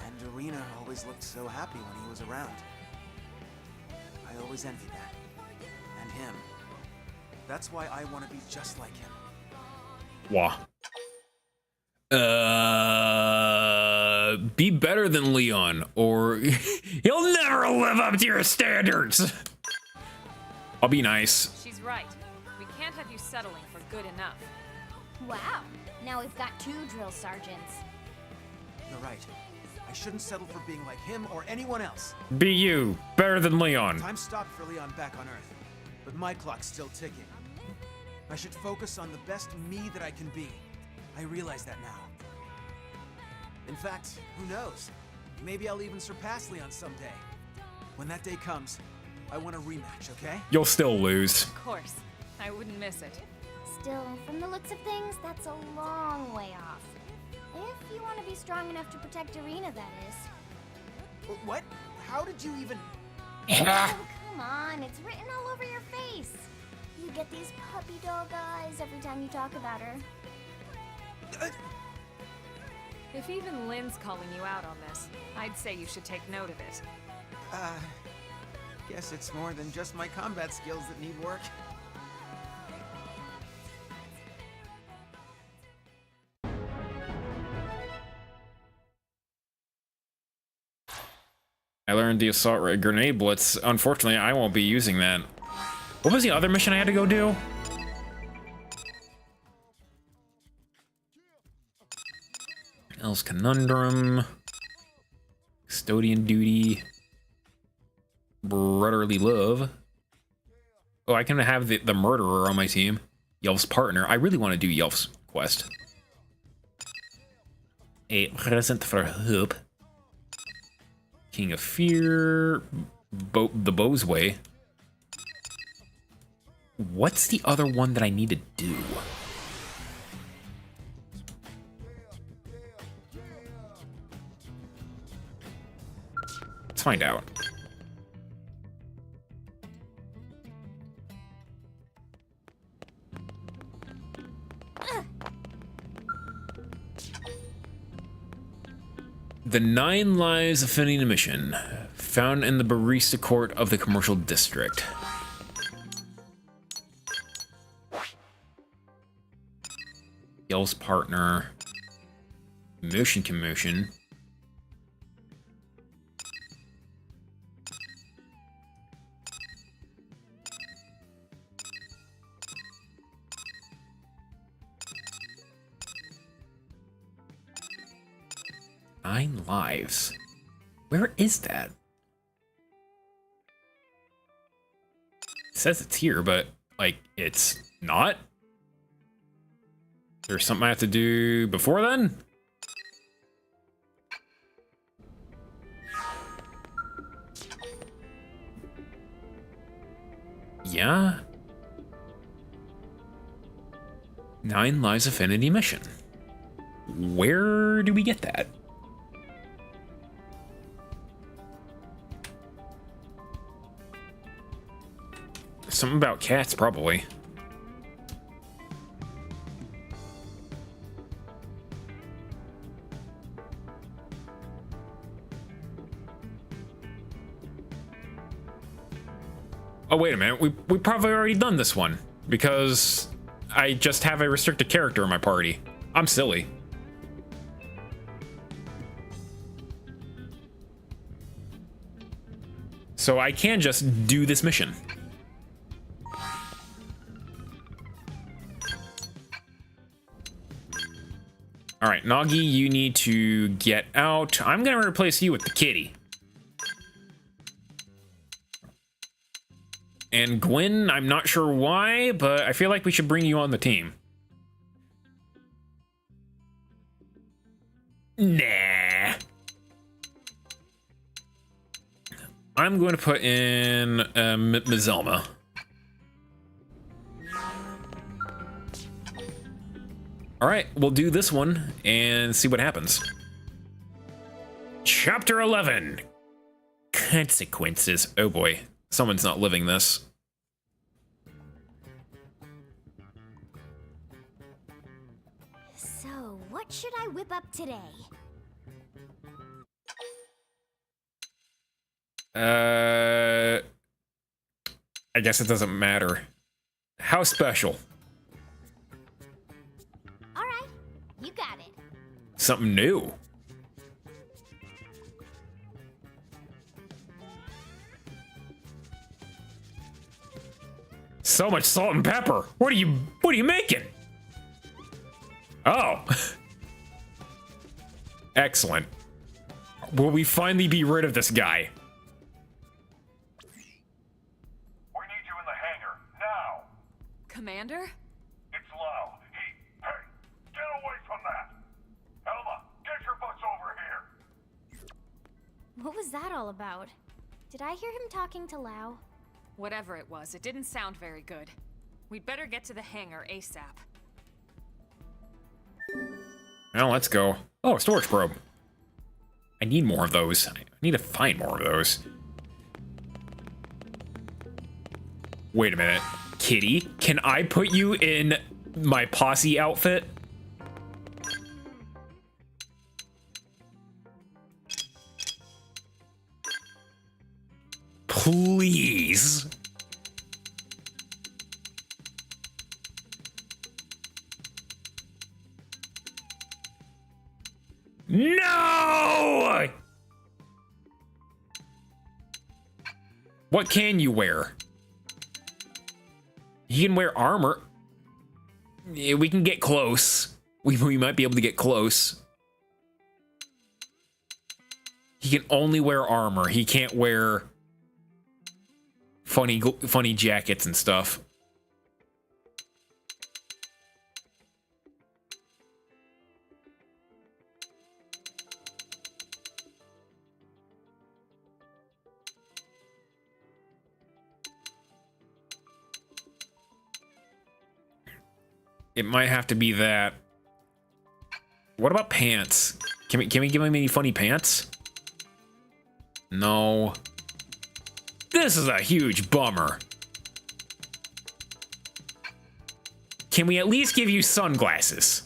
And Irina always looked so happy when he was around. I always envied that. And him. That's why I want to be just like him. Wah. Be better than Leon, or he'll never live up to your standards. I'll be nice. She's right. We can't have you settling for good enough. Wow. Now we've got 2 drill sergeants. You're right. I shouldn't settle for being like him or anyone else. Be you. Better than Leon. Time stopped for Leon back on Earth, but my clock's still ticking. I should focus on the best me that I can be. I realize that now. In fact, who knows? Maybe I'll even surpass Leon someday. When that day comes, I want a rematch, okay? You'll still lose. Of course. I wouldn't miss it. Still, from the looks of things, that's a long way off. If you want to be strong enough to protect Irina, that is. What? How did you even... Oh, come on, it's written all over your face. You get these puppy dog eyes every time you talk about her. If even Lynn's calling you out on this, I'd say you should take note of it. Guess it's more than just my combat skills that need work. I learned the assault grenade blitz. Unfortunately, I won't be using that. What was the other mission I had to go do? Else Conundrum. Custodian duty. Brotherly love. Oh, I can have the murderer on my team. Yelf's partner. I really want to do Yelf's quest. A present for hope. King of Fear. The Bow's Way. What's the other one that I need to do? Let's find out. The 9 Lives Affinity Mission, found in the Barista Court of the Commercial District. Yell's partner. Motion commotion. Nine lives. Where is that? It says it's here, but like it's not. There's something I have to do before then? Yeah. 9 Lives Affinity Mission. Where do we get that? Something about cats, probably. Oh, wait a minute. We probably already done this one because I just have a restricted character in my party. I'm silly. So I can just do this mission. All right, Nagi, you need to get out. I'm gonna replace you with the kitty. And Gwen, I'm not sure why, but I feel like we should bring you on the team. Nah. I'm going to put in Mizelma. All right, we'll do this one and see what happens. Chapter 11. Consequences. Oh boy, someone's not living this. So, what should I whip up today? I guess it doesn't matter. How special? All right, you got it. Something new. So much salt and pepper. What are you making? Oh. Excellent. Will we finally be rid of this guy? We need you in the hangar, now! Commander? It's Lau. Hey, get away from that! Elma, get your butts over here! What was that all about? Did I hear him talking to Lau? Whatever it was, it didn't sound very good. We'd better get to the hangar ASAP. Well, let's go. Oh, a storage probe. I need more of those. I need to find more of those. Wait a minute. Kitty, can I put you in my posse outfit? Please. No! What can you wear? You can wear armor. Yeah, we can get close. We might be able to get close. He can only wear armor. He can't wear funny jackets and stuff. It might have to be that. What about pants? Can we give him any funny pants? No. This is a huge bummer. Can we at least give you sunglasses?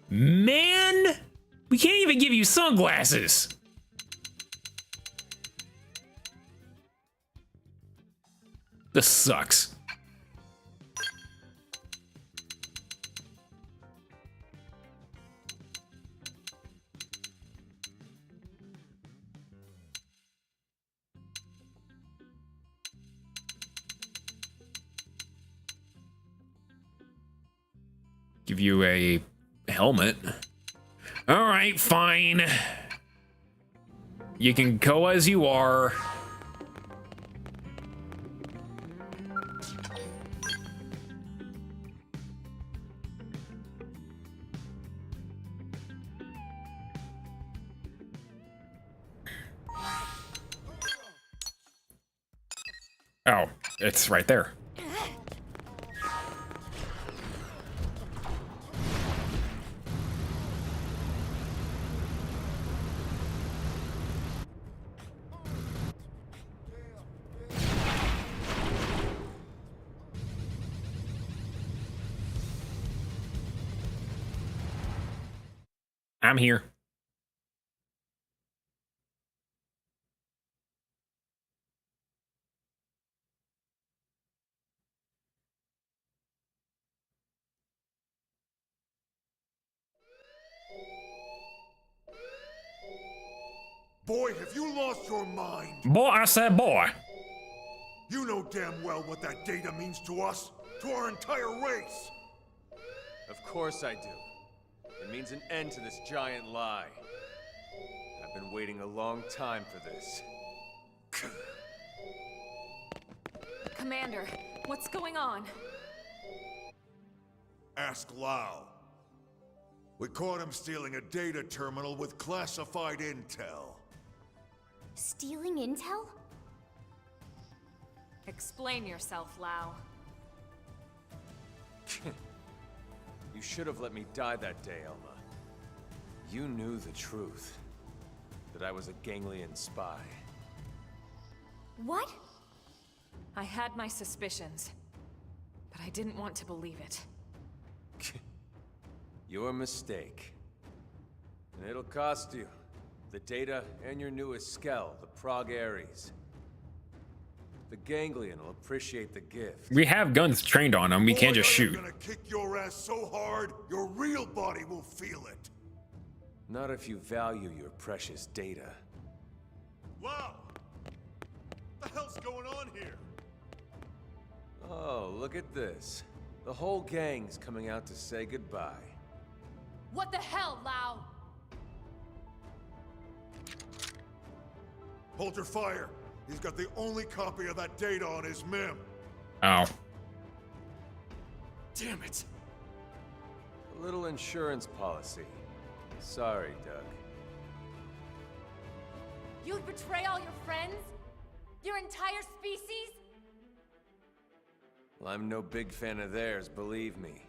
Man! We can't even give you sunglasses. This sucks. Give you a helmet. All right, fine. You can go as you are. Oh, it's right there. I'm here. Boy, have you lost your mind? Boy, I said boy. You know damn well what that data means to us, to our entire race. Of course I do. It means an end to this giant lie. I've been waiting a long time for this. Commander, what's going on? Ask Lau. We caught him stealing a data terminal with classified intel. Stealing intel? Explain yourself, Lau. You should have let me die that day, Elma. You knew the truth. That I was a Ganglion spy. What? I had my suspicions, but I didn't want to believe it. Your mistake. And it'll cost you. The data and your newest skell, the Prague Ares. The Ganglion will appreciate the gift. We have guns trained on them. We can't just shoot. I'm gonna kick your ass so hard, your real body will feel it. Not if you value your precious data. Wow! What the hell's going on here? Oh, look at this. The whole gang's coming out to say goodbye. What the hell, Lau? Hold your fire. He's got the only copy of that data on his MIM. Oh. Damn it. A little insurance policy. Sorry, Doug. You'd betray all your friends? Your entire species? Well, I'm no big fan of theirs, believe me.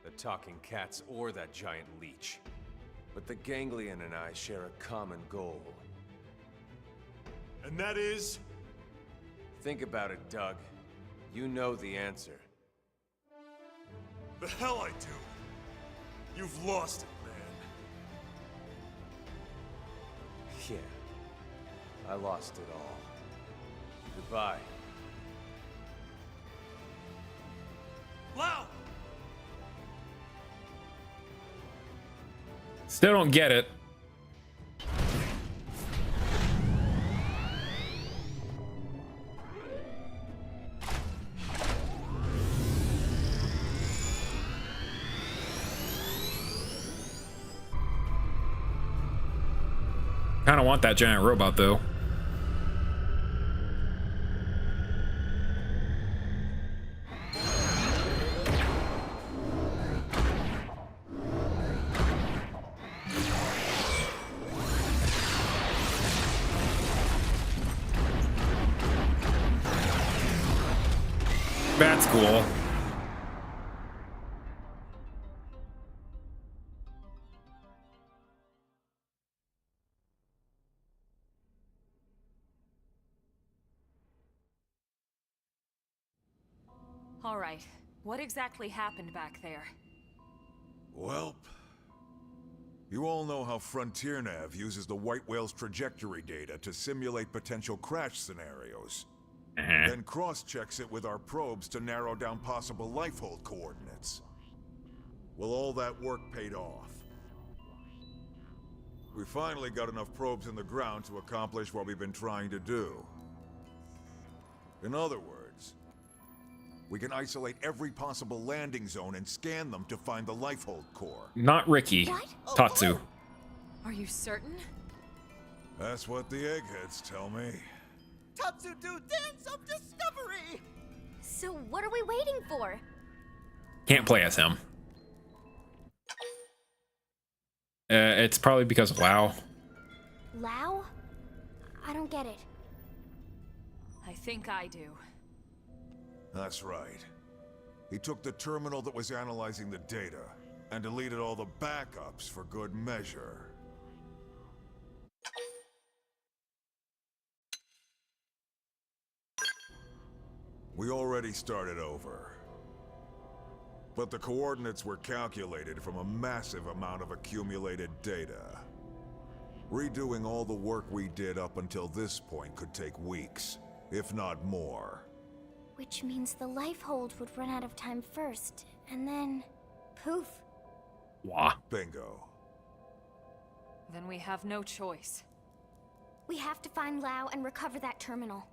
the talking cats or that giant leech. But the ganglion and I share a common goal. And that is? Think about it, Doug. You know the answer. The hell I do. You've lost it, man. Yeah. I lost it all. Goodbye. Lau! Still don't get it. Kind of want that giant robot though. That's cool. All right. What exactly happened back there? Welp. You all know how Frontier Nav uses the White Whale's trajectory data to simulate potential crash scenarios. Then cross-checks it with our probes to narrow down possible lifehold coordinates. Well, all that work paid off. We finally got enough probes in the ground to accomplish what we've been trying to do. In other words, we can isolate every possible landing zone and scan them to find the lifehold core. Not Ricky. What? Tatsu. Are you certain? That's what the eggheads tell me. Tatsu do dance of discovery! So what are we waiting for? Can't play as him. It's probably because of Lau. Lau? I don't get it. I think I do. That's right. He took the terminal that was analyzing the data and deleted all the backups for good measure. We already started over. But the coordinates were calculated from a massive amount of accumulated data. Redoing all the work we did up until this point could take weeks, if not more. Which means the lifehold would run out of time first, and then... poof. Wah. Bingo. Then we have no choice. We have to find Lau and recover that terminal.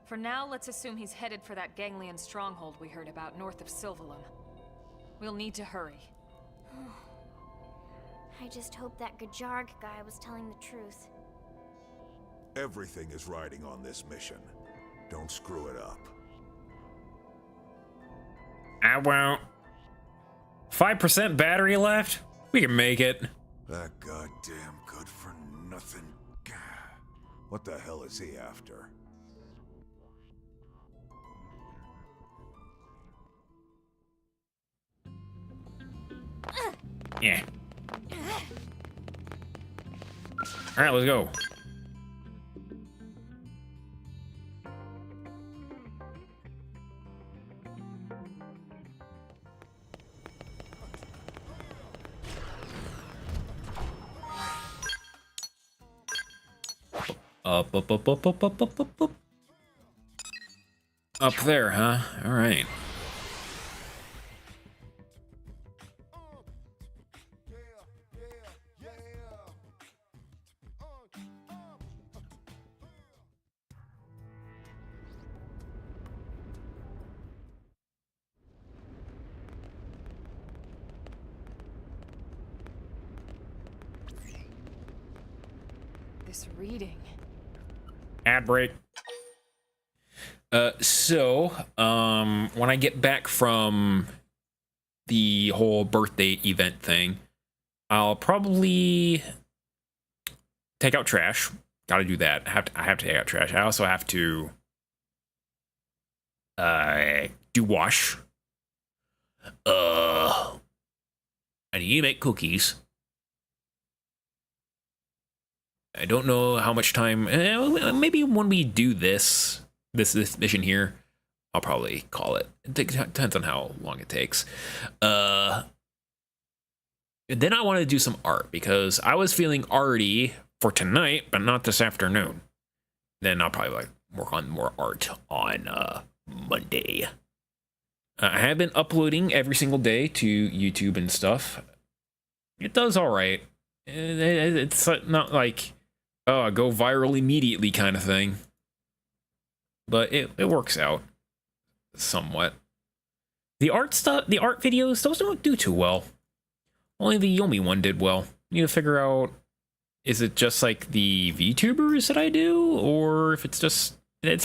For now, let's assume he's headed for that ganglion stronghold we heard about north of Silvalum. We'll need to hurry. I just hope that Gajarg guy was telling the truth. Everything is riding on this mission. Don't screw it up. I won't. 5% battery left? We can make it. That goddamn good for nothing. What the hell is he after? Yeah. Alright, let's go. Up. Up there, huh? All right. This reading. Ad break. So, when I get back from the whole birthday event thing, I'll probably take out trash. Gotta do that. I have to take out trash. I also have to do wash. I need to make cookies. I don't know how much time. Maybe when we do this mission here, I'll probably call it. It depends on how long it takes. And then I want to do some art because I was feeling arty for tonight, but not this afternoon. Then I'll probably like work on more art on Monday. I have been uploading every single day to YouTube and stuff. It does all right. It's not like, oh, go viral immediately kind of thing. But it works out somewhat. The art stuff, the art videos, those don't do too well. Only the Yomi one did well. Need to figure out, is it just like the VTubers that I do, or if it's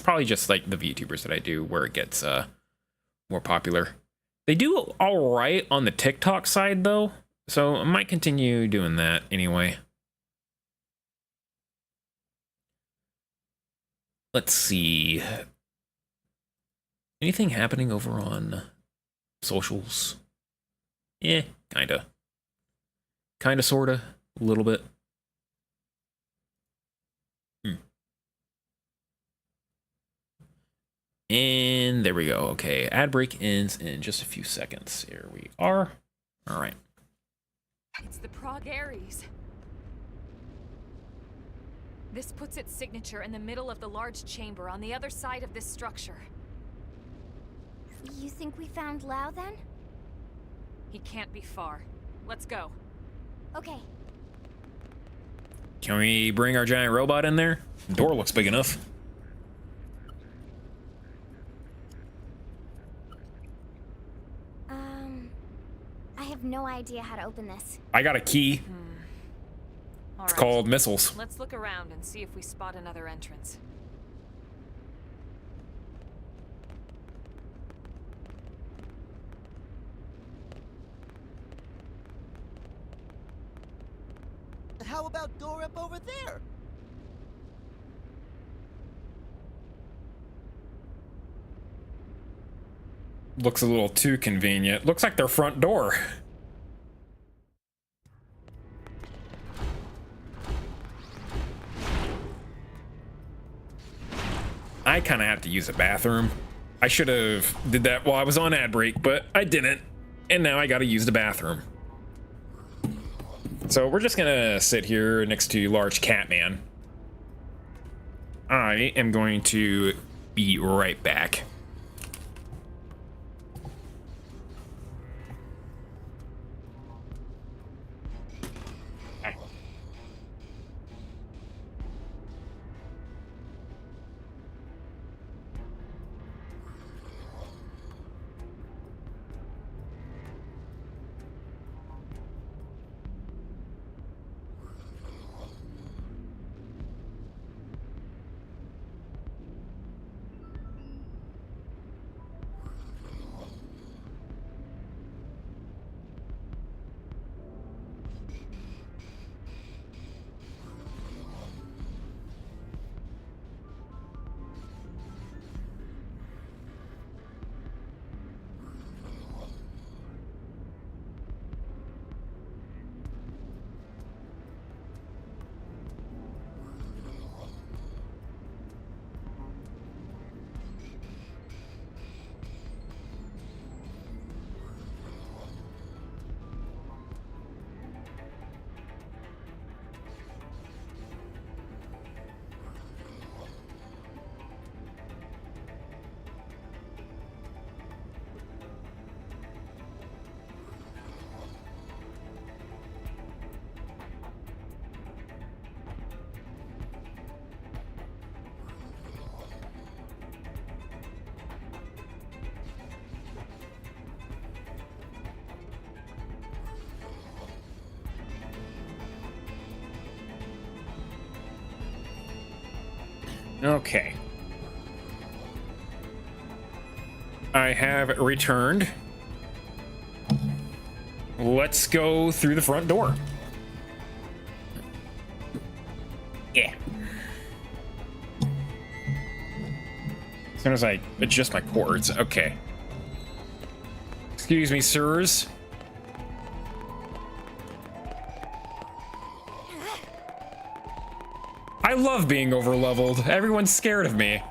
probably just like the VTubers that I do where it gets more popular. They do all right on the TikTok side though, so I might continue doing that anyway. Let's see. Anything happening over on socials? Yeah, kinda. Kinda, sorta, a little bit. And there we go. Okay, ad break ends in just a few seconds. Here we are. All right. It's the Prague Aries. This puts its signature in the middle of the large chamber on the other side of this structure. You think we found Lao then? He can't be far. Let's go. Okay. Can we bring our giant robot in there? The door looks big enough. I have no idea how to open this. I got a key. All It's right. called missiles. Let's look around and see if we spot another entrance. How about door up over there? Looks a little too convenient. Looks like their front door. I kind of have to use a bathroom. I should have did that while I was on ad break, but I didn't. And now I got to use the bathroom. So we're just gonna sit here next to large Catman. I am going to be right back. Okay. I have returned. Let's go through the front door. Yeah. As soon as I adjust my cords, okay. Excuse me, sirs. I love being overleveled. Everyone's scared of me.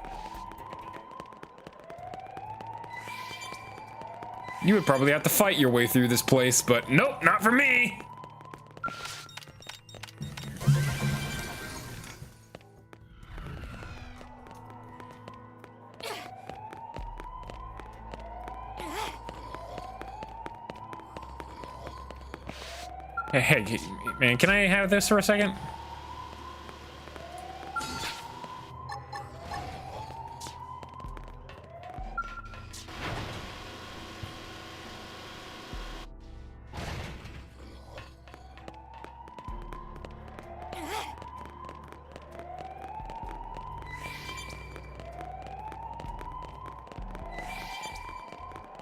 You would probably have to fight your way through this place, but nope, not for me. Hey, man, can I have this for a second?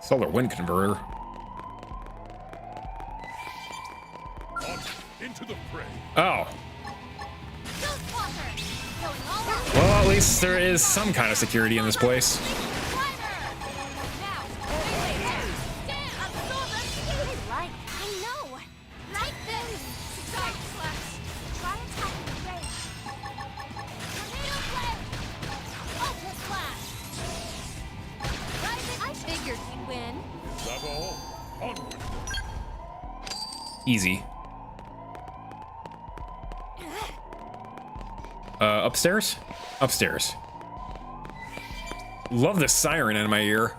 Solar wind converter. Into the fray. Oh. Well, at least there is some kind of security in this place. Easy. Upstairs? Upstairs. Love the siren in my ear.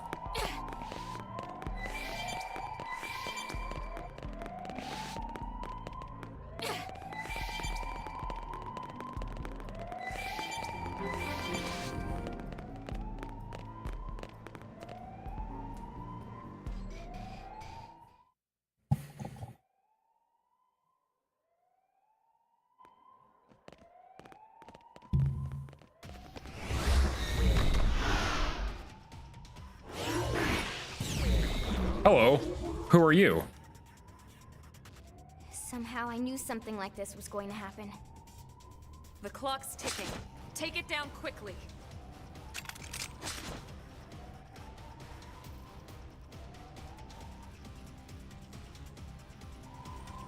Hello. Who are you? Somehow I knew something like this was going to happen. The clock's ticking. Take it down quickly.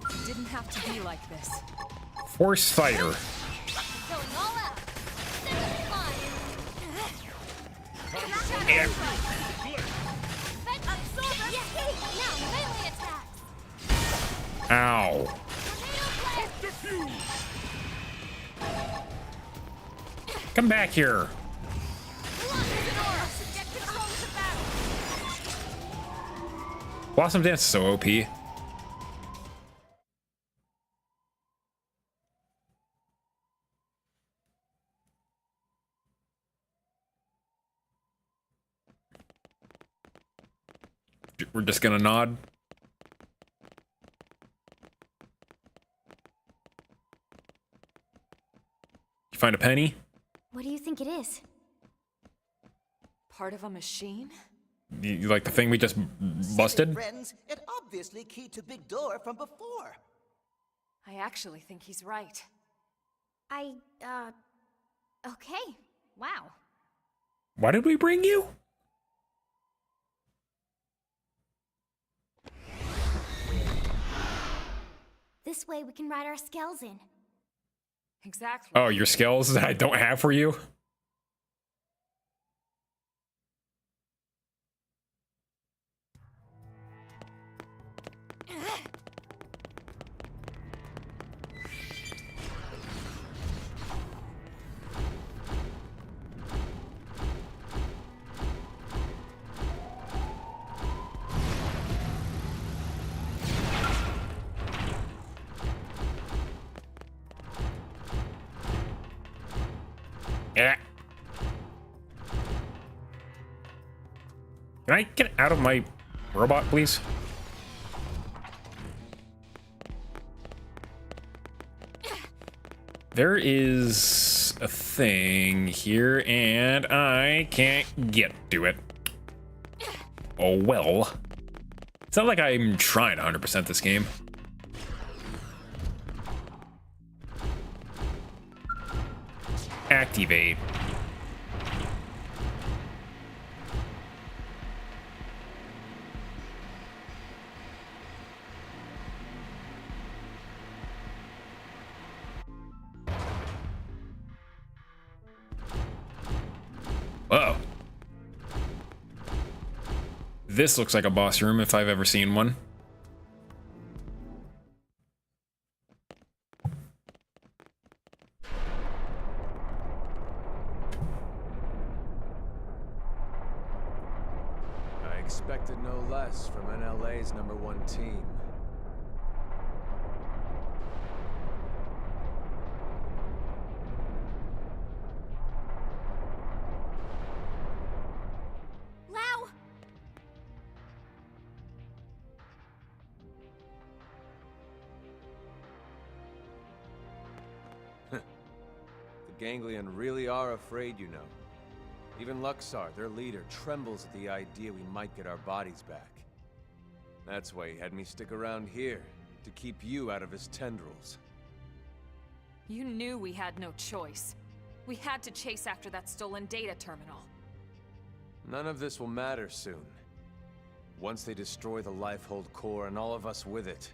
It didn't have to be like this. Force fighter. Going all out. Yeah. Ow. Come back here. Blossom Dance is so OP. We're just gonna nod. You find a penny? What do you think it is? Part of a machine? You like the thing we just busted? Friends, it obviously keyed to big door from before. I actually think he's right. Okay. Wow. Why did we bring you? This way we can ride our skells in. Exactly. Oh, your skills that I don't have for you? Yeah. Can I get out of my robot, please? There is a thing here, and I can't get to it. Oh well. It's not like I'm trying to 100% this game. Activate. Whoa. This looks like a boss room if I've ever seen one. I expected no less from NLA's #1 team. Lau! The Ganglion really are afraid, you know. Even Luxar, their leader, trembles at the idea we might get our bodies back. That's why he had me stick around here, to keep you out of his tendrils. You knew we had no choice. We had to chase after that stolen data terminal. None of this will matter soon. Once they destroy the Lifehold core and all of us with it,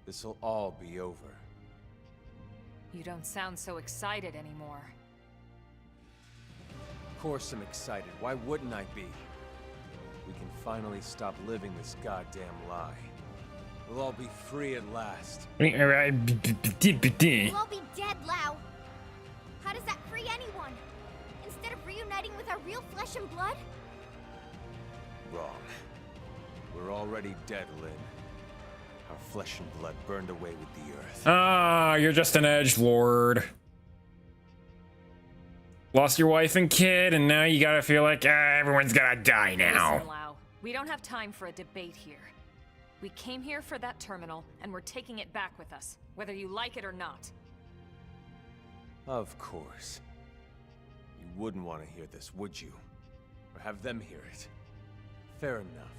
this'll all be over. You don't sound so excited anymore. Of course I'm excited. Why wouldn't I be? We can finally stop living this goddamn lie. We'll all be free at last. We'll all be dead, Lau. How does that free anyone? Instead of reuniting with our real flesh and blood? Wrong. We're already dead, Lynn. Our flesh and blood burned away with the earth. Ah, you're just an edgelord. Lost your wife and kid, and now you gotta feel like everyone's gonna die now. Listen, Lau, we don't have time for a debate here. We came here for that terminal, and we're taking it back with us, whether you like it or not. Of course. You wouldn't want to hear this, would you? Or have them hear it? Fair enough.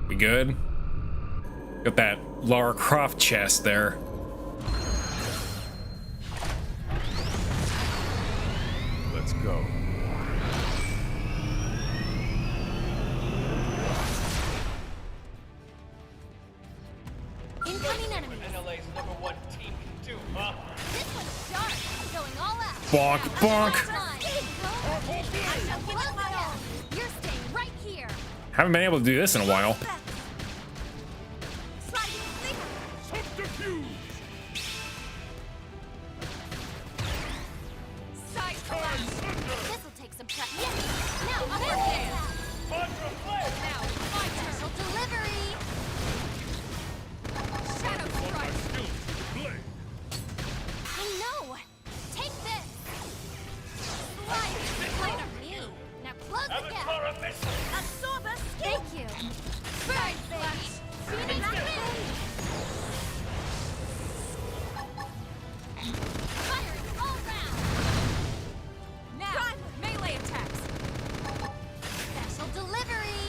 We good? Got that Lara Croft chest there. Let's go. Incoming enemies. NLA's #1 team can do, huh? This one's sharp. Going all out. Bonk, bonk. You're staying right here. Haven't been able to do this in a while. Subterfuge! Side collapse. This'll take some practice. Now, upper hand. Now, my turn. Delivery. Shadow strike. I know. Take this. Slide. Light on me. Now close the gap. Absorb us. Thank you. Side flash. Phoenix win. Firing all round. Now, melee attacks. Special delivery.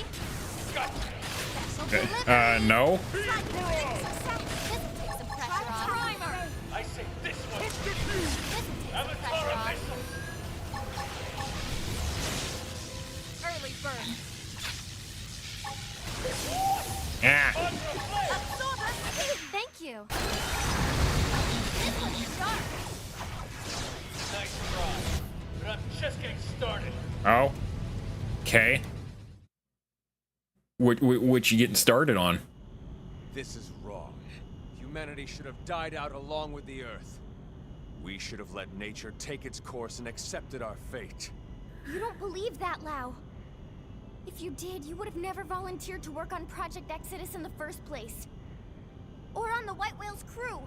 Special Okay. delivery. No. This'll take some pressure off. Primer. I say this one. This'll take some pressure off. Early burn. Yeah. Absorb us. Thank you. This one's sharp. Nice try. But I'm just getting started. Oh. Okay. What you getting started on? This is wrong. Humanity should have died out along with the Earth. We should have let nature take its course and accepted our fate. You don't believe that, Lau. If you did, you would have never volunteered to work on Project Exodus in the first place. Or on the White Whale's crew.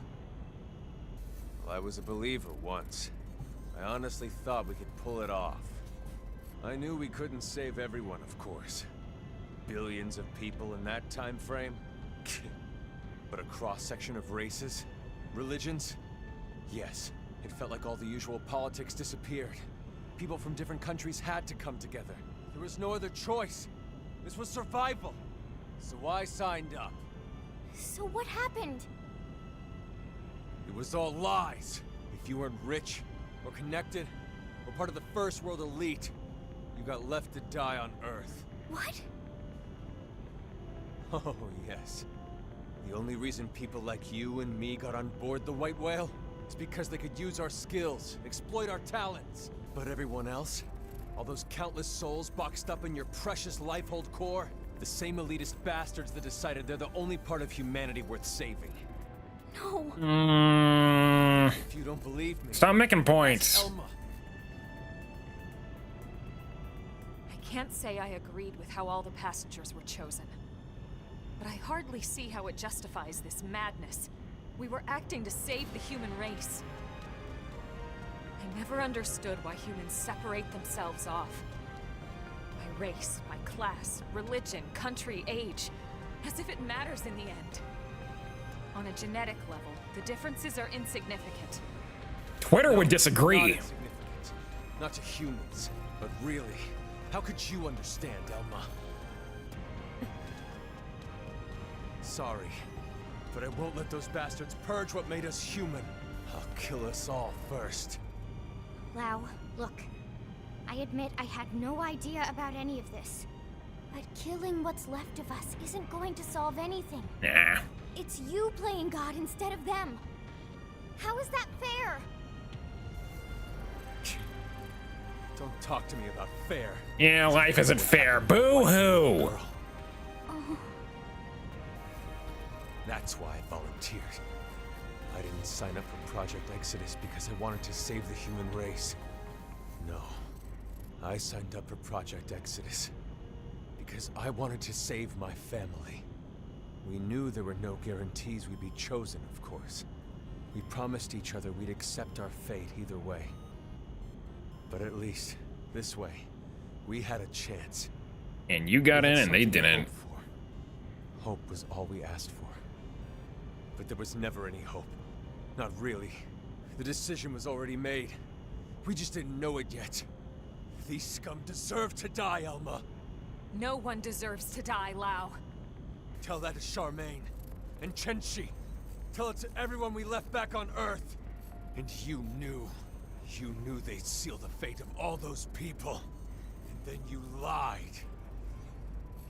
Well, I was a believer once. I honestly thought we could pull it off. I knew we couldn't save everyone, of course. Billions of people in that time frame? But a cross-section of races? Religions? Yes, it felt like all the usual politics disappeared. People from different countries had to come together. There was no other choice. This was survival. So I signed up. So what happened? It was all lies. If you weren't rich, or connected, or part of the First World elite, you got left to die on Earth. What? Oh, yes. The only reason people like you and me got on board the White Whale is because they could use our skills, exploit our talents. But everyone else, all those countless souls boxed up in your precious lifehold core, the same elitist bastards that decided they're the only part of humanity worth saving. No. If you don't believe me, Stop making points. Elma. I can't say I agreed with how all the passengers were chosen. But I hardly see how it justifies this madness. We were acting to save the human race. I never understood why humans separate themselves off. By race, by class, religion, country, age. As if it matters in the end. On a genetic level, the differences are insignificant. Twitter would Not disagree. insignificant. Not to humans, but really, how could you understand, Elma? Sorry, but I won't let those bastards purge what made us human. I'll kill us all first. Lau, look. I admit I had no idea about any of this. But killing what's left of us isn't going to solve anything. Nah. It's you playing God instead of them. How is that fair? Don't talk to me about fair. Yeah, life isn't fair. Boo-hoo! Oh. That's why I volunteered. I didn't sign up for Project Exodus because I wanted to save the human race. No. I signed up for Project Exodus because I wanted to save my family. We knew there were no guarantees we'd be chosen, of course. We promised each other we'd accept our fate either way. But at least, this way, we had a chance. And you got in and they didn't. Hope was all we asked for. But there was never any hope. Not really. The decision was already made. We just didn't know it yet. These scum deserve to die, Elma. No one deserves to die, Lau. Tell that to Charmaine. And Chenshi. Tell it to everyone we left back on Earth. And you knew they'd seal the fate of all those people. And then you lied.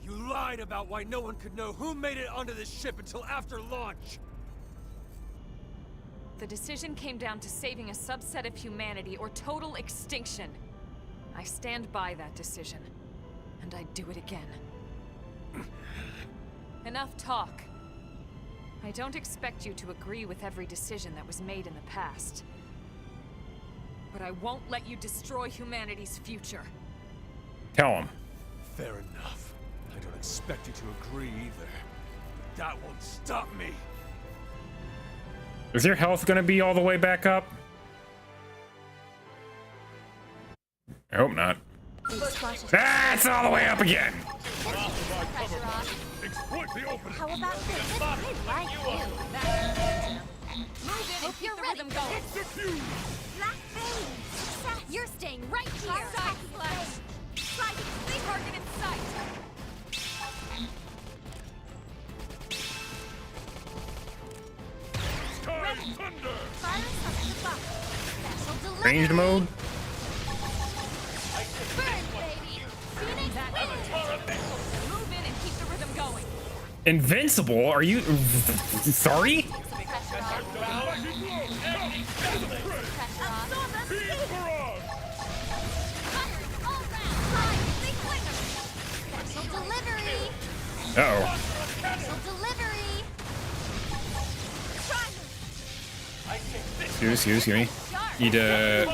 You lied about why no one could know who made it onto this ship until after launch. The decision came down to saving a subset of humanity or total extinction. I stand by that decision. And I'd do it again. Enough talk. I don't expect you to agree with every decision that was made in the past. But I won't let you destroy humanity's future. Tell him. Fair enough. I don't expect you to agree either. But that won't stop me. Is your health gonna be all the way back up? I hope not. That's all the way up again! How about this? I like you. Hope you're ready. Execute! Black Vein! You're staying right here! Side slash! Sliding target in sight! Ranged mode? Move in and keep the rhythm going. Invincible? Are you sorry? Uh-oh. Excuse me. Need to...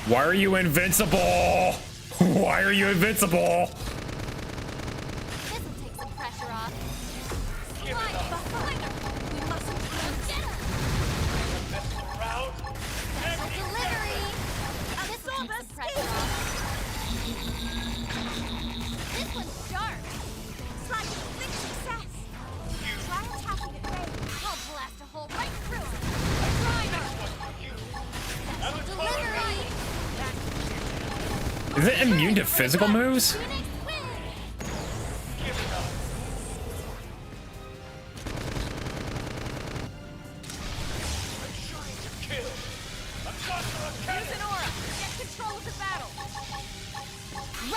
Why are you invincible? Why are you invincible? Is it immune to physical moves?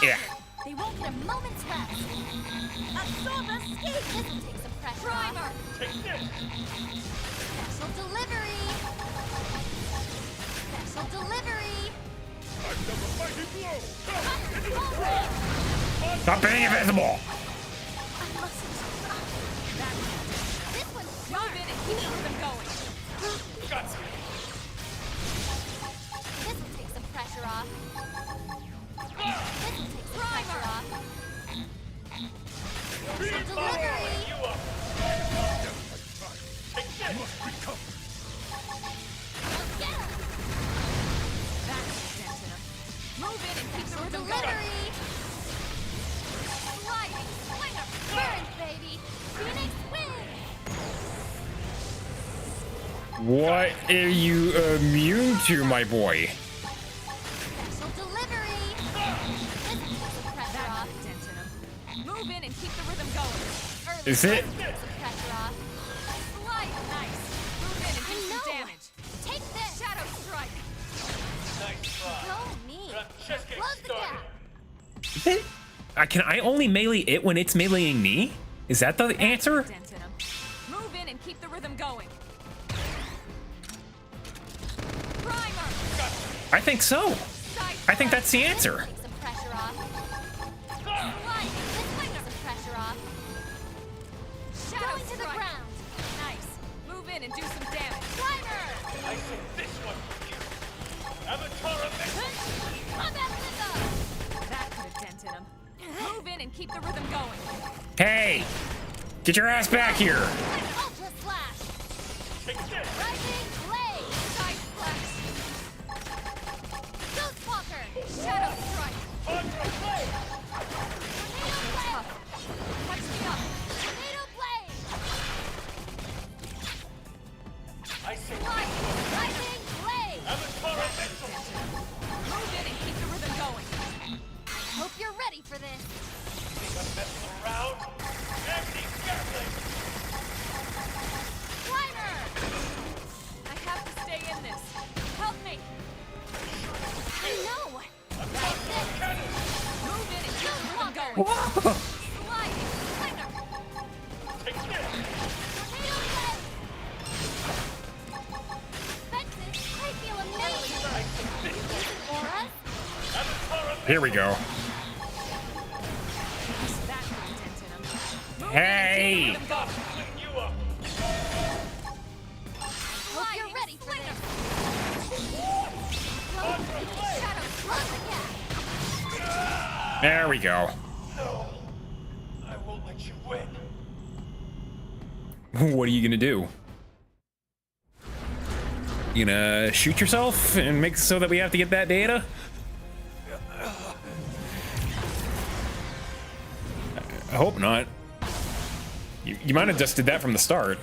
Yeah. They won't get a moment's rest. Absorb escape. This will take some pressure off. Take this! Special delivery. Special delivery. I've never fighting blow! Stop being invisible! This one's Move in and keep them going. Gotcha! This will take some pressure off. This will take some pressure off. Special delivery. You up! Take this! Must recover! Let's get her. That's dented him. Move in and keep the rhythm going. Delivery. Sliding swinger. Burns, baby. Phoenix wins. What are you immune to, my boy? Special delivery. This will take some pressure off. Dented him. Move in and keep the rhythm going. Early Is it? Some pressure off. Slide. Nice. Move in and do some No. damage. Take this. Shadow strike. Nice try. Go me. I'm just getting Close the started. gap. Can I only melee it when it's meleeing me? Is that the answer? Dented him. Move in and keep the rhythm going. Primer. I think so. Side I think that's the answer. Take some pressure off. Sliding. This will take some pressure off. Shadow Going to the strike. ground. Nice. Move in and do some damage. Primer. I say this one for you. Avatar of Combat rhythm. That could have dented him. Move in and keep the rhythm going. Hey! Get your ass back here! Ultra slash. Take this! Rising blade. Side splash. Ghost walker. Shadow strike. Ultra blade! Tornado blade. Catch me up. Tornado blade. I say Rising blade. Avatar of Move in and keep the rhythm going. Hope you're ready for this. Think I'm messing around? Empty Xenoblade! Climber. I have to stay in this. Help me. I know. Like this. Move in and keep the rhythm going. Sliding. Swinger. Take this! Tornado blade. Fences. I feel amazing. Using auras. Here we go. That could have dented him. Move Hey! in and keep the rhythm going. You up! Hope you're ready for this. Shadow close the gap. There we go. No. I won't let you win. What are you gonna do? You gonna shoot yourself and make so that we have to get that data? I hope not. You might have just did that from the start.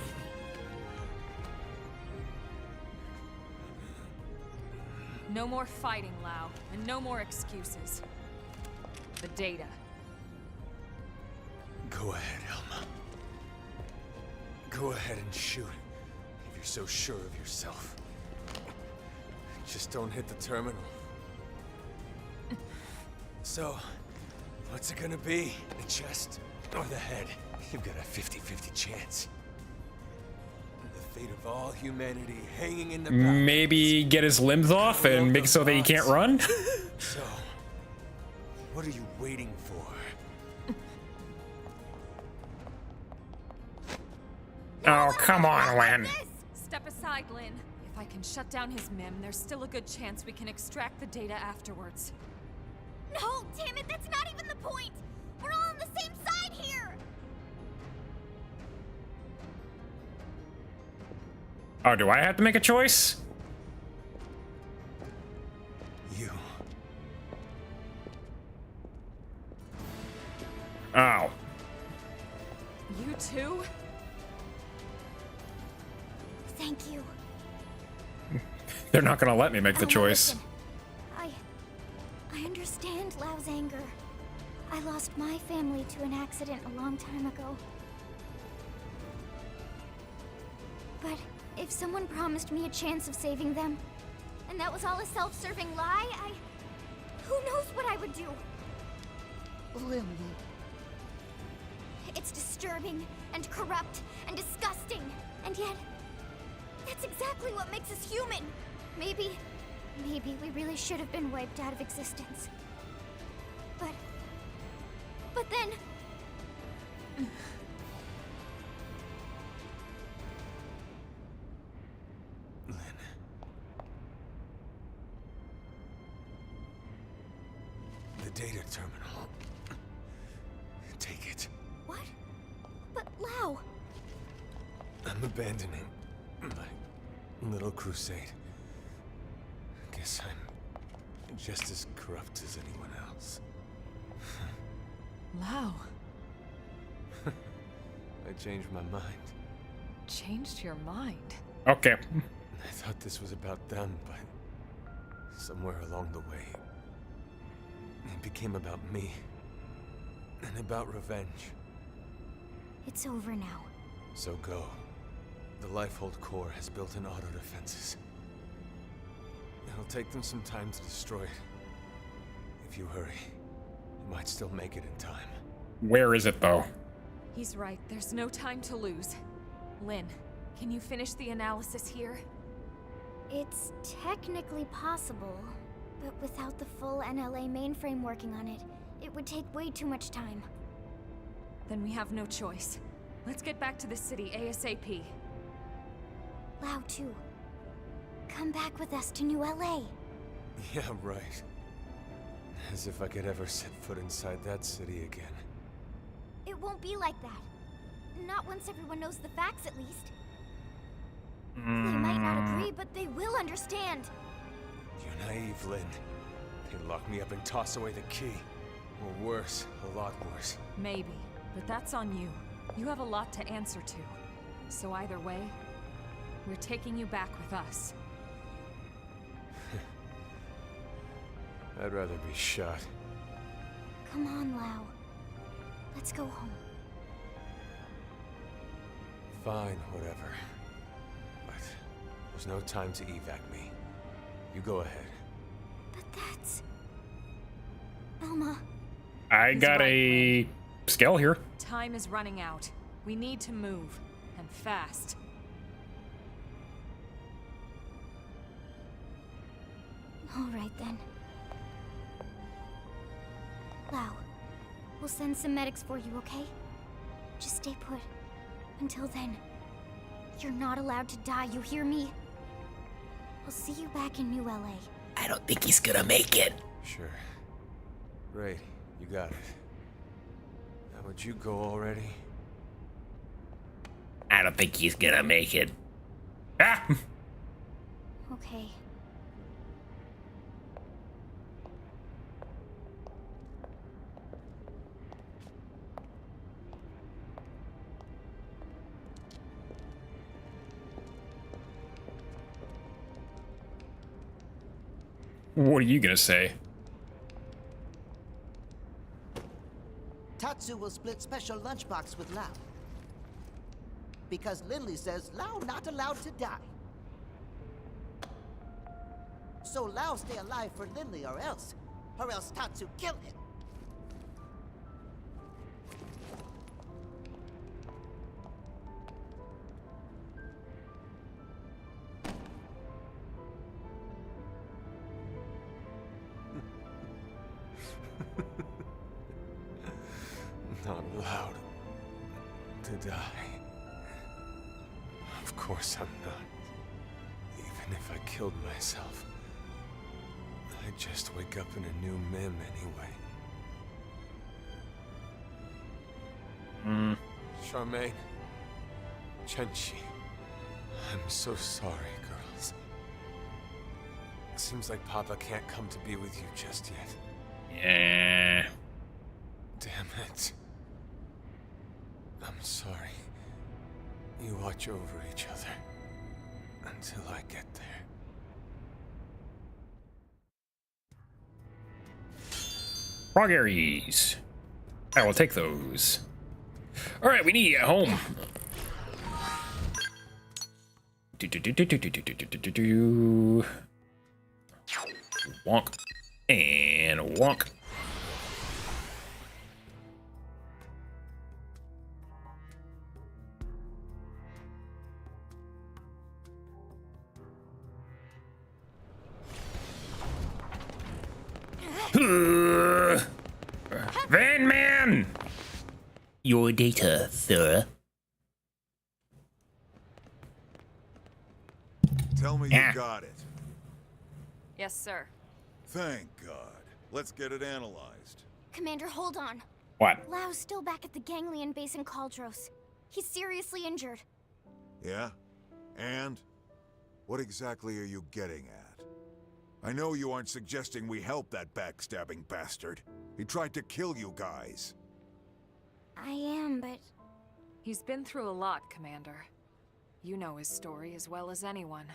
No more fighting, Lau, and no more excuses. The data. Go ahead, Elma. Go ahead and shoot, if you're so sure of yourself. Just don't hit the terminal. So, what's it gonna be? The chest or the head? You've got a 50-50 chance. The fate of all humanity hanging in the balance. Maybe get his limbs off and make it so that he can't run? So, what are you waiting for? Oh, come on, Lynn. Step aside, Lynn. If I can shut down his mem, there's still a good chance we can extract the data afterwards. No, damn it, that's not even the point! We're all on the same side here! Oh, do I have to make a choice? You. Oh. You too? Thank you. They're not gonna let me make the Elma, choice. listen. I understand Lau's anger. I lost my family to an accident a long time ago. But if someone promised me a chance of saving them, and that was all a self-serving lie, who knows what I would do? Lindley. It's disturbing and corrupt and disgusting. And yet, that's exactly what makes us human. Maybe we really should have been wiped out of existence. But then... The data terminal. Take it. What? But Lau... I'm abandoning my little crusade. Guess I'm just as corrupt as anyone else. Lau. I changed my mind. Changed your mind? Okay. I thought this was about them, but somewhere along the way, it became about me. And about revenge. It's over now. So go. The Lifehold core has built-in auto defenses. It'll take them some time to destroy it. If you hurry, you might still make it in time. Where is it, though? He's right. There's no time to lose. Lynn, can you finish the analysis here? It's technically possible, but without the full NLA mainframe working on it, it would take way too much time. Then we have no choice. Let's get back to the city ASAP. Lau too. Come back with us to New LA. Yeah, right. As if I could ever set foot inside that city again. It won't be like that. Not once everyone knows the facts, at least. They might not agree, but they will understand. You're naive, Lynn. They lock me up and toss away the key. Or worse, a lot worse. Maybe, but that's on you. You have a lot to answer to. So either way, we're taking you back with us. I'd rather be shot. Come on, Lau. Let's go home. Fine, whatever. But there's no time to evac me. You go ahead. But that's... Elma. I got a scale here. Time is running out. We need to move, and fast. All right, then. Lau, we'll send some medics for you, okay? Just stay put. Until then, you're not allowed to die, you hear me? I'll see you back in New LA. I don't think he's gonna make it. Sure. Great, you got it. Now would you go already? I don't think he's gonna make it. Ah! Okay. What are you gonna say? Tatsu will split special lunchbox with Lau. Because Lindley says Lau not allowed to die. So Lau stay alive for Lindley or else Tatsu kill him. Not allowed to die. Of course I'm not. Even if I killed myself, I'd just wake up in a new Mim anyway. Charmaine, Chenchi, I'm so sorry, girls. It seems like Papa can't come to be with you just yet. Yeah. Damn it. I'm sorry. You watch over each other until I get there. Frog Aries. I will take those. All right, we need to get home. Wonk and wonk. Van Man! Your data, sir. Tell me you got it. Yes, sir. Thank God. Let's get it analyzed. Commander, hold on. What? Lau's still back at the Ganglion base in Kaldros. He's seriously injured. Yeah? And? What exactly are you getting at? I know you aren't suggesting we help that backstabbing bastard. He tried to kill you guys. I am, but... He's been through a lot, Commander. You know his story as well as anyone.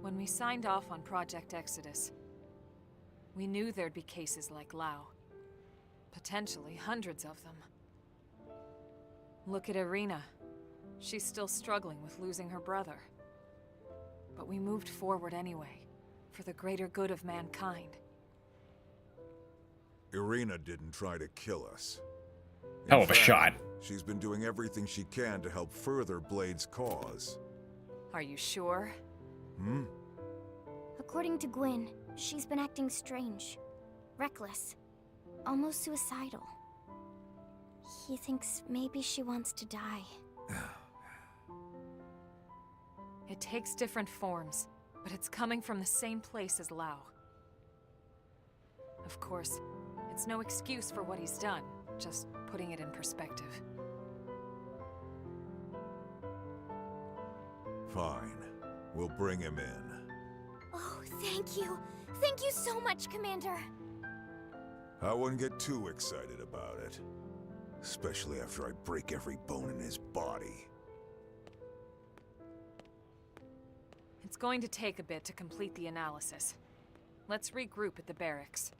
When we signed off on Project Exodus, we knew there'd be cases like Lau. Potentially hundreds of them. Look at Irina. She's still struggling with losing her brother. But we moved forward anyway, for the greater good of mankind. Irina didn't try to kill us. Hell of a shot. She's been doing everything she can to help further Blade's cause. Are you sure? Hmm? According to Gwyn, she's been acting strange. Reckless. Almost suicidal. He thinks maybe she wants to die. It takes different forms, but it's coming from the same place as Lau. Of course, it's no excuse for what he's done, just putting it in perspective. Fine. We'll bring him in. Oh, thank you. Thank you so much, Commander. I wouldn't get too excited about it. Especially after I break every bone in his body. It's going to take a bit to complete the analysis. Let's regroup at the barracks.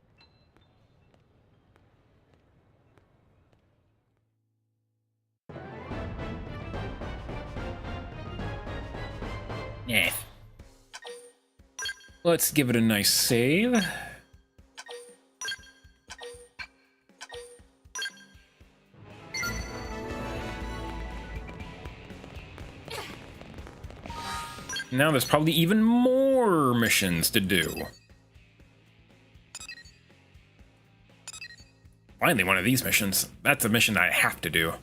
Yeah. Let's give it a nice save. Now there's probably even more missions to do. Finally, one of these missions. That's a mission that I have to do.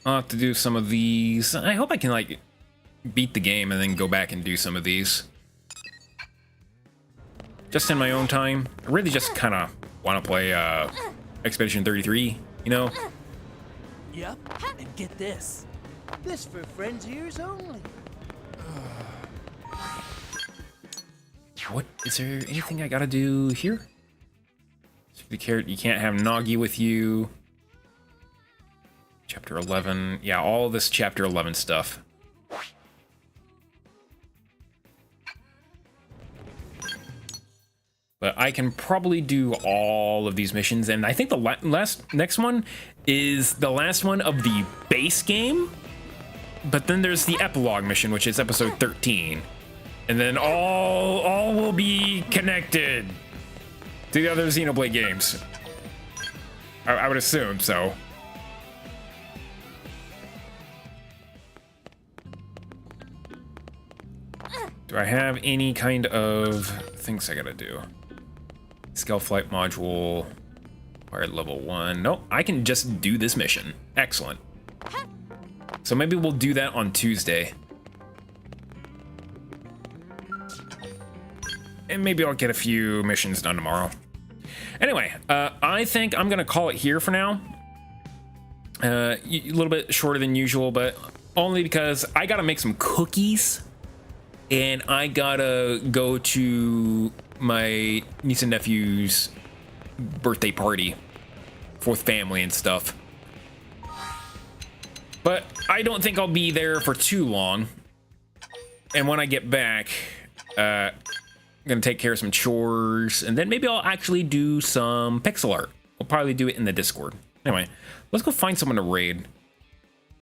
I'll have to do some of these. I hope I can, like, beat the game and then go back and do some of these. Just in my own time. I really just kind of want to play Expedition 33, you know? Yep, and get this. This for friends' ears only. What? Is there anything I gotta do here? You can't have Nagi with you. Chapter 11. Yeah, all this Chapter 11 stuff. But I can probably do all of these missions, and I think the next one is the last one of the base game. But then there's the epilogue mission, which is episode 13. And then all will be connected to the other Xenoblade games. I would assume so. Do I have any kind of things I gotta do? Scale flight module, required level 1. Nope, I can just do this mission. Excellent. So maybe we'll do that on Tuesday. And maybe I'll get a few missions done tomorrow. Anyway, I think I'm gonna call it here for now. A little bit shorter than usual, but only because I gotta make some cookies. And I gotta go to my niece and nephew's birthday party with family and stuff. But I don't think I'll be there for too long. And when I get back, I'm gonna take care of some chores, and then maybe I'll actually do some pixel art. I'll probably do it in the Discord. Anyway, let's go find someone to raid.